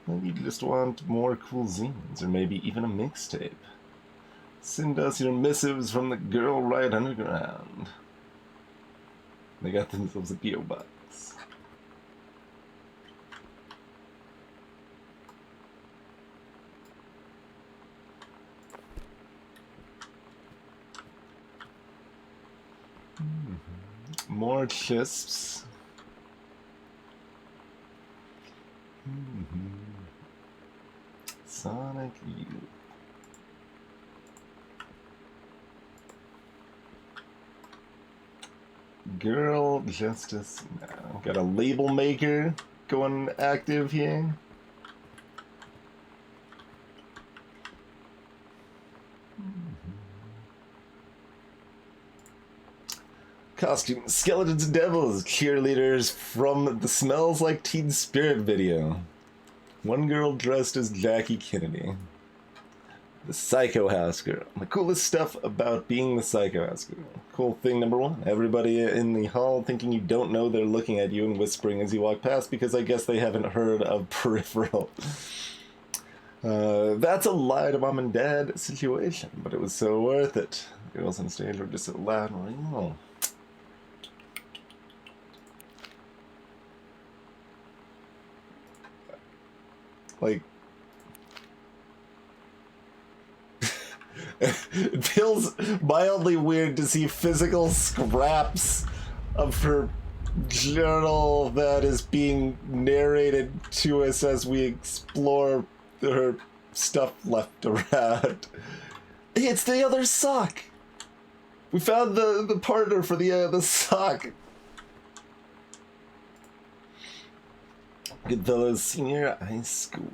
Maybe you just want more cool zines, or maybe even a mixtape. Send us your missives from the Girl Right Underground. They got themselves a P.O. box. More chisps. Sonic Youth. Girl Justice Now. Got a label maker going active here. Costume Skeletons and Devils, cheerleaders from the Smells Like Teen Spirit video. One girl dressed as Jackie Kennedy. The Psycho House Girl. The coolest stuff about being the Psycho House Girl. Cool thing number one. Everybody in the hall thinking you don't know they're looking at you and whispering as you walk past because I guess they haven't heard of Peripheral. That's a lie to mom and dad situation, but it was so worth it. The girls on stage were just so loud and real. Like, it feels mildly weird to see physical scraps of her journal that is being narrated to us as we explore her stuff left around. Hey, it's the other sock! We found the partner for the sock. Goodfellows Senior High School.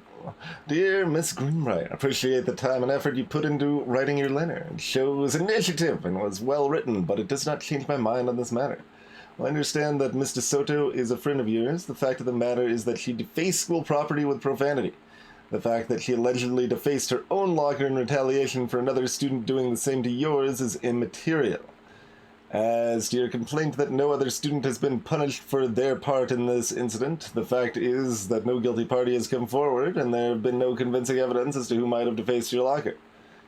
Dear Miss Greenbrier, appreciate the time and effort you put into writing your letter. It shows initiative and was well written, but it does not change my mind on this matter. I understand that Miss DeSoto is a friend of yours. The fact of the matter is that she defaced school property with profanity. The fact that she allegedly defaced her own locker in retaliation for another student doing the same to yours is immaterial. As to your complaint that no other student has been punished for their part in this incident, the fact is that no guilty party has come forward, and there have been no convincing evidence as to who might have defaced your locker.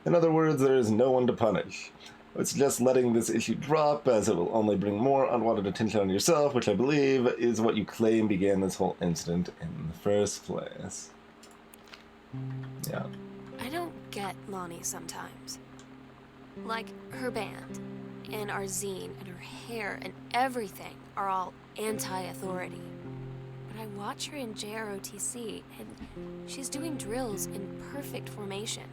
In other words, there is no one to punish. It's just letting this issue drop, as it will only bring more unwanted attention on yourself, which I believe is what you claim began this whole incident in the first place. Yeah. I don't get Lonnie sometimes. Like, her band, and our zine, and her hair, and everything are all anti-authority. But I watch her in JROTC, and she's doing drills in perfect formation,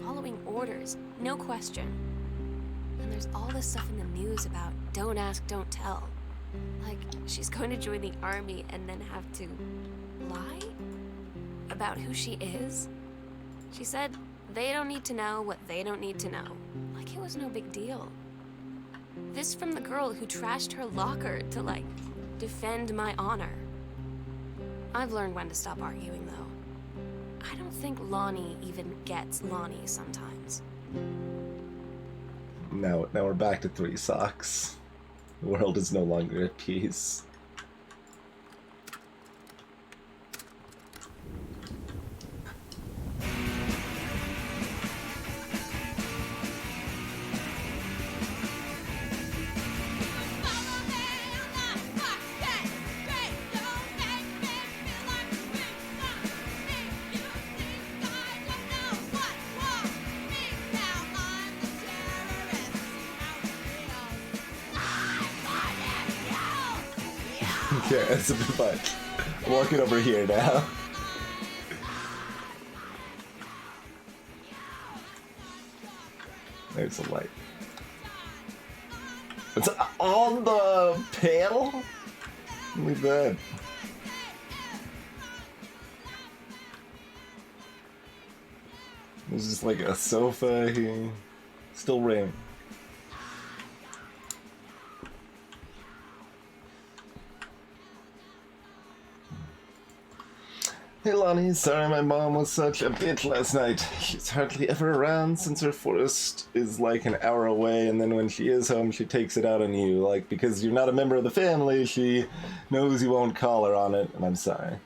following orders, no question. And there's all this stuff in the news about don't ask, don't tell. Like, she's going to join the army and then have to lie about who she is. She said they don't need to know what they don't need to know. Like it was no big deal. This from the girl who trashed her locker to, like, defend my honor. I've learned when to stop arguing, though. I don't think Lonnie even gets Lonnie sometimes. Now we're back to 3 socks. The world is no longer at peace. Yeah, it's a bit much. I'm walking over here now. There's the light. It's on the panel? Leave that. There's just like a sofa here. Still raining. Hey Lonnie, sorry my mom was such a bitch last night. She's hardly ever around since her forest is like an hour away, and then when she is home, she takes it out on you. Like, because you're not a member of the family, she knows you won't call her on it, and I'm sorry.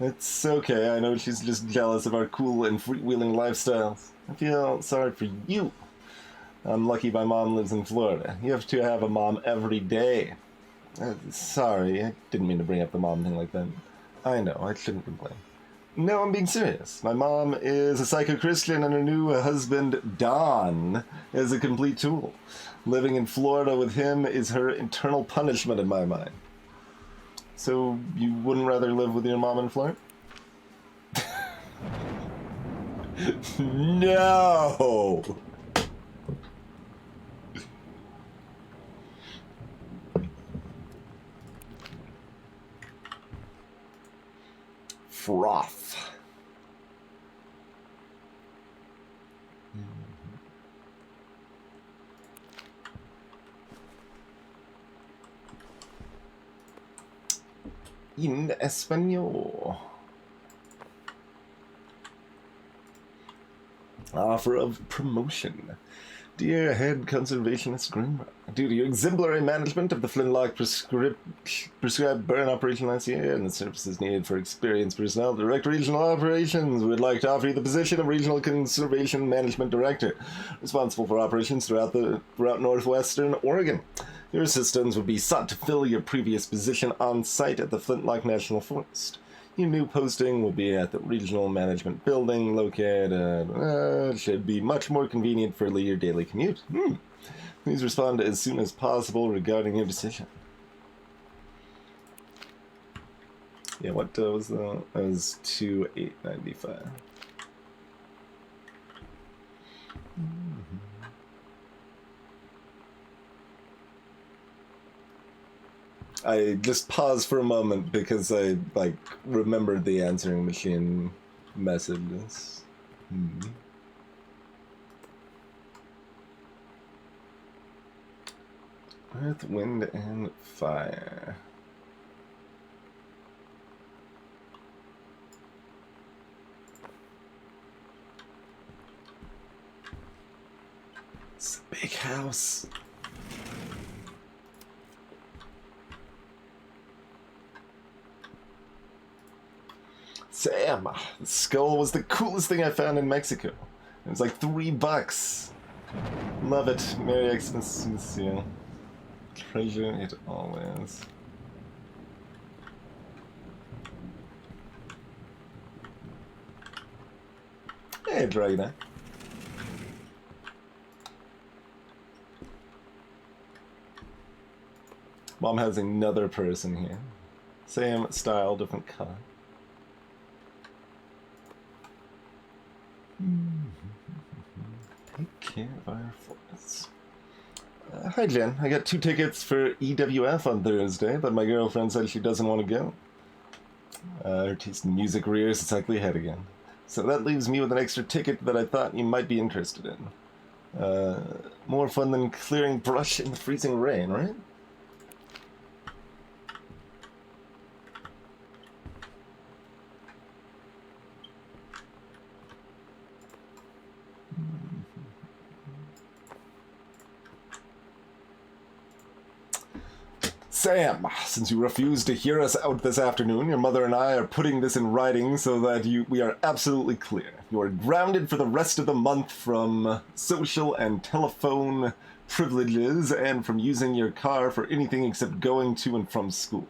It's okay, I know she's just jealous of our cool and freewheeling lifestyles. I feel sorry for you. I'm lucky my mom lives in Florida. You have to have a mom every day. Sorry, I didn't mean to bring up the mom thing like that. I know, I shouldn't complain. No, I'm being serious. My mom is a psycho-Christian and her new husband, Don, is a complete tool. Living in Florida with him is her eternal punishment in my mind. So, you wouldn't rather live with your mom in Florida? No! Froth. In Espanol. Offer of promotion. Dear Head Conservationist Grimrock, due to your exemplary management of the Flintlock prescribed burn operation last year and the services needed for experienced personnel to direct regional operations, we would like to offer you the position of Regional Conservation Management Director, responsible for operations throughout northwestern Oregon. Your assistance would be sought to fill your previous position on site at the Flintlock National Forest. Your new posting will be at the Regional Management Building located, should be much more convenient for your daily commute. Please respond as soon as possible regarding your decision. Yeah, what was that? That was 2,895. I just paused for a moment because I, remembered the answering machine messages. Earth, wind, and fire. It's a big house. Sam, the skull was the coolest thing I found in Mexico. It was like $3. Love it. Merry Xmas, Monsieur. Treasure it always. Hey, Dragon. Mom has another person here. Same style, different color. Take care of our forests. Hi, Jen. I got 2 tickets for EWF on Thursday, but my girlfriend said she doesn't want to go. Her taste in music rears its ugly head again. So that leaves me with an extra ticket that I thought you might be interested in. More fun than clearing brush in the freezing rain, right? Sam, since you refused to hear us out this afternoon, your mother and I are putting this in writing so that we are absolutely clear. You are grounded for the rest of the month from social and telephone privileges and from using your car for anything except going to and from school.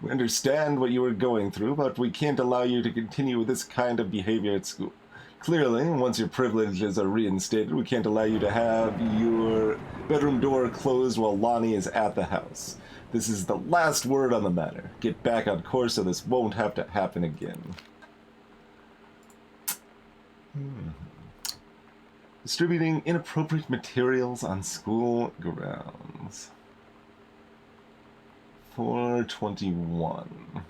We understand what you are going through, but we can't allow you to continue with this kind of behavior at school. Clearly, once your privileges are reinstated, we can't allow you to have your bedroom door closed while Lonnie is at the house. This is the last word on the matter. Get back on course so this won't have to happen again. Distributing inappropriate materials on school grounds. 421.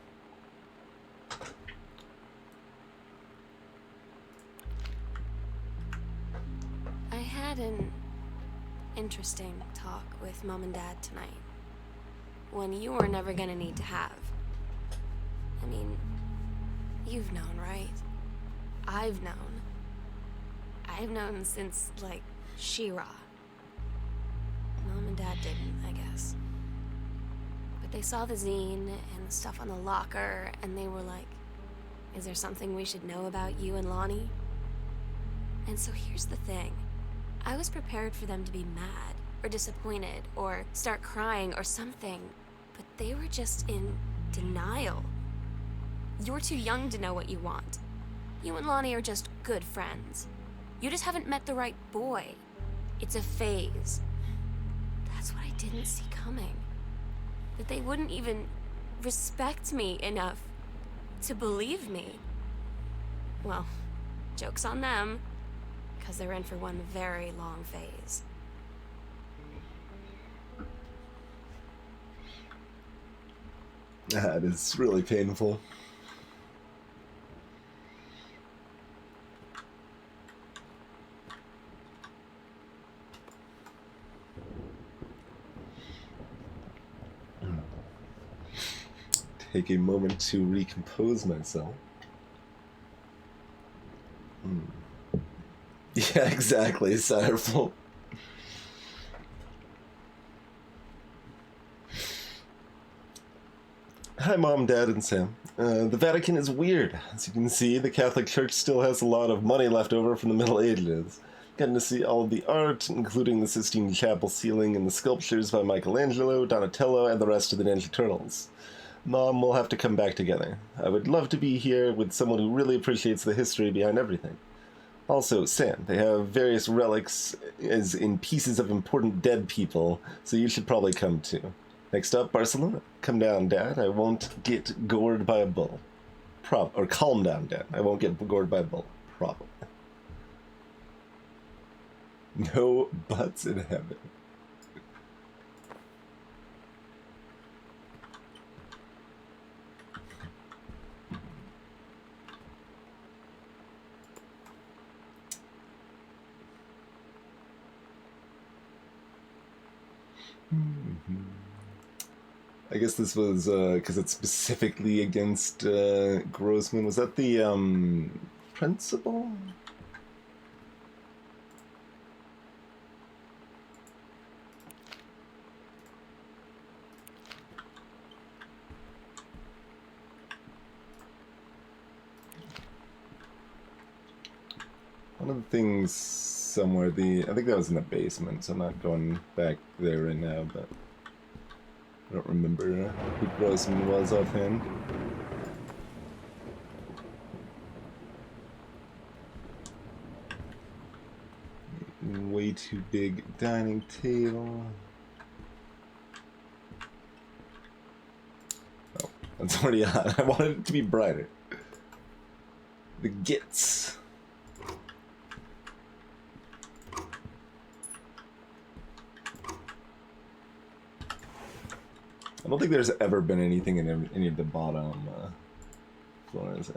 had an interesting talk with Mom and Dad tonight. One you were never gonna need to have. I mean, you've known, right? I've known. I've known since, like, She-Ra. Mom and Dad didn't, I guess. But they saw the zine and the stuff on the locker, and they were like, is there something we should know about you and Lonnie? And so here's the thing. I was prepared for them to be mad, or disappointed, or start crying, or something. But they were just in denial. You're too young to know what you want. You and Lonnie are just good friends. You just haven't met the right boy. It's a phase. That's what I didn't see coming. That they wouldn't even respect me enough to believe me. Well, joke's on them, because they're in for one very long phase. That is really painful. Take a moment to recompose myself. Yeah, exactly, Sireful. Hi, Mom, Dad, and Sam. The Vatican is weird. As you can see, the Catholic Church still has a lot of money left over from the Middle Ages. Getting to see all of the art, including the Sistine Chapel ceiling and the sculptures by Michelangelo, Donatello, and the rest of the Ninja Turtles. Mom, we'll have to come back together. I would love to be here with someone who really appreciates the history behind everything. Also, Sam, they have various relics as in pieces of important dead people, so you should probably come too. Next up, Barcelona. Come down, Dad. I won't get gored by a bull. Or calm down, Dad. I won't get gored by a bull. Probably. No butts in heaven. I guess this was because it's specifically against Grossman. Was that the principal? One of the things somewhere, I think that was in the basement, so I'm not going back there right now, but I don't remember who Grossman was offhand. Way too big dining table. Oh, that's already on. I wanted it to be brighter. The Gits. I don't think there's ever been anything in any of the bottom floors.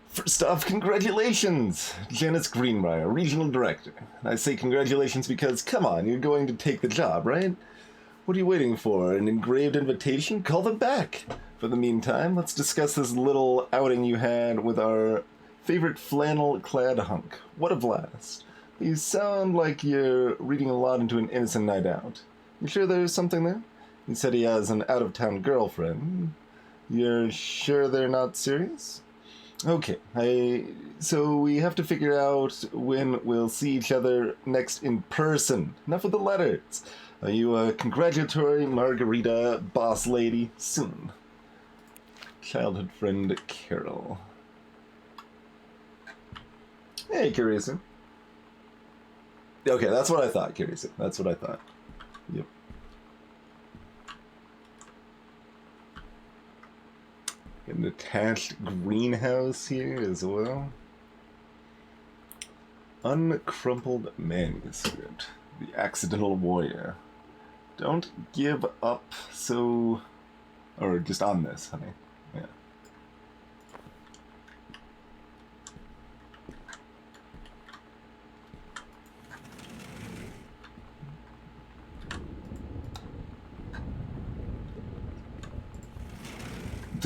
First off, congratulations! Janice Greenbrier, Regional Director. I say congratulations because, come on, you're going to take the job, right? What are you waiting for? An engraved invitation? Call them back! For the meantime, let's discuss this little outing you had with our favorite flannel-clad hunk. What a blast. You sound like you're reading a lot into an innocent night out. You sure there's something there? He said he has an out-of-town girlfriend. You're sure they're not serious? Okay, so we have to figure out when we'll see each other next in person. Enough of the letters. Are you a congratulatory margarita boss lady? Soon. Childhood friend Carol. Hey, Curiouser. Okay, that's what I thought, Curiouser. That's what I thought. Yep. An attached greenhouse here as well. Uncrumpled manuscript. The Accidental Warrior. Don't give up so... Or just on this, honey. Yeah.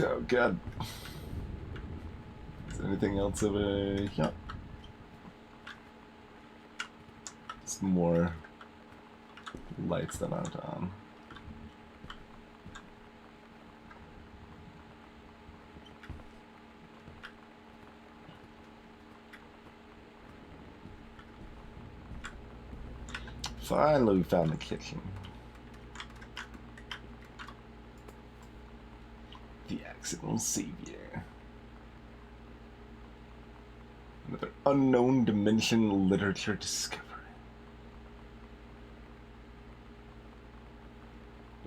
Oh god. Is there anything else over here? It's more lights that aren't on. Finally, we found the kitchen. The accidental savior. Another unknown dimension literature discovery.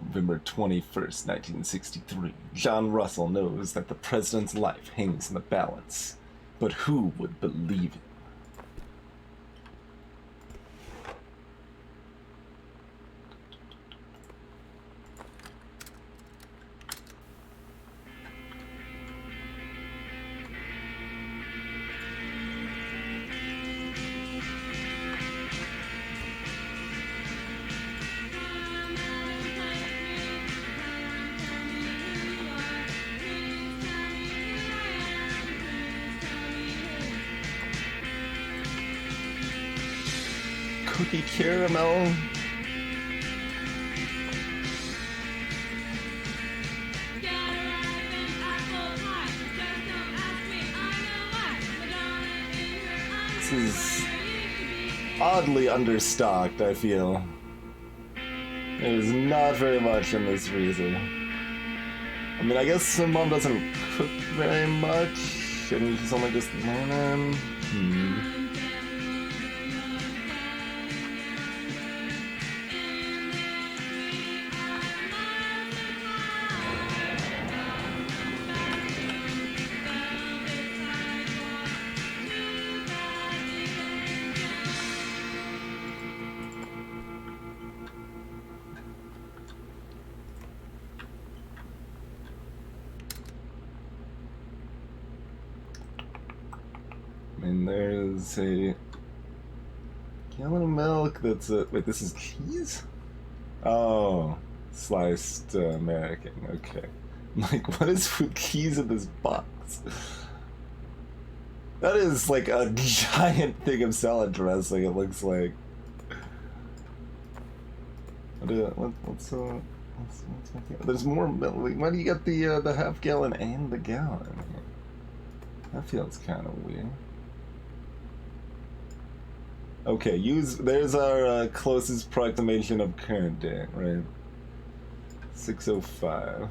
November 21st, 1963. John Russell knows that the president's life hangs in the balance. But who would believe it? Cookie caramel. This is oddly understocked, I feel. There's not very much in this freezer. I mean, I guess my mom doesn't cook very much, and she's only just learning. And there's a gallon of milk that's a... Wait, this is cheese? Oh, sliced American, okay. I'm like, what is with cheese in this box? That is like a giant thing of salad dressing, it looks like. There's more milk. Why do you get the half gallon and the gallon? That feels kind of weird. Okay, there's our closest approximation of current day, right? 6:05.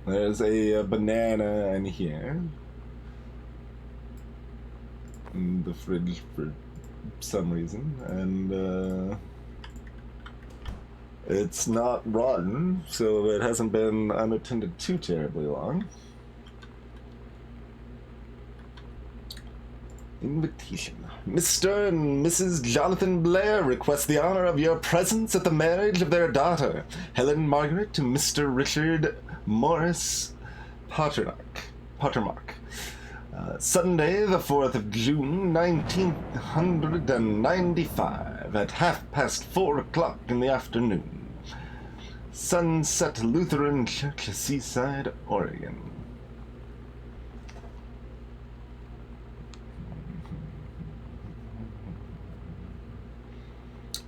There's a banana in here. In the fridge for some reason, and it's not rotten, so it hasn't been unattended too terribly long. Invitation. Mr. and Mrs. Jonathan Blair request the honor of your presence at the marriage of their daughter, Helen Margaret, to Mr. Richard Morris Pottermark. Sunday, the 4th of June, 1995, at 4:30 in the afternoon. Sunset Lutheran Church, Seaside, Oregon.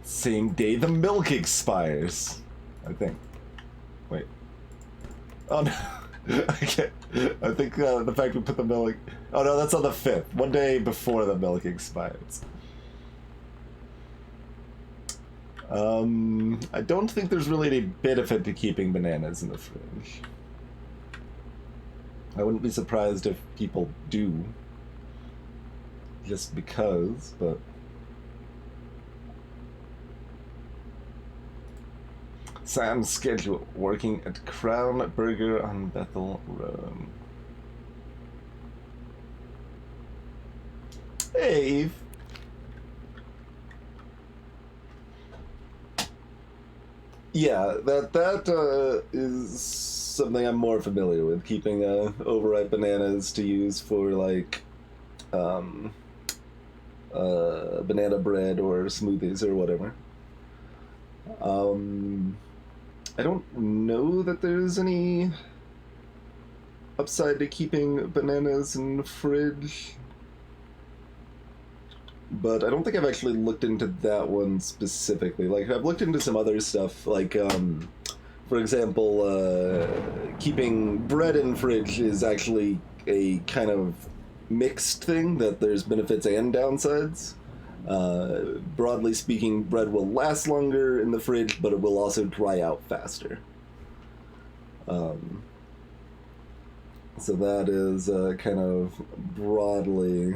Same day the milk expires, I think. Wait. Oh no. Okay. I think the fact we put the milk... Oh no, that's on the 5th. One day before the milk expires. I don't think there's really any benefit to keeping bananas in the fridge. I wouldn't be surprised if people do. Just because, but... Sam's schedule, working at Crown Burger on Bethel Road. Hey, Eve. Yeah, that is something I'm more familiar with, keeping overripe bananas to use for, like, banana bread or smoothies or whatever. I don't know that there's any upside to keeping bananas in the fridge, but I don't think I've actually looked into that one specifically. Like, I've looked into some other stuff, like, for example, keeping bread in fridge is actually a kind of mixed thing, that there's benefits and downsides. Broadly speaking, bread will last longer in the fridge, but it will also dry out faster. So that is kind of broadly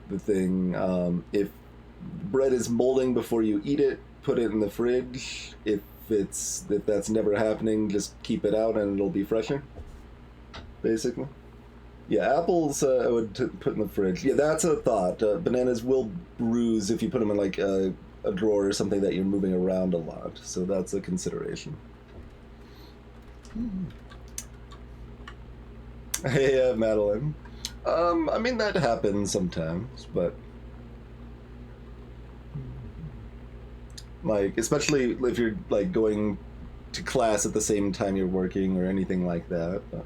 the thing. If bread is molding before you eat it, put it in the fridge. If that's never happening, just keep it out and it'll be fresher, basically. Yeah, apples I would put in the fridge. Yeah, that's a thought. Bananas will bruise if you put them in like a drawer or something that you're moving around a lot, so that's a consideration. Hey, Madeline. I mean, that happens sometimes, but like, especially if you're like going to class at the same time you're working or anything like that. But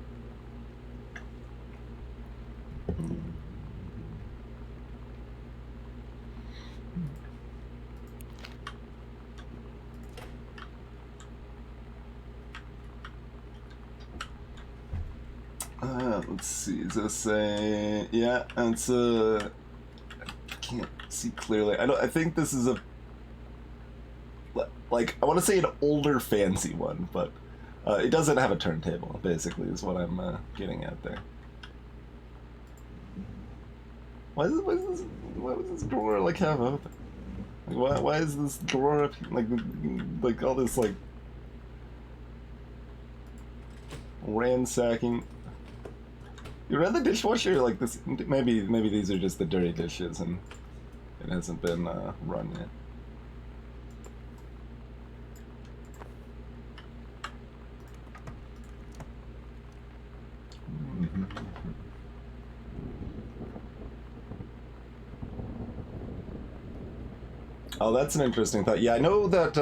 let's see, does it say, yeah, it's I can't see clearly. I think this is a, like, I want to say an older fancy one, but it doesn't have a turntable, basically, is what I'm getting at there. Why does this drawer like have open? Like, why is this drawer up here? Like all this like ransacking? You read the dishwasher like this? Maybe these are just the dirty dishes and it hasn't been run yet. Oh, that's an interesting thought. Yeah, I know that,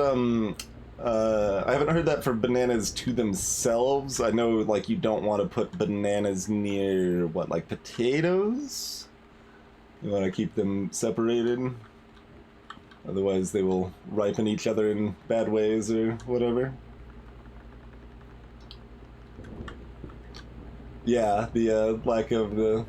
I haven't heard that for bananas to themselves. I know, like, you don't want to put bananas near, what, like potatoes? You want to keep them separated. Otherwise they will ripen each other in bad ways or whatever. Yeah, the lack of the,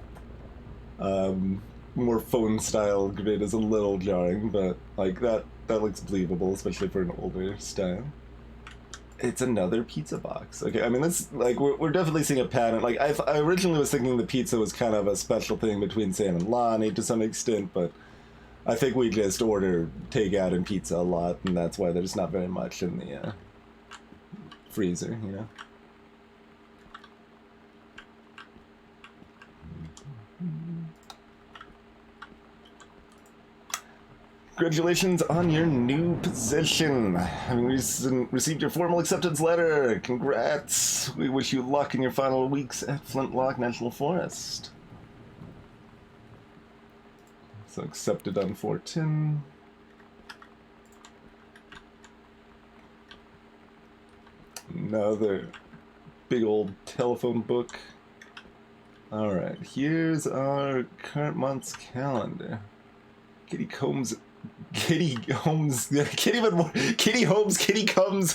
more phone-style grid is a little jarring, but like that looks believable, especially for an older style. It's another pizza box. Okay, I mean, this, like, we're definitely seeing a pattern. Like, I originally was thinking the pizza was kind of a special thing between Sam and Lonnie to some extent, but I think we just order takeout and pizza a lot, and that's why there's not very much in the freezer, you know? Congratulations on your new position. Having received your formal acceptance letter. Congrats. We wish you luck in your final weeks at Flintlock National Forest. So accepted on 410. Another big old telephone book. Alright, here's our current month's calendar. Kitty Holmes, Kitty Comes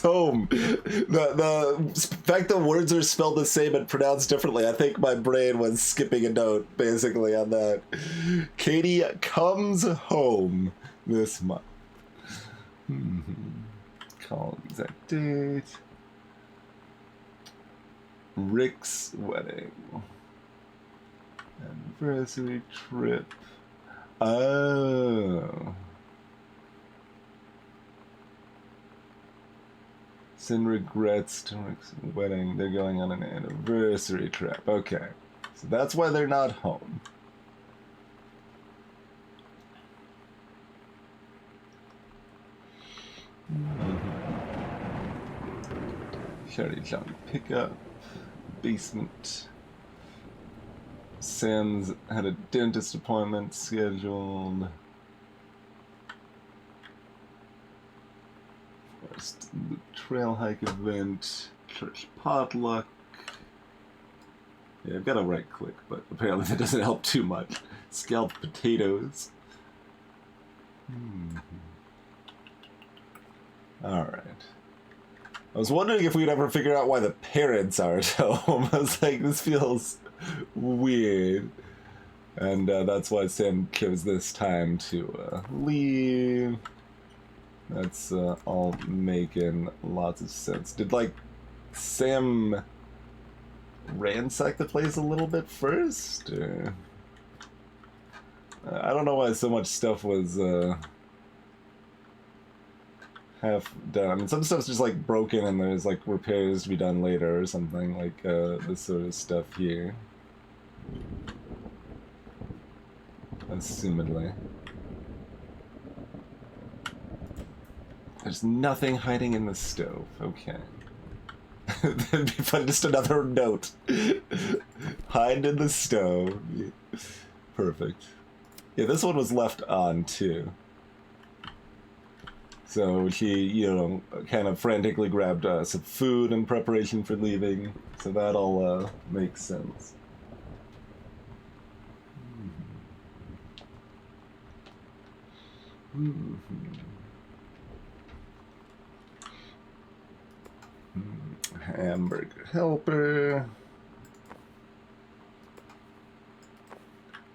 Home. The fact that words are spelled the same and pronounced differently, I think my brain was skipping a note, basically, on that. Katie comes home this month. Call exact date. Rick's wedding. Anniversary trip. Oh. Send regrets to Rick's wedding. They're going on an anniversary trip. Okay. So that's why they're not home. Sherry Johnny pickup. Basement. Sam's had a dentist appointment scheduled. First, the trail hike event, church potluck. Yeah, I've got to right click, but apparently that doesn't help too much. Scalloped potatoes. Alright. I was wondering if we'd ever figure out why the parents are at home. I was like, this feels weird. And that's why Sam gives this time to leave. That's all making lots of sense. Did, like, Sam ransack the place a little bit first? Or... I don't know why so much stuff was half done. I mean, some stuff's just like broken and there's like repairs to be done later or something, like this sort of stuff here. Assumedly. There's nothing hiding in the stove. Okay. That'd be fun. Just another note. Hide in the stove. Perfect. Yeah, this one was left on too. So she, you know, kind of frantically grabbed some food in preparation for leaving. So that all makes sense. Hamburger helper.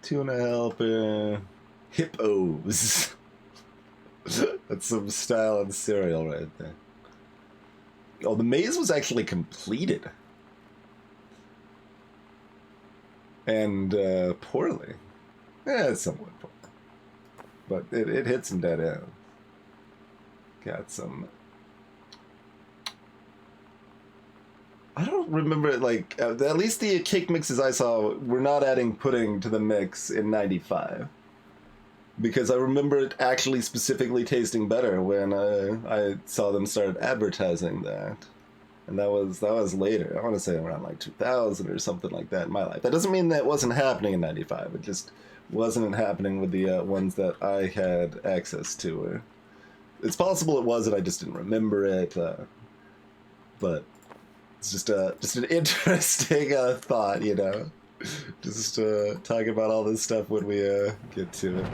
Tuna helper. Hippos. That's some style and cereal right there. Oh, the maze was actually completed. And poorly. Yeah, somewhat poorly. But it hit some dead ends. Got some... I don't remember, like, at least the cake mixes I saw were not adding pudding to the mix in 95. Because I remember it actually specifically tasting better when I saw them start advertising that. And that was later. I want to say around like 2000 or something like that in my life. That doesn't mean that wasn't happening in 95. It just wasn't happening with the ones that I had access to. It's possible it was and I just didn't remember it. But it's just an interesting thought, you know? Just talking about all this stuff when we get to it.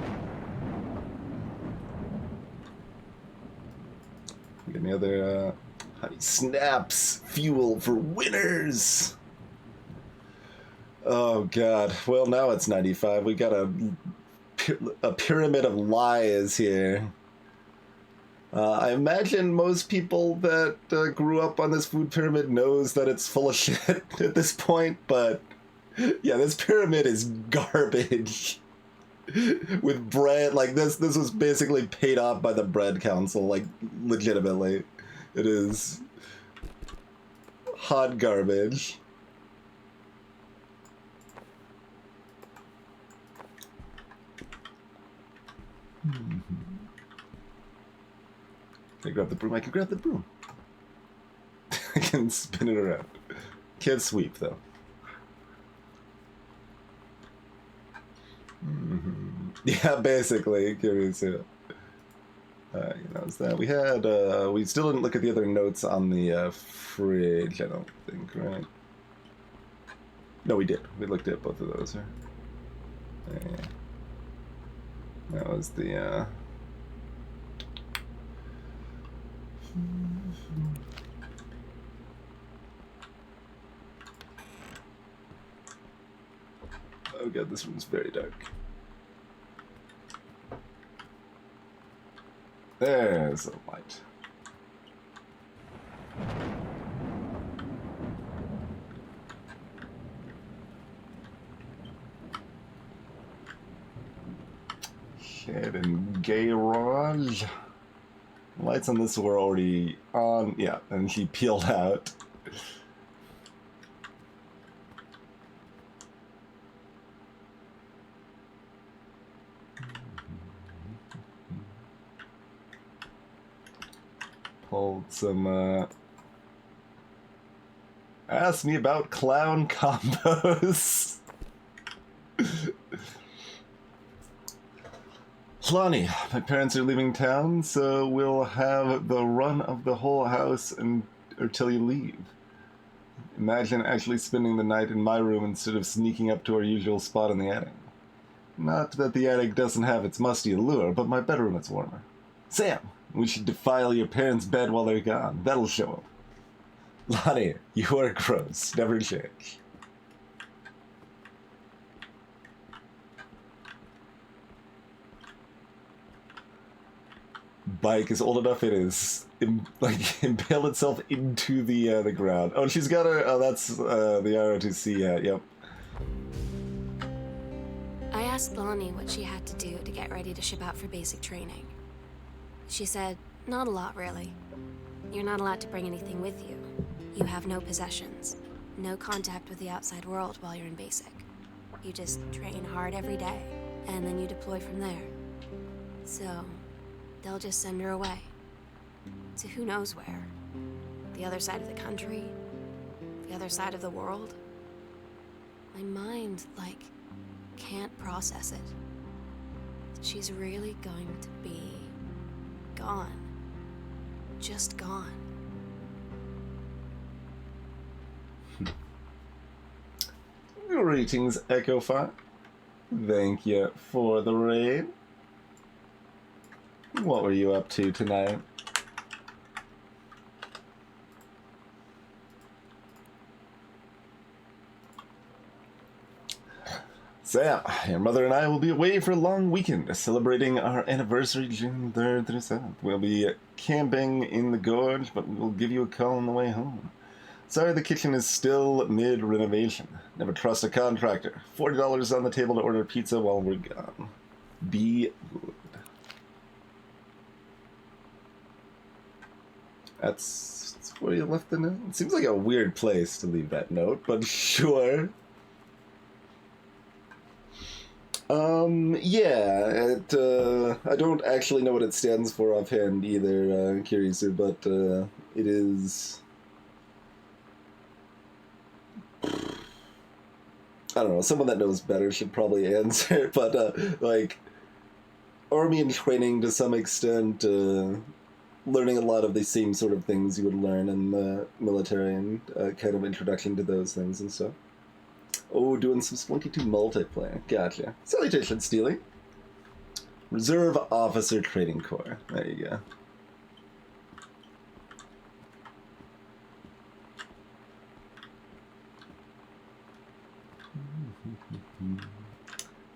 Any other honey snaps? Fuel for winners! Oh god. Well, now it's 95. We got a pyramid of lies here. I imagine most people that grew up on this food pyramid knows that it's full of shit at this point, but yeah, this pyramid is garbage. With bread, like this was basically paid off by the bread council, like legitimately. It is hot garbage. Can I grab the broom? I can grab the broom. I can spin it around. Can't sweep though. Yeah, basically. Curious. You know, is that we had? We still didn't look at the other notes on the fridge. I don't think, right? No, we did. We looked at both of those. Yeah. That was the. Oh god, this room's very dark. There's a light. Head and garage. Lights on this were already on. Yeah, and he peeled out. Pulled some, ask me about clown combos. Lonnie, my parents are leaving town, so we'll have the run of the whole house until you leave. Imagine actually spending the night in my room instead of sneaking up to our usual spot in the attic. Not that the attic doesn't have its musty allure, but my bedroom is warmer. Sam, we should defile your parents' bed while they're gone. That'll show them. Lonnie, you are gross. Never change. Bike is old enough it is impale itself into the ground. Oh, she's got her. Oh, that's the ROTC hat. Yep. I asked Lonnie what she had to do to get ready to ship out for basic training. She said, not a lot, really. You're not allowed to bring anything with you. You have no possessions, no contact with the outside world while you're in basic. You just train hard every day, and then you deploy from there. So, they'll just send her away. To who knows where. The other side of the country? The other side of the world? My mind, can't process it. She's really going to be gone. Just gone. Greetings, Echo 5. Thank you for the raid. What were you up to tonight? Sam, your mother and I will be away for a long weekend, celebrating our anniversary June 3rd through 7th. We'll be camping in the gorge, but we'll give you a call on the way home. Sorry, the kitchen is still mid-renovation. Never trust a contractor. $40 on the table to order pizza while we're gone. Be good. That's where you left the note? It seems like a weird place to leave that note, but sure. Yeah, I don't actually know what it stands for offhand either, Kirisu, but, it is... I don't know, someone that knows better should probably answer, but, army and training to some extent, learning a lot of the same sort of things you would learn in the military and kind of introduction to those things and stuff. Oh, doing some Splunky 2 multiplayer. Gotcha. Salutations, Steely. Reserve Officer Training Corps. There you go.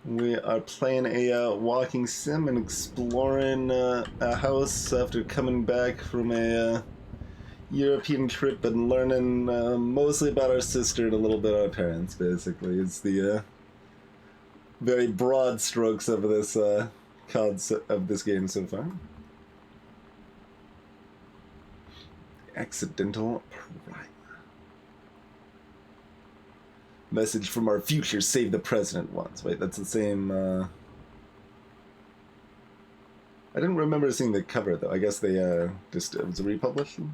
We are playing a walking sim and exploring a house after coming back from a European trip and learning mostly about our sister and a little bit about our parents, basically. It's the very broad strokes of this concept of this game so far. Accidental Prime. Message from our future, save the president once. Wait, that's the same, I didn't remember seeing the cover, though. I guess they, just, it was a republishing?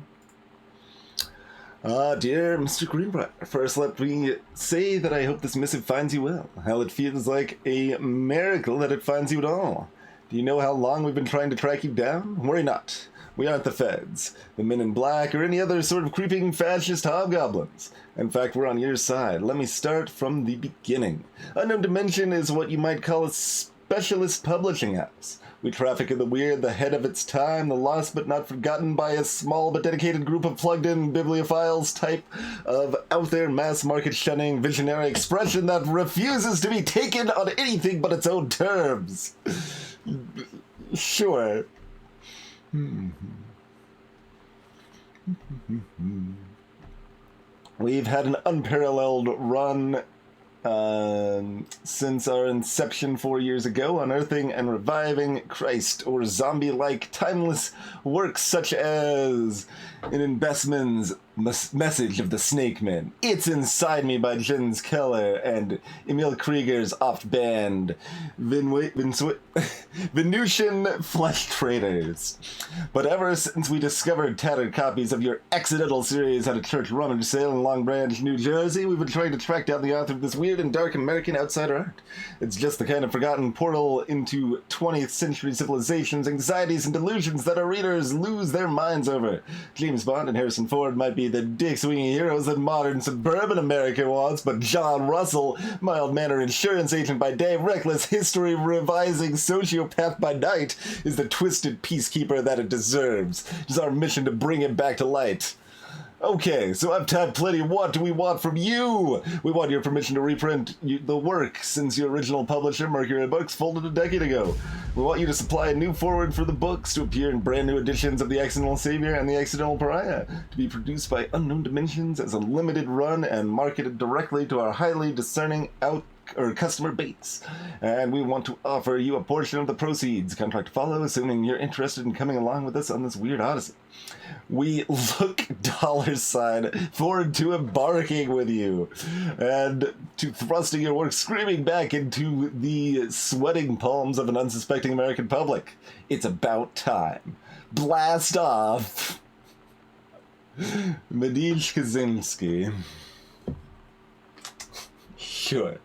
Dear Mr. Greenbrier, first let me say that I hope this missive finds you well. Hell, it feels like a miracle that it finds you at all. Do you know how long we've been trying to track you down? Worry not. We aren't the feds, the men in black, or any other sort of creeping fascist hobgoblins. In fact, we're on your side. Let me start from the beginning. Unknown Dimension is what you might call a specialist publishing house. We traffic in the weird, the head of its time, the lost but not forgotten by a small but dedicated group of plugged-in bibliophiles type of out-there mass-market shunning visionary expression that refuses to be taken on anything but its own terms. Sure. We've had an unparalleled run since our inception 4 years ago, unearthing and reviving Christ or zombie-like timeless works such as in investments Message of the Snake Man. It's Inside Me by Jens Keller and Emil Krieger's oft band Venusian Flesh Traders. But ever since we discovered tattered copies of your accidental series at a church rummage sale in Long Branch, New Jersey, we've been trying to track down the author of this weird and dark American outsider art. It's just the kind of forgotten portal into 20th century civilization's anxieties and delusions that our readers lose their minds over. James Bond and Harrison Ford might be the dick-swinging heroes that modern suburban America wants, but John Russell, mild-mannered insurance agent by day, reckless history-revising sociopath by night, is the twisted peacekeeper that it deserves. It's our mission to bring it back to light. Okay, so I've tapped plenty. What do we want from you? We want your permission to reprint the work since your original publisher, Mercury Books, folded a decade ago. We want you to supply a new foreword for the books to appear in brand new editions of The Accidental Savior and The Accidental Pariah, to be produced by Unknown Dimensions as a limited run and marketed directly to our highly discerning customer base. And we want to offer you a portion of the proceeds. Contract to follow, assuming you're interested in coming along with us on this weird odyssey. We look $ forward to embarking with you and to thrusting your work screaming back into the sweating palms of an unsuspecting American public. It's about time. Blast off. Medish Kaczynski. Sure.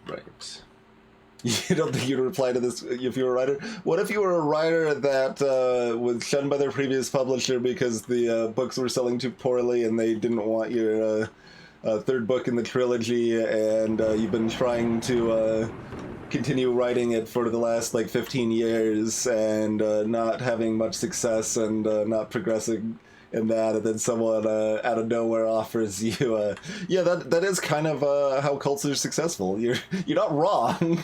Right. You don't think you'd reply to this if you were a writer? What if you were a writer that was shunned by their previous publisher because the books were selling too poorly and they didn't want your third book in the trilogy, and you've been trying to continue writing it for the last 15 years and not having much success and not progressing in that, and then someone out of nowhere offers you yeah, that is kind of how cults are successful. You're not wrong.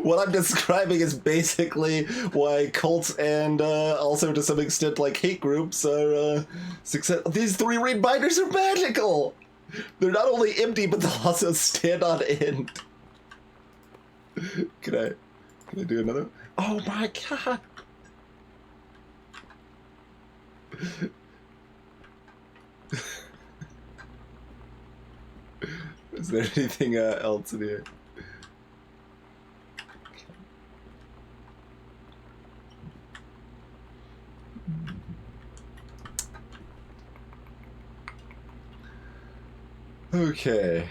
What I'm describing is basically why cults and also to some extent hate groups are success. These 3 ring binders are magical. They're not only empty, but they'll also stand on end. Can I do another? Oh my god. Is there anything else in here? Okay,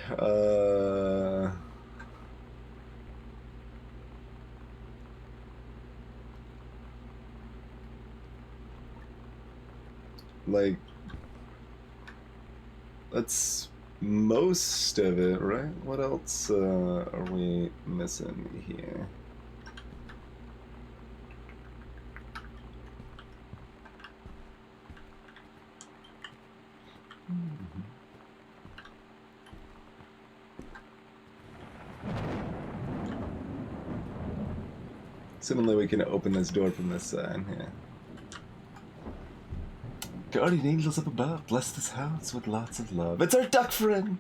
that's most of it, right? What else are we missing here? Similarly, we can open this door from this side, yeah. Guardian angels up above, bless this house with lots of love. It's our duck friend!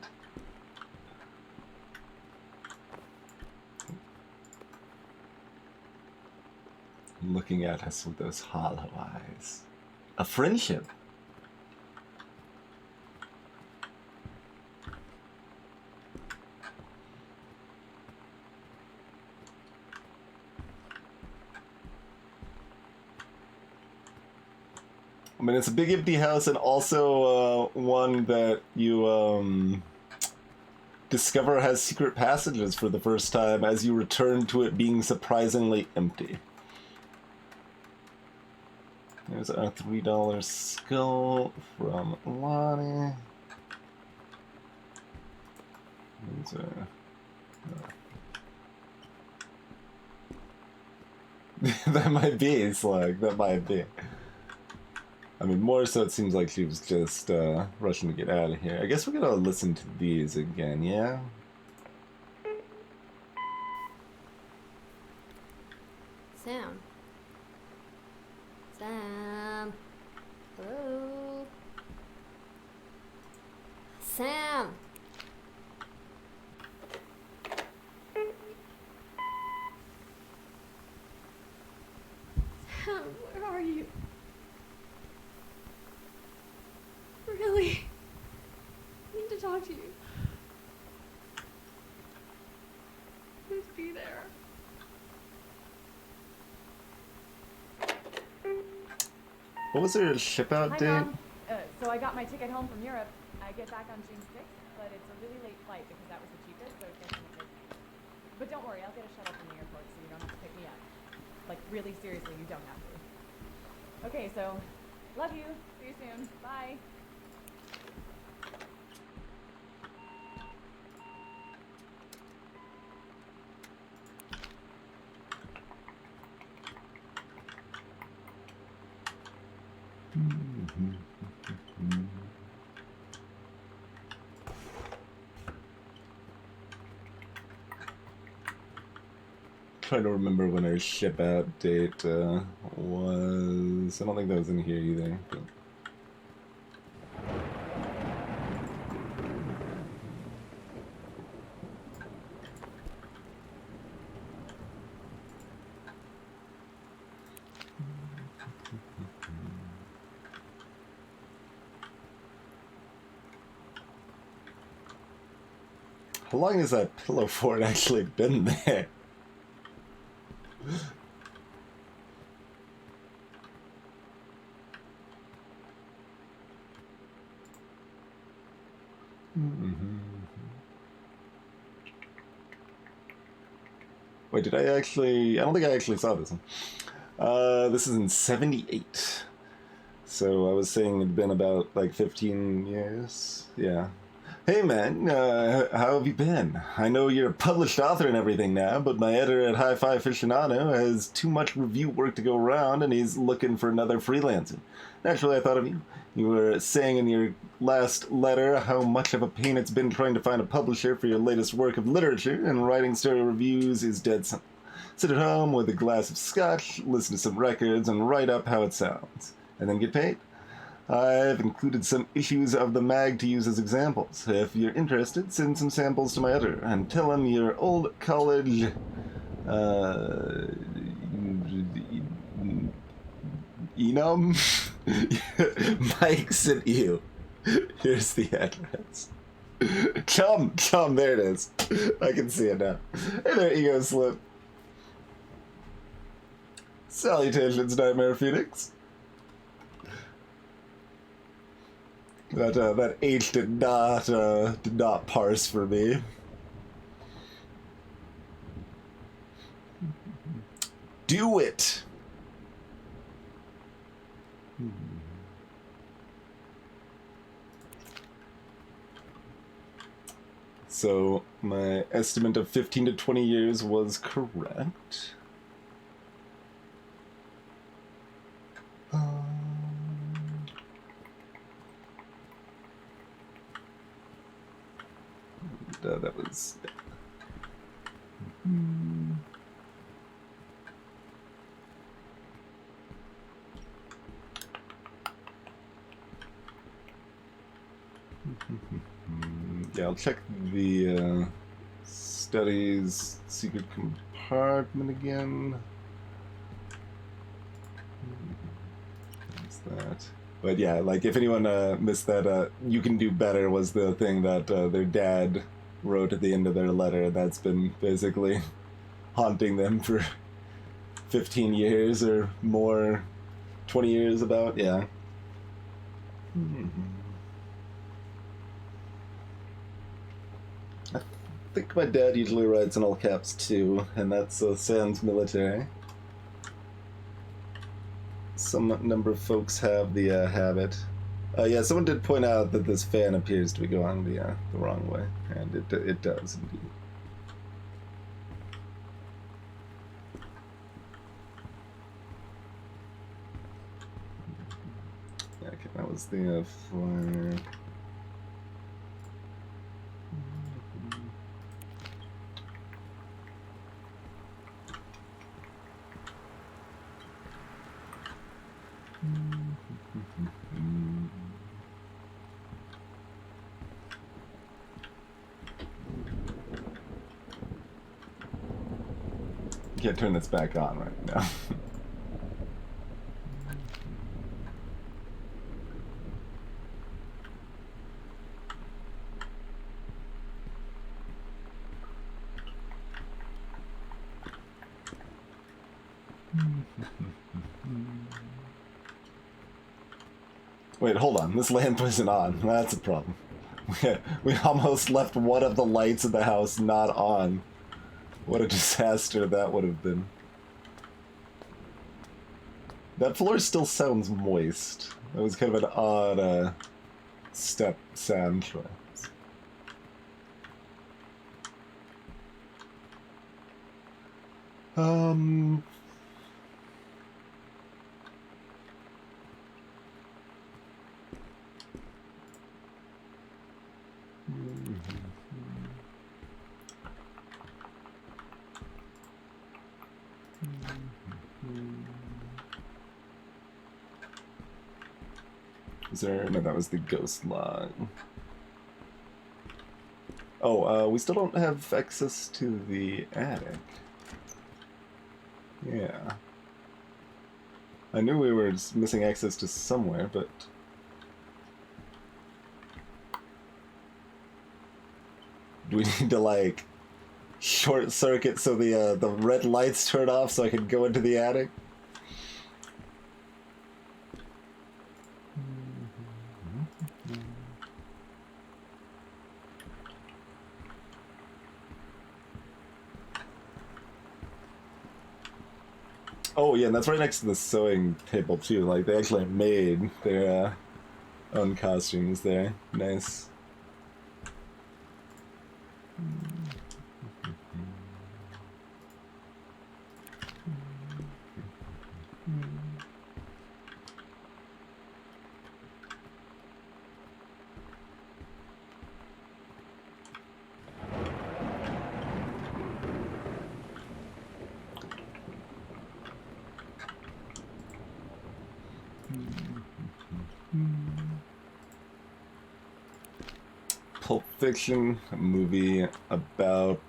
Looking at us with those hollow eyes. A friendship. I mean, it's a big empty house, and also one that you discover has secret passages for the first time as you return to it being surprisingly empty. There's our $3 skull from Lonnie. These are... That might be Slug, that might be. I mean, more so it seems like she was just rushing to get out of here. I guess we're gonna listen to these again, yeah? Sam. Sam. Hello? Sam! Sam, where are you? Really? I need to talk to you. Please be there. What was her ship out Hi, date? Mom. So I got my ticket home from Europe. I get back on June 6th, but it's a really late flight because that was the cheapest, so it gets in at midnight. But don't worry, I'll get a shuttle from the airport so you don't have to pick me up. Like, really seriously, you don't have to. Okay, so, love you. See you soon. Bye. Trying to remember when our ship out date was. I don't think that was in here either. But... How long has that pillow fort actually been there? Wait, did I actually... I don't think I actually saw this one. This is in 78. So I was saying it'd been about, like, 15 years? Yeah. Hey, man, how have you been? I know you're a published author and everything now, but my editor at Hi-Fi Aficionado has too much review work to go around, and he's looking for another freelancer. Naturally, I thought of you. You were saying in your last letter how much of a pain it's been trying to find a publisher for your latest work of literature, and writing stereo reviews is dead simple. Sit at home with a glass of scotch, listen to some records, and write up how it sounds. And then get paid. I've included some issues of the mag to use as examples. If you're interested, send some samples to my editor and tell him your old college... Enum? Mike sent you. Here's the address. Chum, there it is. I can see it now. Hey there, Ego Slip. Salutations, Nightmare Phoenix. That H did not parse for me. Do it. So my estimate of 15 to 20 years was correct. That was... Yeah, I'll check the studies secret compartment again. What's that? But yeah, like if anyone missed that, "You Can Do Better" was the thing that their dad wrote at the end of their letter. That's been basically haunting them for 15 years or more, 20 years about, yeah. I think my dad usually writes in all caps too, and that's sans military. Some number of folks have the habit. Yeah, someone did point out that this fan appears to be going the wrong way, and it does indeed. Yeah, okay, that was the flyer. Can't turn this back on right now. Wait, hold on. This lamp isn't on. That's a problem. We almost left one of the lights in the house not on. What a disaster that would have been. That floor still sounds moist. That was kind of an odd step sound choice. Is there... No, that was the ghost log. Oh, we still don't have access to the attic. Yeah. I knew we were missing access to somewhere, but... Do we need to, like, short circuit so the red lights turn off so I can go into the attic? Oh yeah, and that's right next to the sewing table too. Like they actually made their own costumes there. Nice. Pulp Fiction, a movie about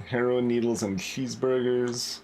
heroin needles and cheeseburgers.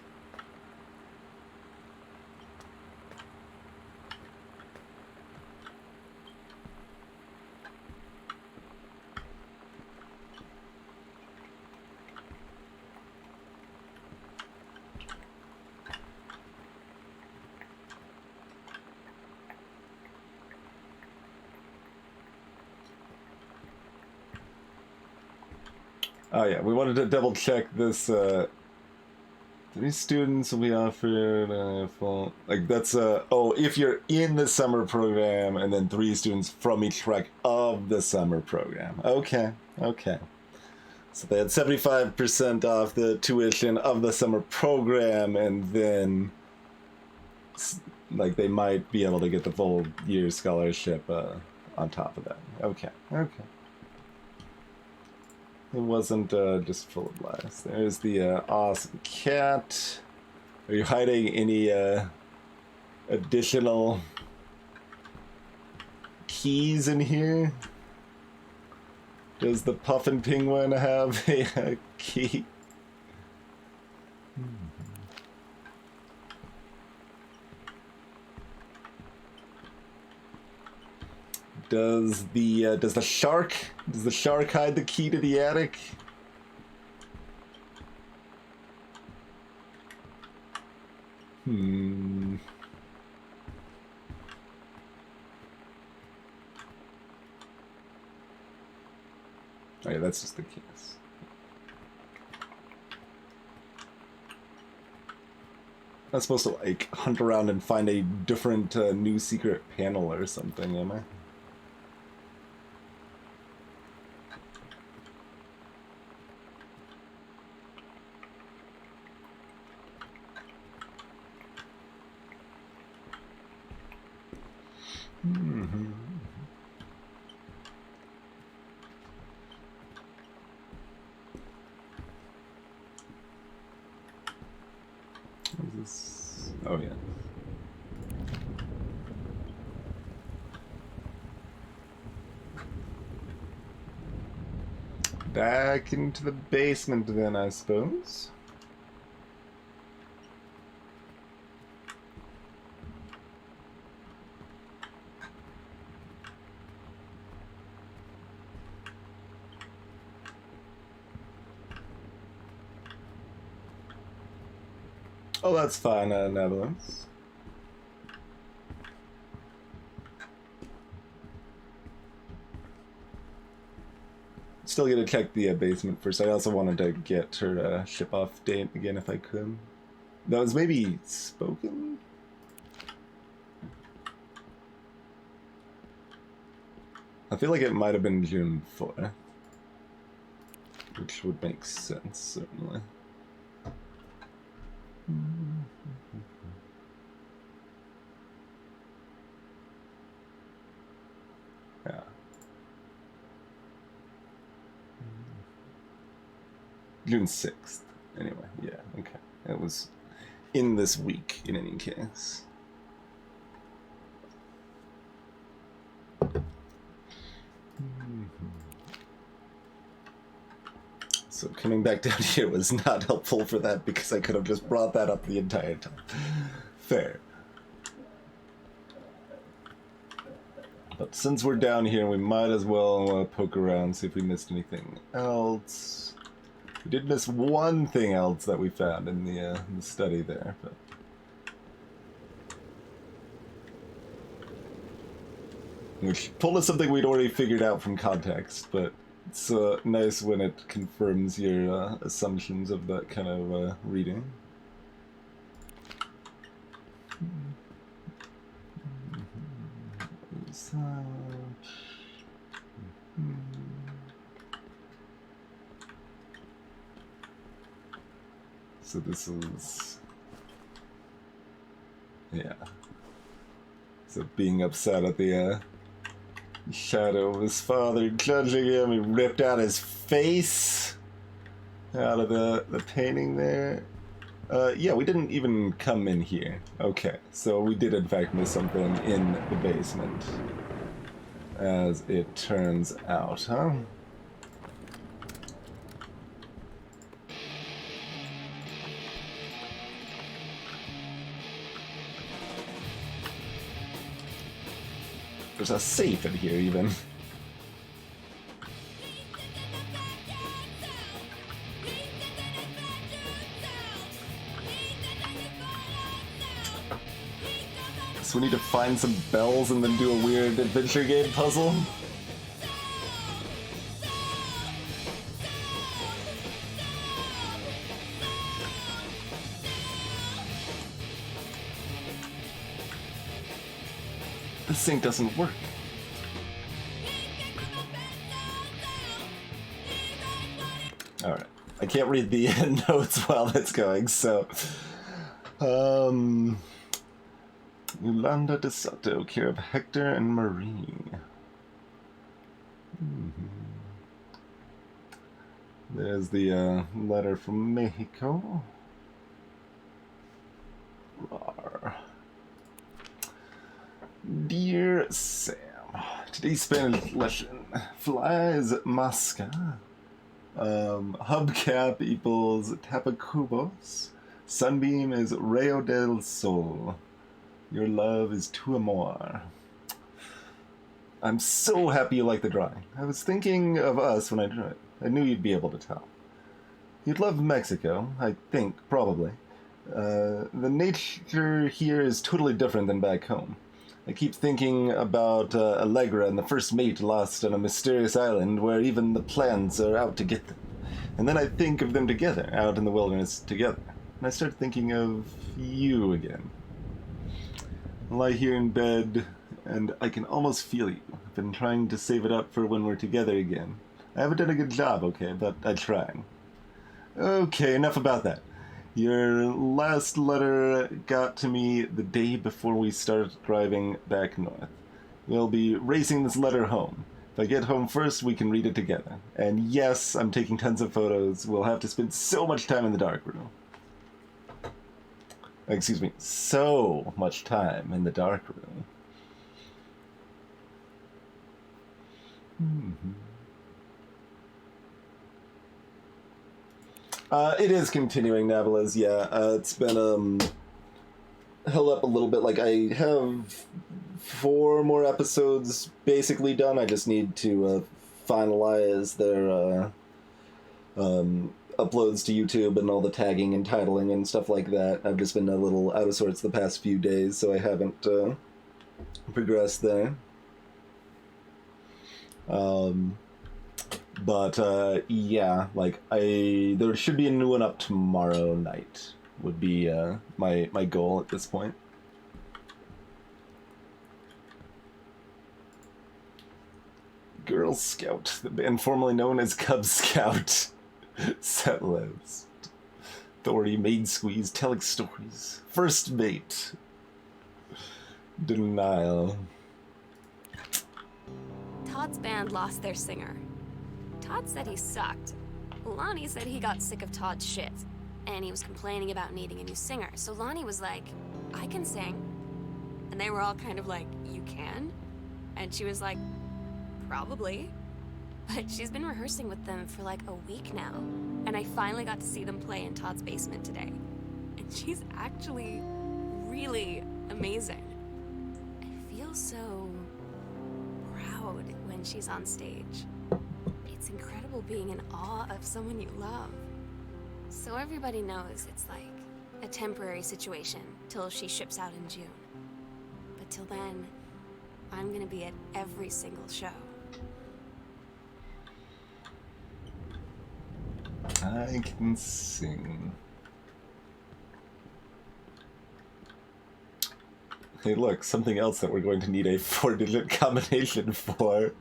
Oh yeah, we wanted to double check this. 3 students will be offered full. Like that's oh, if you're in the summer program, and then 3 students from each track of the summer program. Okay, okay. So they had 75% off the tuition of the summer program, and then like they might be able to get the full year scholarship on top of that. Okay, okay. It wasn't just full of lies. There's the awesome cat. Are you hiding any additional keys in here? Does the puffin penguin have a key? Does the shark hide the key to the attic? Oh yeah, that's just the keys. I'm supposed to like hunt around and find a different new secret panel or something, am I? What is this? Oh yeah. Back into the basement then, I suppose. Oh, that's fine, Netherlands. Still gonna check the basement first. I also wanted to get her ship off date again if I could. That was maybe spoken? I feel like it might have been June 4th. Which would make sense, certainly. Yeah. June 6th. Anyway, yeah, okay. It was in this week, in any case. So coming back down here was not helpful for that because I could have just brought that up the entire time. Fair. But since we're down here, we might as well poke around, see if we missed anything else. We did miss one thing else that we found in the study there, but... which told us something we'd already figured out from context, but it's nice when it confirms your assumptions of that kind of reading. So this is... yeah. So being upset at the shadow of his father judging him, he ripped out his face out of the painting there. Yeah, we didn't even come in here. Okay, so we did in fact miss something in the basement. As it turns out, huh? There's a safe in here, even. So we need to find some bells and then do a weird adventure game puzzle? This thing doesn't work. Alright. I can't read the notes while that's going, so... Yolanda de Soto, care of Hector and Marie. There's the letter from Mexico. Rar. Dear Sam, today's Spanish lesson. Flies masca. Hubcap equals tapacubos. Sunbeam is rayo del sol. Your love is tu amor. I'm so happy you like the drawing. I was thinking of us when I drew it. I knew you'd be able to tell. You'd love Mexico, I think, probably. The nature here is totally different than back home. I keep thinking about Allegra and the first mate lost on a mysterious island where even the plants are out to get them. And then I think of them together, out in the wilderness together. And I start thinking of you again. I lie here in bed, and I can almost feel you. I've been trying to save it up for when we're together again. I haven't done a good job, okay, but I tried. Okay, enough about that. Your last letter got to me the day before we started driving back north. We'll be racing this letter home. If I get home first, we can read it together. And yes, I'm taking tons of photos. We'll have to spend so much time in the dark room. Excuse me, so much time in the dark room. It is continuing, Navalas, yeah. It's been, held up a little bit. Like, I have 4 more episodes basically done. I just need to, finalize their, uploads to YouTube and all the tagging and titling and stuff like that. I've just been a little out of sorts the past few days, so I haven't progressed there. But yeah, like there should be a new one up tomorrow night. Would be my goal at this point. Girl Scout, the band formerly known as Cub Scout. Set list. Authority, Maid Squeeze, Telling Stories. First Mate. Denial. Todd's band lost their singer. Todd said he sucked. Lonnie said he got sick of Todd's shit, and he was complaining about needing a new singer. So Lonnie was like, I can sing. And they were all kind of like, you can? And she was like, probably. But she's been rehearsing with them for like a week now. And I finally got to see them play in Todd's basement today. And she's actually really amazing. I feel so proud when she's on stage. It's incredible being in awe of someone you love. So everybody knows it's like a temporary situation till she ships out in June. But till then, I'm gonna be at every single show. I can sing. Hey, look, something else that we're going to need a 4-digit combination for.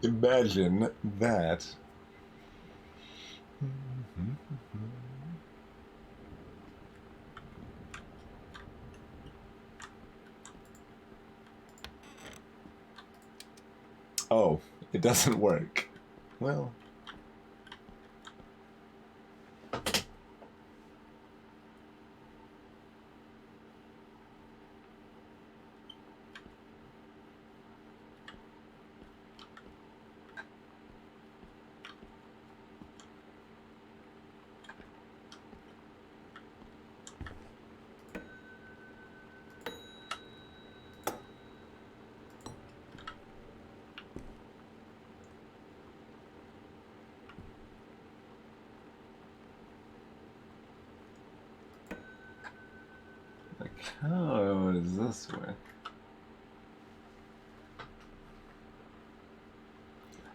Imagine that. Oh, it doesn't work. Well. How does this work?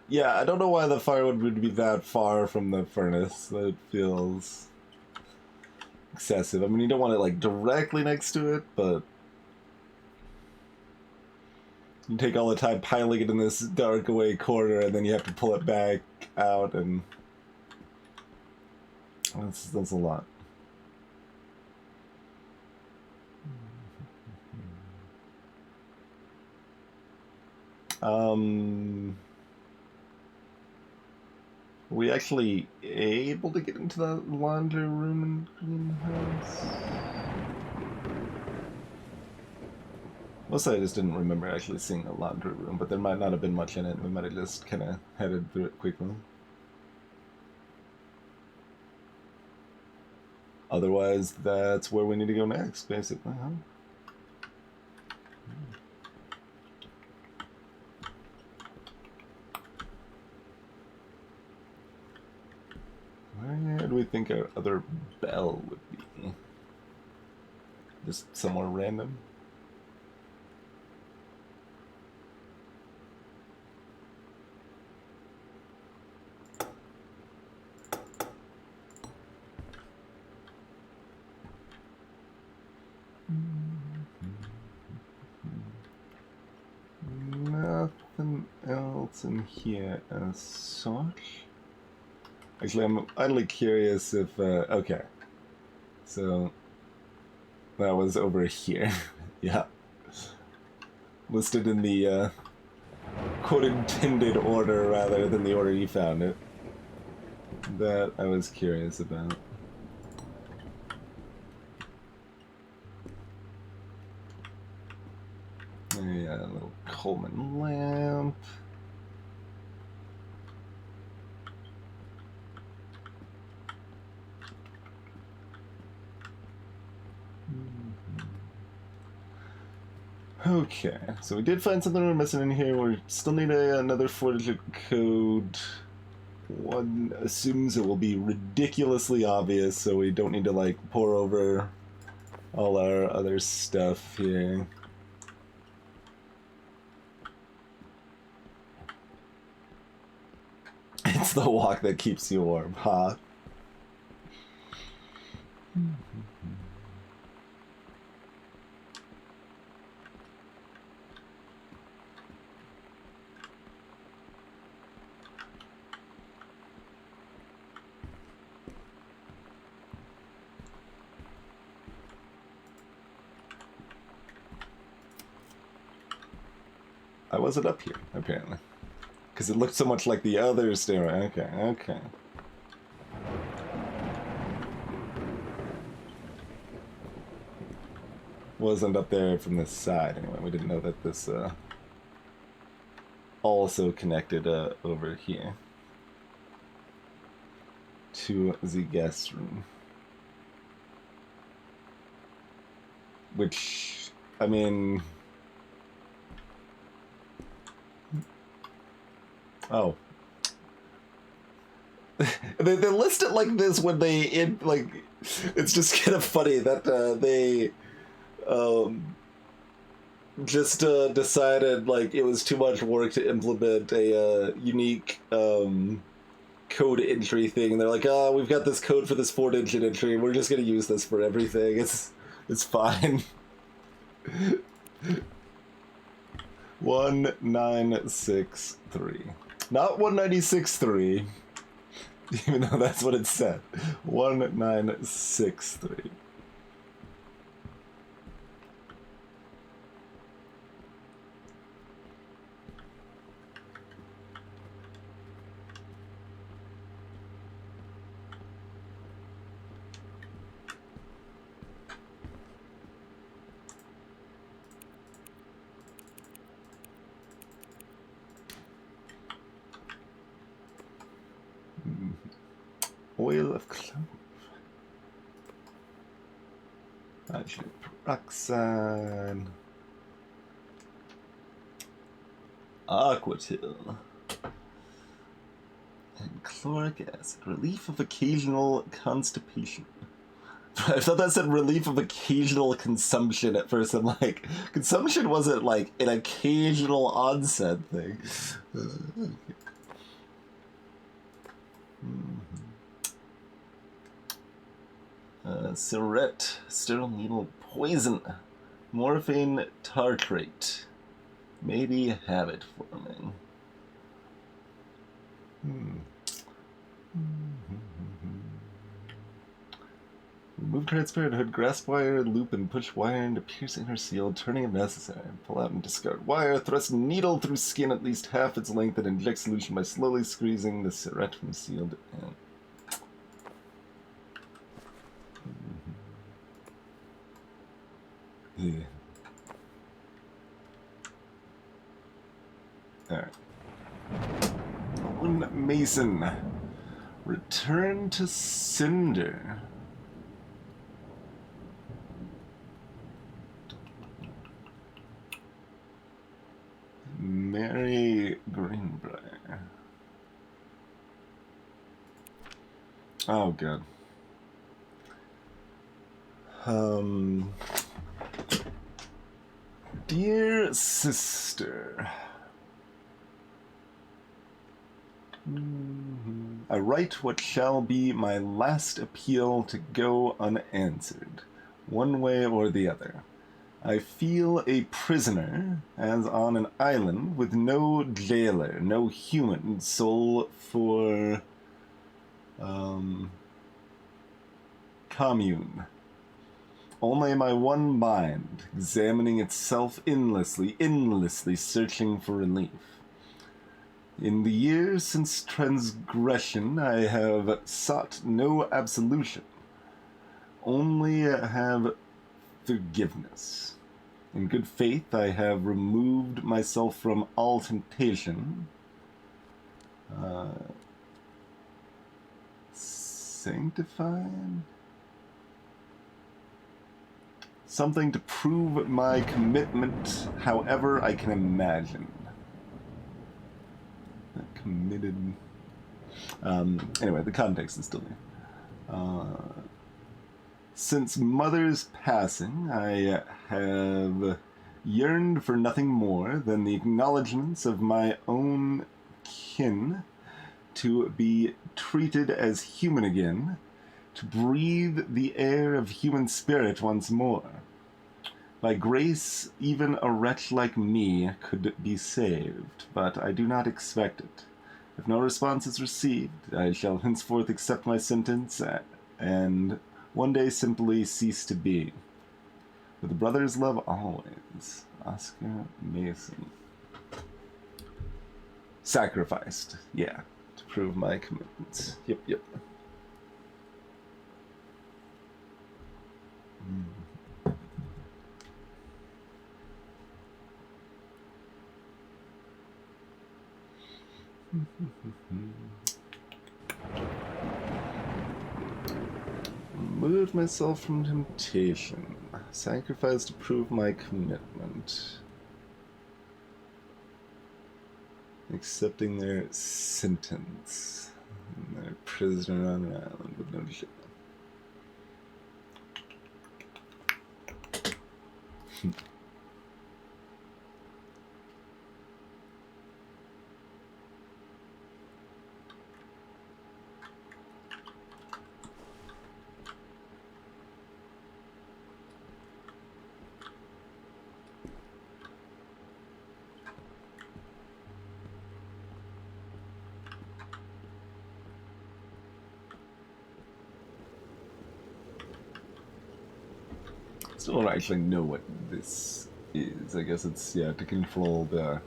Yeah, I don't know why the firewood would be that far from the furnace. That feels excessive. I mean, you don't want it like directly next to it, but you take all the time piling it in this dark away corner, and then you have to pull it back out, and that's a lot. Were we actually able to get into the laundry room and greenhouse? Mostly I just didn't remember actually seeing a laundry room, but there might not have been much in it. We might have just kind of headed through it quickly. Otherwise, that's where we need to go next, basically, huh? Where do we think our other bell would be? Just somewhere random? Nothing else in here as such. Actually, I'm oddly curious if, okay. So, that was over here. Yeah. Listed in the, quote, intended order rather than the order you found it. That I was curious about. Yeah, a little Coleman lamp. Okay, so we did find something we're missing in here. We still need another 4-digit code one assumes it will be ridiculously obvious, so we don't need to, like, pour over all our other stuff here. It's the walk that keeps you warm, huh? I wasn't up here, apparently. Because it looked so much like the other stairway. Okay, okay. Wasn't up there from this side, anyway. We didn't know that this, also connected, over here. To the guest room. Which, I mean... Oh. they list it like this when they, like, it's just kind of funny that, they, just, decided, like, it was too much work to implement a, unique, code entry thing. And they're like, oh, we've got this code for this 4-digit entry, we're just gonna use this for everything, it's fine. 1963. Not 1963, even though that's what it said. 1963. Oil of clove. Hydrogen peroxide. Aquatil. And chloric acid. Relief of occasional constipation. I thought that said relief of occasional consumption at first. I'm like, consumption wasn't like an occasional onset thing. Syret, sterile needle poison, morphine tartrate, maybe habit forming. Remove transparent hood, grasp wire, loop, and push wire into pierce inner seal, turning if necessary. Pull out and discard wire, thrust needle through skin at least half its length, and inject solution by slowly squeezing the syret from sealed end. Yeah. Alright. One Mason. Return to Cinder. Mary Greenbrier. Oh, good. Dear sister, I write what shall be my last appeal to go unanswered, one way or the other. I feel a prisoner, as on an island, with no jailer, no human soul for, commune. Only my one mind, examining itself endlessly searching for relief. In the years since transgression, I have sought no absolution, only have forgiveness. In good faith, I have removed myself from all temptation, sanctified? Something to prove my commitment, however I can imagine. Committed. Anyway, the context is still there. Since Mother's passing, I have yearned for nothing more than the acknowledgments of my own kin, to be treated as human again, to breathe the air of human spirit once more. By grace, even a wretch like me could be saved, but I do not expect it. If no response is received, I shall henceforth accept my sentence and one day simply cease to be. With a brother's love always, Oscar Mason. Sacrificed, yeah, to prove my commitment. Yep. Removed myself from temptation. Sacrificed to prove my commitment. Accepting their sentence. They're prisoner on an island with no ship. Still don't actually know what this is. I guess it's, to control the,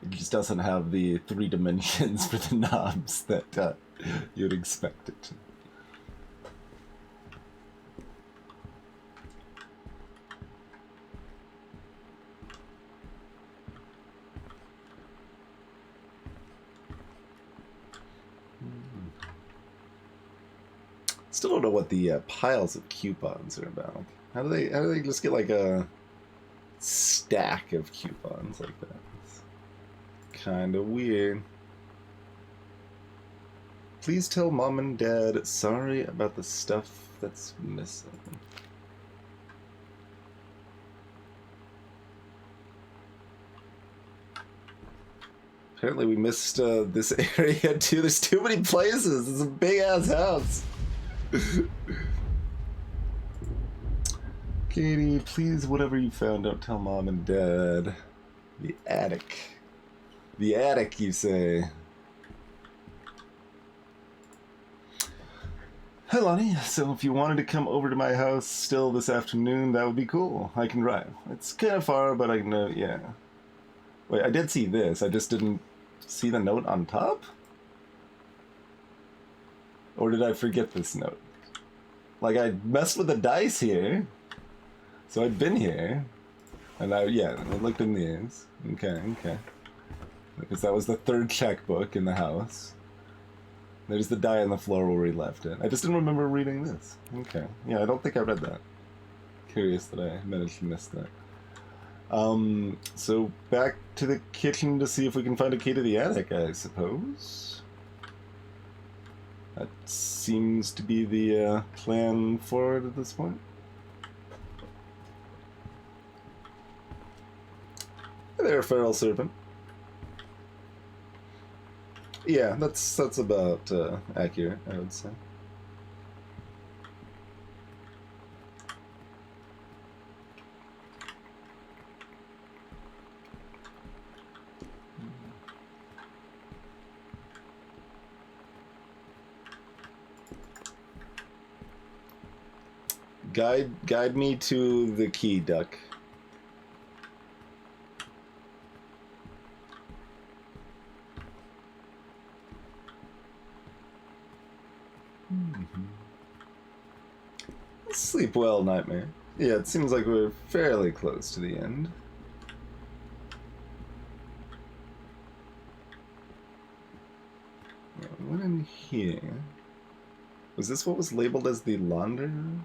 It just doesn't have the 3 dimensions for the knobs that you'd expect it to. Still don't know what the piles of coupons are about. How do they just get like a stack of coupons like that? It's kind of weird. Please tell Mom and Dad sorry about the stuff that's missing. Apparently we missed this area too. There's too many places. It's a big ass house. Katie, please, whatever you found, don't tell Mom and Dad. The attic. The attic, you say. Hi, Lonnie. So if you wanted to come over to my house still this afternoon, that would be cool. I can drive. It's kind of far, but I can, yeah. Wait, I did see this. I just didn't see the note on top? Or did I forget this note? Like, I messed with the dice here. So I'd been here. And I looked in these. Okay. Because that was the 3rd checkbook in the house. There's the die on the floor where we left it. I just didn't remember reading this. Okay. Yeah, I don't think I read that. Curious that I managed to miss that. So back to the kitchen to see if we can find a key to the attic, I suppose. That seems to be the plan forward at this point. Hey there, feral serpent. Yeah, that's about accurate, I would say. Guide me to the key, Duck. Sleep well, Nightmare. Yeah, it seems like we're fairly close to the end. Yeah, what in here? Was this what was labeled as the laundry room?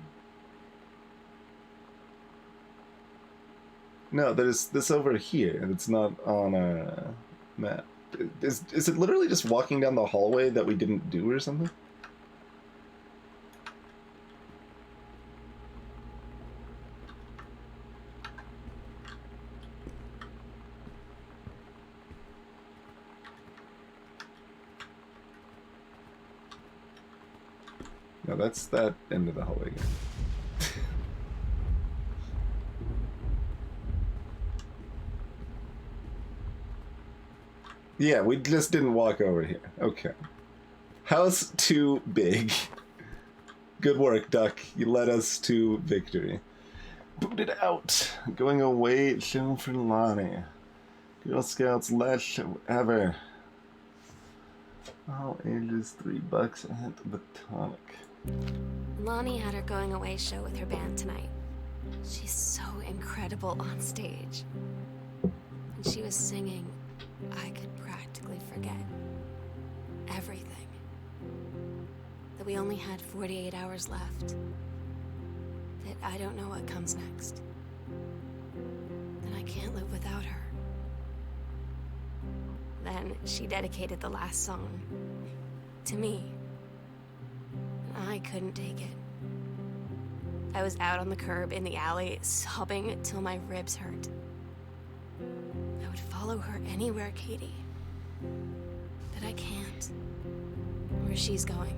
No, there's this over here that's not on our map. Is it literally just walking down the hallway that we didn't do or something? No, that's that end of the hallway again. Yeah, we just didn't walk over here. Okay. House too big. Good work, Duck. You led us to victory. Booted out. Going away show for Lonnie. Girl Scouts last show ever. All ages $3 a hint of the tonic. Lonnie had her going away show with her band tonight. She's so incredible on stage. When she was singing, I could practically forget everything. That we only had 48 hours left. That I don't know what comes next. That I can't live without her. Then she dedicated the last song to me. And I couldn't take it. I was out on the curb in the alley, sobbing till my ribs hurt. I would follow her anywhere, Katie. But I can't. Where she's going.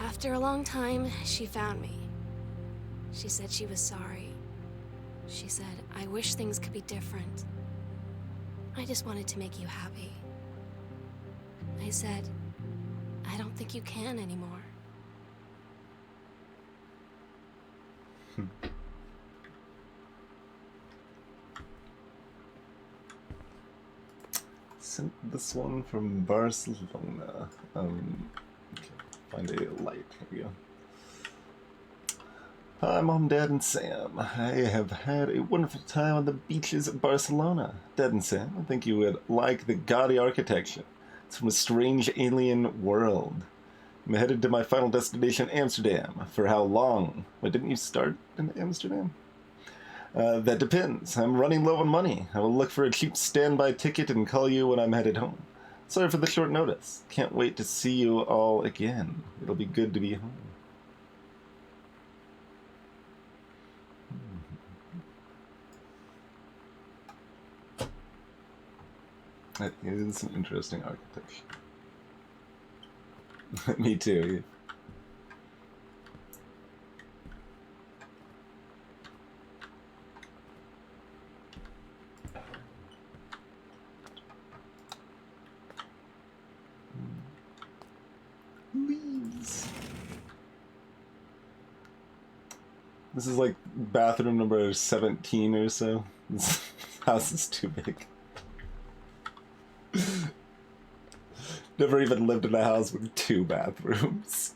After a long time, she found me. She said she was sorry. She said, I wish things could be different. I just wanted to make you happy. I said, I don't think you can anymore. Sent this one from Barcelona. Okay, find a light. Here we go. Hi, Mom, Dad, and Sam. I have had a wonderful time on the beaches of Barcelona. Dad and Sam, I think you would like the gaudy architecture. It's from a strange alien world. I'm headed to my final destination, Amsterdam. For how long? Why, didn't you start in Amsterdam? That depends. I'm running low on money. I will look for a cheap standby ticket and call you when I'm headed home. Sorry for the short notice. Can't wait to see you all again. It'll be good to be home. That is an interesting architecture. Me too. Leaves. This is like bathroom number 17 or so. This house is too big. Never even lived in a house with 2 bathrooms.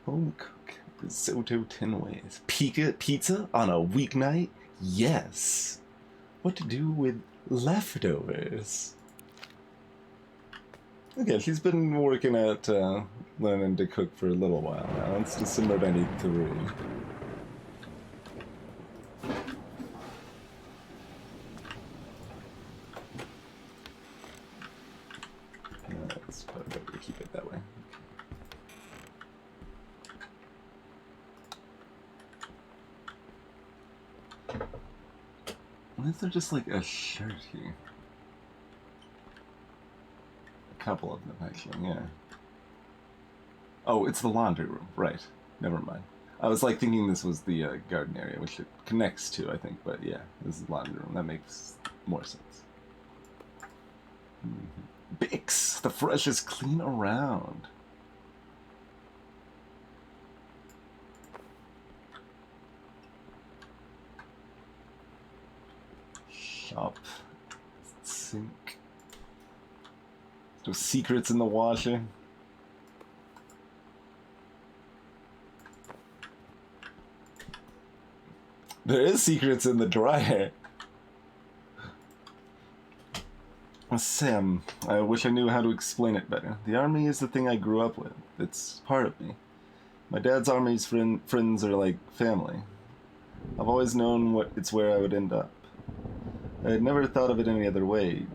Home cook, risotto 10 ways. Pizza on a weeknight? Yes. What to do with leftovers? Okay, she's been working at learning to cook for a little while now. It's December 93. It's probably better to keep it that way. Why is there just like a shirt here? A couple of them, actually, yeah. Oh, it's the laundry room, right. Never mind. I was like thinking this was the garden area, which it connects to, I think, but yeah, this is the laundry room. That makes more sense. Bix, the freshest clean around. Shop. Sink. No secrets in the washer. There is secrets in the dryer. Sam, I wish I knew how to explain it better. The army is the thing I grew up with. It's part of me. My dad's army's friends are like family. I've always known it's where I would end up. I had never thought of it any other way.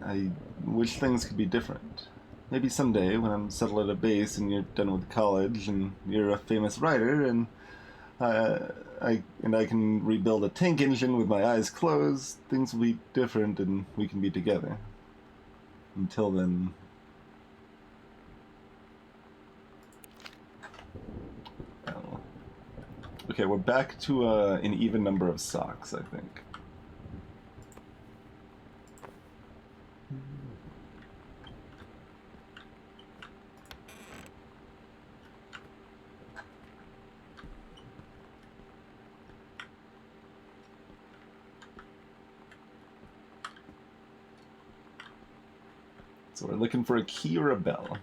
I wish things could be different. Maybe someday, when I'm settled at a base and you're done with college and you're a famous writer and I can rebuild a tank engine with my eyes closed, things will be different and we can be together. Until then... Oh. Okay, we're back to an even number of socks, I think. So we're looking for a key or a bell.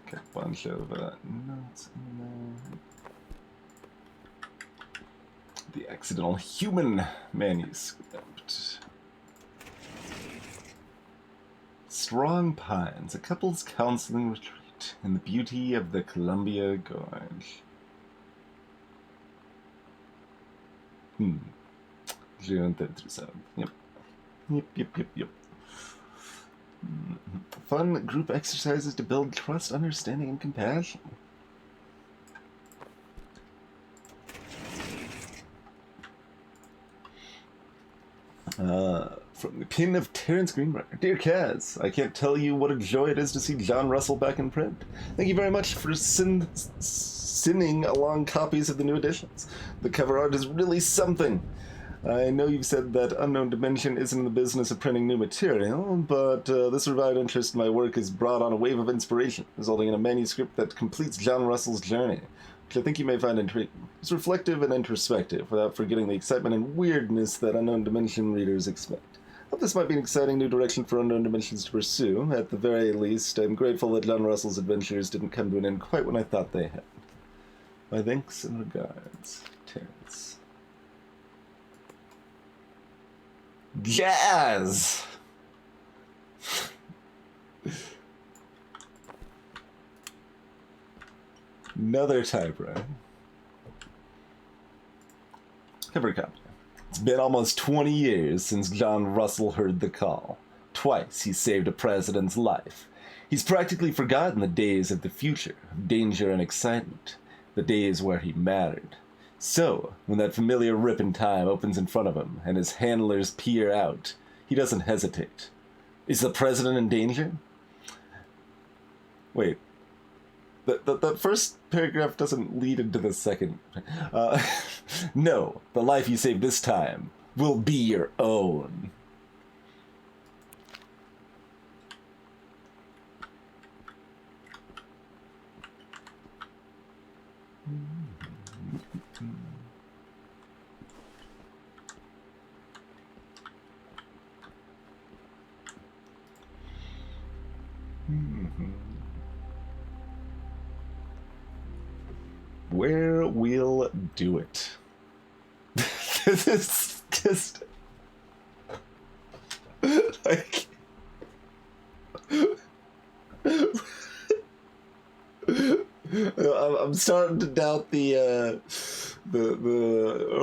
Okay, a bunch of notes in there. The accidental human manuscript. Strong Pines, a couple's counseling retreat in the beauty of the Columbia Gorge. June 37. Yep. Yep. Fun group exercises to build trust, understanding, and compassion. From the pen of Terrence Greenbrier. Dear Kaz, I can't tell you what a joy it is to see John Russell back in print. Thank you very much for sending along copies of the new editions. The cover art is really something. I know you've said that Unknown Dimension isn't in the business of printing new material, but this revived interest in my work has brought on a wave of inspiration, resulting in a manuscript that completes John Russell's journey, which I think you may find intriguing. It's reflective and introspective, without forgetting the excitement and weirdness that Unknown Dimension readers expect. I hope this might be an exciting new direction for Unknown Dimensions to pursue. At the very least, I'm grateful that John Russell's adventures didn't come to an end quite when I thought they had. My thanks and regards, Terrence. Jazz! Another typewriter. Cover copy. It's been almost 20 years since John Russell heard the call. Twice he saved a president's life. He's practically forgotten the days of the future, of danger and excitement, the days where he mattered. So, when that familiar rip in time opens in front of him and his handlers peer out, he doesn't hesitate. Is the president in danger? Wait. The first paragraph doesn't lead into the second. No, the life you save this time will be your own. Where we'll do it. This is just like I'm starting to doubt the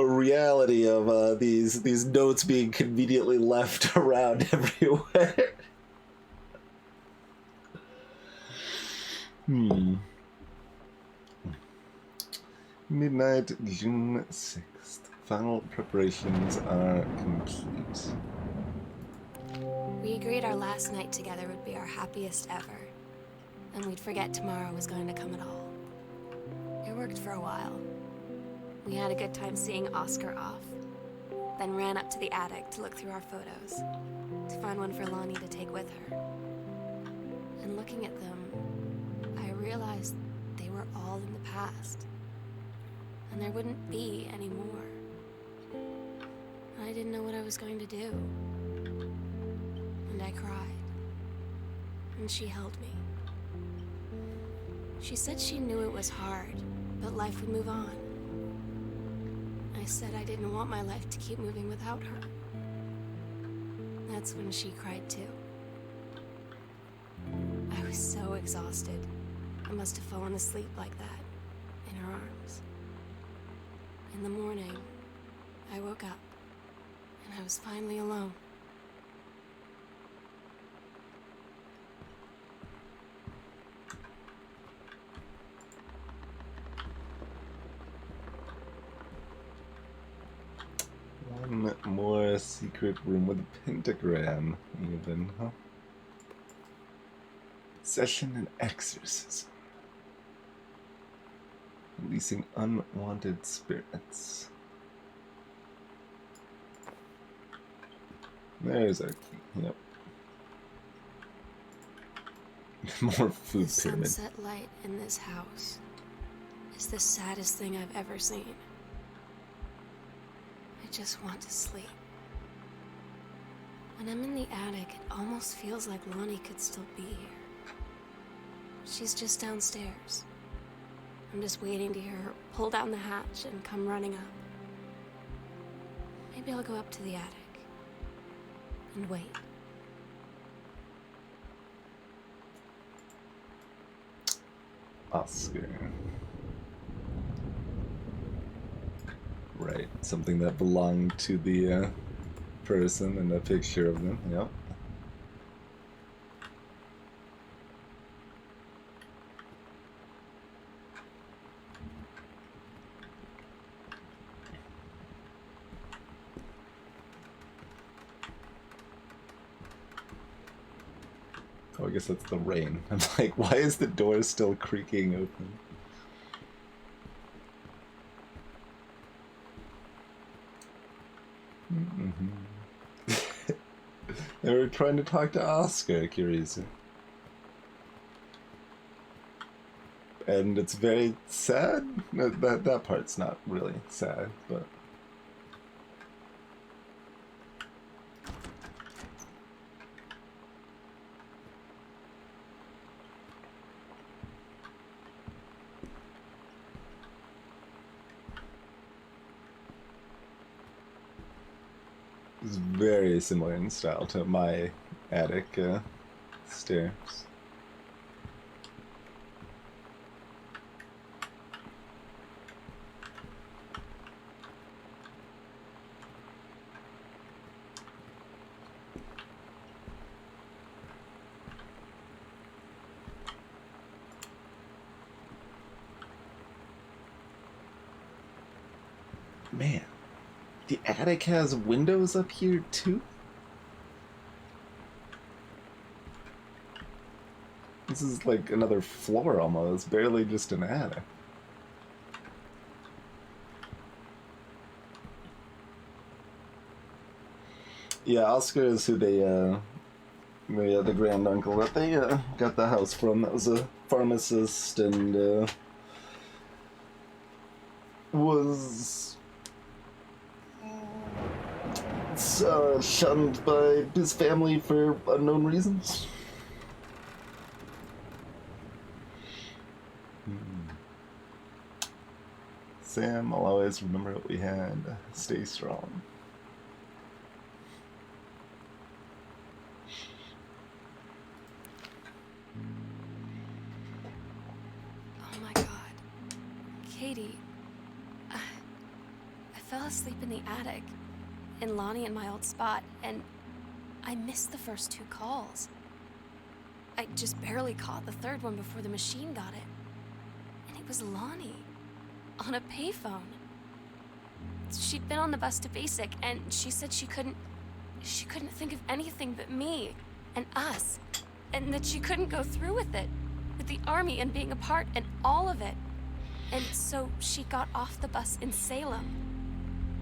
reality of these notes being conveniently left around everywhere. Midnight, June 6th. Final preparations are complete. We agreed our last night together would be our happiest ever, and we'd forget tomorrow was going to come at all. It worked for a while. We had a good time seeing Oscar off, then ran up to the attic to look through our photos, to find one for Lonnie to take with her. And looking at them, I realized they were all in the past, and there wouldn't be any more. I didn't know what I was going to do. And I cried. And she held me. She said she knew it was hard, but life would move on. I said I didn't want my life to keep moving without her. That's when she cried too. I was so exhausted. I must have fallen asleep like that, in her arms. In the morning, I woke up, and I was finally alone. One more secret room with a pentagram, even, huh? Possession and exorcism. Releasing unwanted spirits. There's our key, yep. More food The pyramid. sunset light in this house is the saddest thing I've ever seen. I just want to sleep. When I'm in the attic, it almost feels like Lonnie could still be here. She's just downstairs. I'm just waiting to hear her pull down the hatch and come running up. Maybe I'll go up to the attic and wait. Oscar. Right, something that belonged to the person and a picture of them, yep. Oh, I guess that's the rain. I'm like, why is the door still creaking open? They were trying to talk to Oscar, Kirisa. And it's very sad. That part's not really sad, but... It's very similar in style to my attic stairs. Man. The attic has windows up here too? This is like another floor almost, barely just an attic. Yeah, Oscar is who they, the grand uncle that they got the house from. That was a pharmacist and was shunned by his family for unknown reasons. Sam, I'll always remember what we had. Stay strong. Oh my god. Katie. I fell asleep in the attic, in Lonnie and my old spot, and I missed the first 2 calls. I just barely caught the 3rd one before the machine got it. And it was Lonnie, on a payphone. She'd been on the bus to Basic, and she said she couldn't think of anything but me and us, and that she couldn't go through with it, with the army and being a part and all of it. And so she got off the bus in Salem.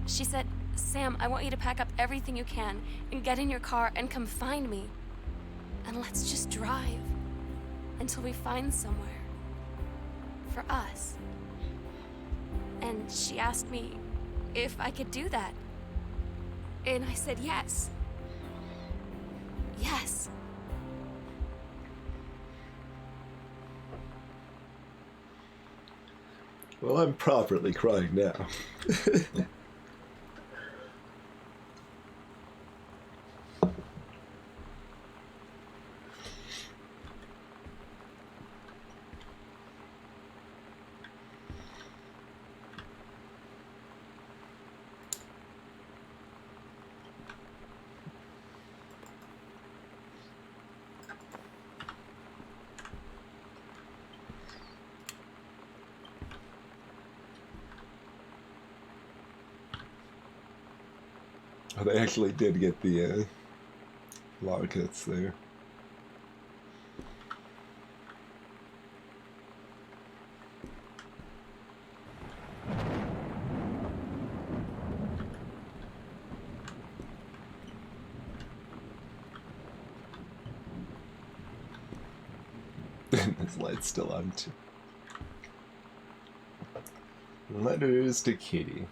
She said, "Sam, I want you to pack up everything you can and get in your car and come find me. And let's just drive until we find somewhere for us." And she asked me if I could do that. And I said yes. Yes. Well, I'm properly crying now. Oh, they actually did get the lockets there. This light's still on too. Letters to Katie.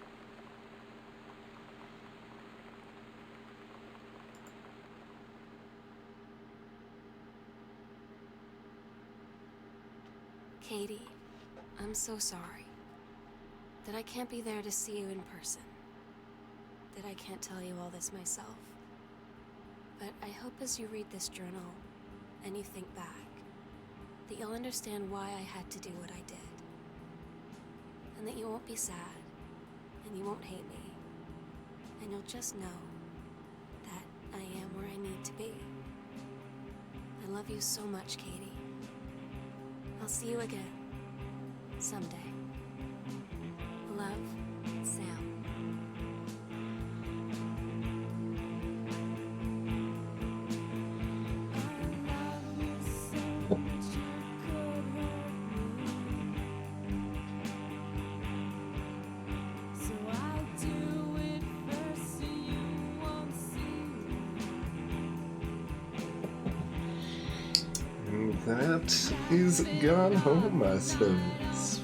Katie, I'm so sorry that I can't be there to see you in person, that I can't tell you all this myself. But I hope as you read this journal and you think back, that you'll understand why I had to do what I did. And that you won't be sad, and you won't hate me, and you'll just know that I am where I need to be. I love you so much, Katie. I'll see you again, someday. Love, Sam. That is Gone Home, I suppose.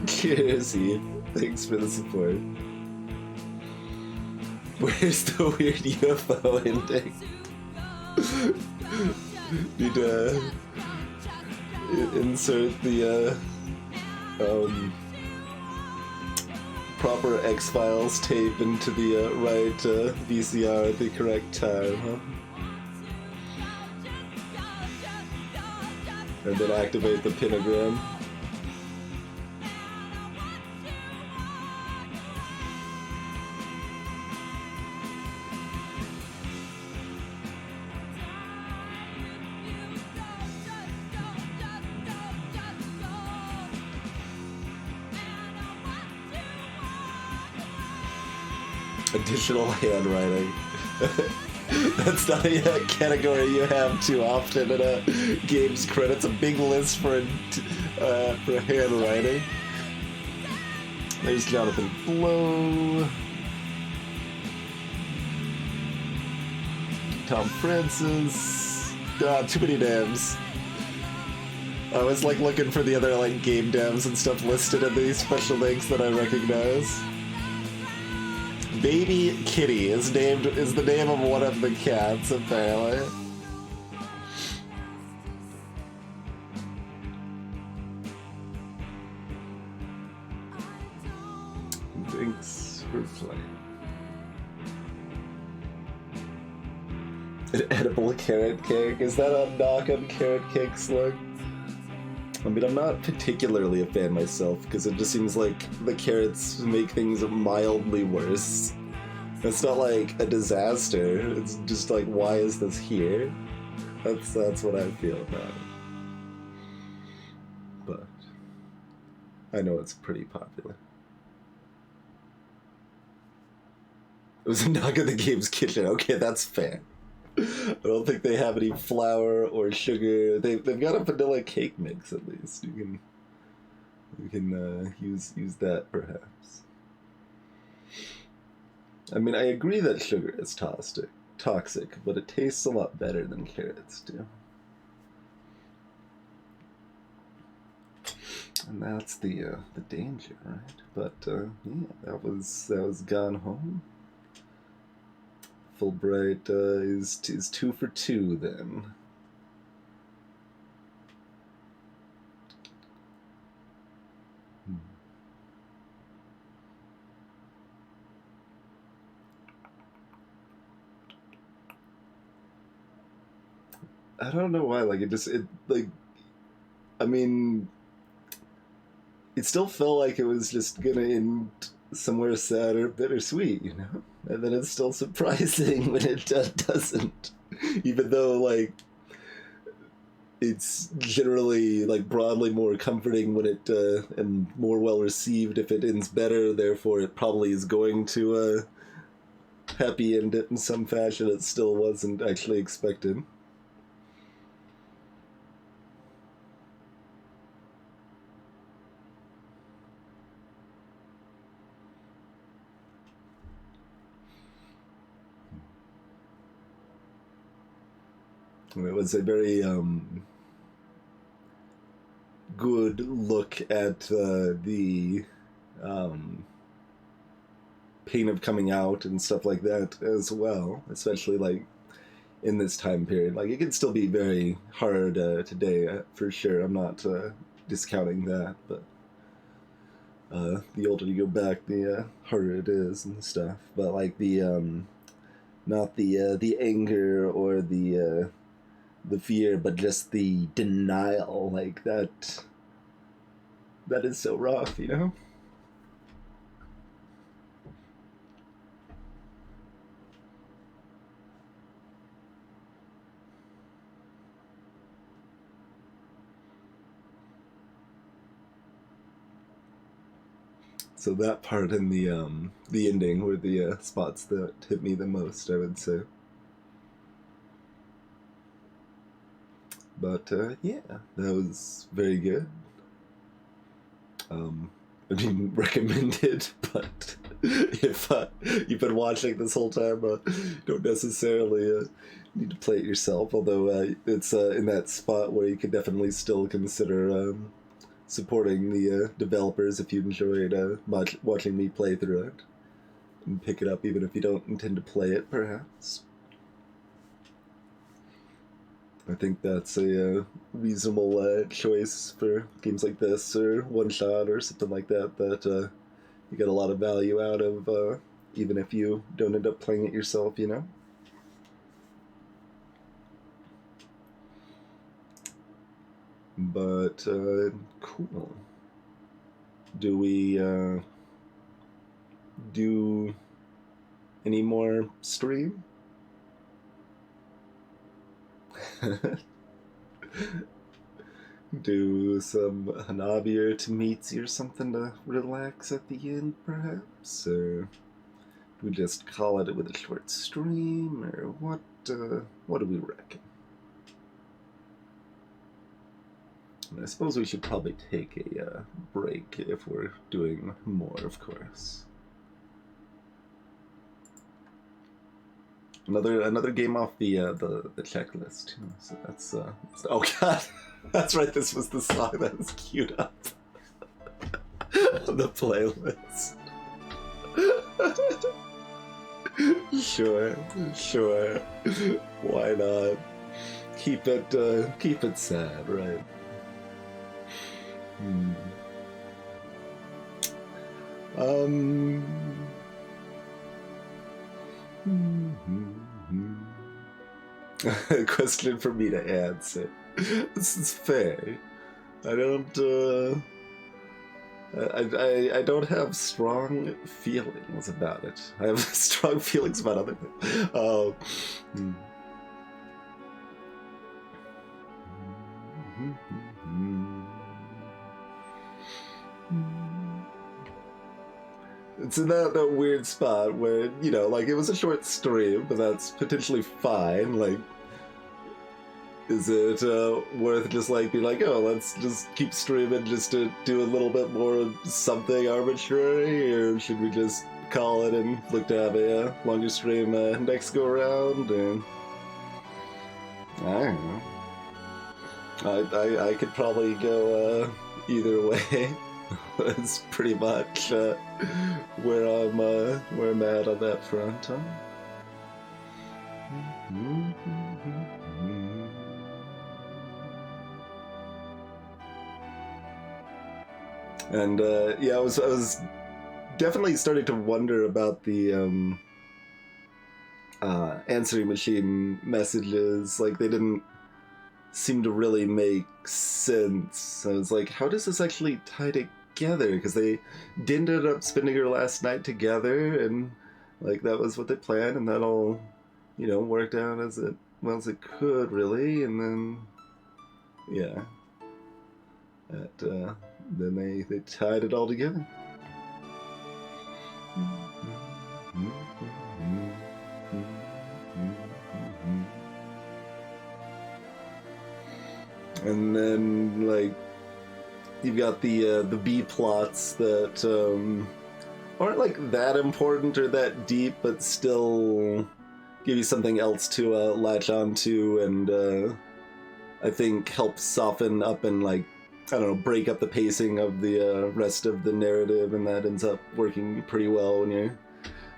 Cheers, Eve. Thanks for the support. Where's the weird UFO ending? Need to insert the proper X-Files tape into the right VCR at the correct time, huh? And then activate the pentagram. Additional handwriting. That's not a category you have too often in a game's credits. A big list for handwriting. There's Jonathan Blow. Tom Francis. Too many names. I was like looking for the other like game devs and stuff listed in these special links that I recognize. Baby Kitty is the name of one of the cats, apparently. Thanks for playing. An edible carrot cake? Is that a knock on carrot cake, Slug? I mean, I'm not particularly a fan myself, because it just seems like the carrots make things mildly worse. It's not like a disaster, it's just like, why is this here? That's what I feel about it. But I know it's pretty popular. It was a knock at the game's kitchen. Okay, that's fair. I don't think they have any flour or sugar. They've got a vanilla cake mix at least. You can use that perhaps. I mean, I agree that sugar is toxic, but it tastes a lot better than carrots do. And that's the danger, right? But yeah, that was Gone Home. Fulbright is 2 for 2 then. I don't know why, like, I mean, it still felt like it was just gonna end somewhere sad or bittersweet, you know? And then it's still surprising when it doesn't. Even though, like, it's generally like broadly more comforting when it and more well received if it ends better. Therefore, it probably is going to happy end it in some fashion. It still wasn't actually expected. It was a very good look at the pain of coming out and stuff like that as well, especially like in this time period. Like it can still be very hard today for sure. I'm not discounting that, but the older you go back, the harder it is and stuff. But like the not the anger or the fear, but just the denial, like that is so rough, you know? So that part in the ending were the spots that hit me the most, I would say. But yeah, that was very good. I mean, recommended, but if you've been watching this whole time, you don't necessarily need to play it yourself, although it's in that spot where you could definitely still consider supporting the developers if you enjoyed watching me play through it, and pick it up even if you don't intend to play it, perhaps. I think that's a reasonable choice for games like this, or One Shot, or something like that, that you get a lot of value out of, even if you don't end up playing it yourself, you know? But, cool. Do we, do any more stream? Do some Hanabi or Tamitsu or something to relax at the end, perhaps? Or do we just call it with a short stream? Or what do we reckon? I suppose we should probably take a break if we're doing more, of course. Another game off the checklist too. So that's oh god, that's right. This was the song that was queued up on the playlist. Sure. Why not? Keep it sad, right? A question for me to answer. This is fair. I don't I don't have strong feelings about it. I have strong feelings about other things. It's in that weird spot where, you know, like, it was a short stream, but that's potentially fine. Like, is it worth just, like, being like, oh, let's just keep streaming just to do a little bit more of something arbitrary, or should we just call it and look to have a longer stream next go around? And I don't know. I could probably go either way. That's pretty much where I'm at on that front. Huh? And yeah, I was definitely starting to wonder about the answering machine messages. Like, they didn't seem to really make sense. I was like, how does this actually tie together? Because they did end up spending her last night together, and like that was what they planned, and that all, you know, worked out as well as it could, really. And then yeah. Then they tied it all together. And then, like, you've got the B plots that aren't like that important or that deep, but still give you something else to latch onto, and I think help soften up and, like, I don't know, break up the pacing of the rest of the narrative, and that ends up working pretty well when you're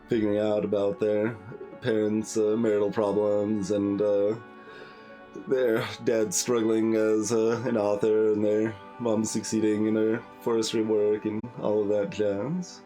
figuring out about their parents' marital problems and their dad struggling as an author and their mom succeeding in her forestry work and all of that jazz.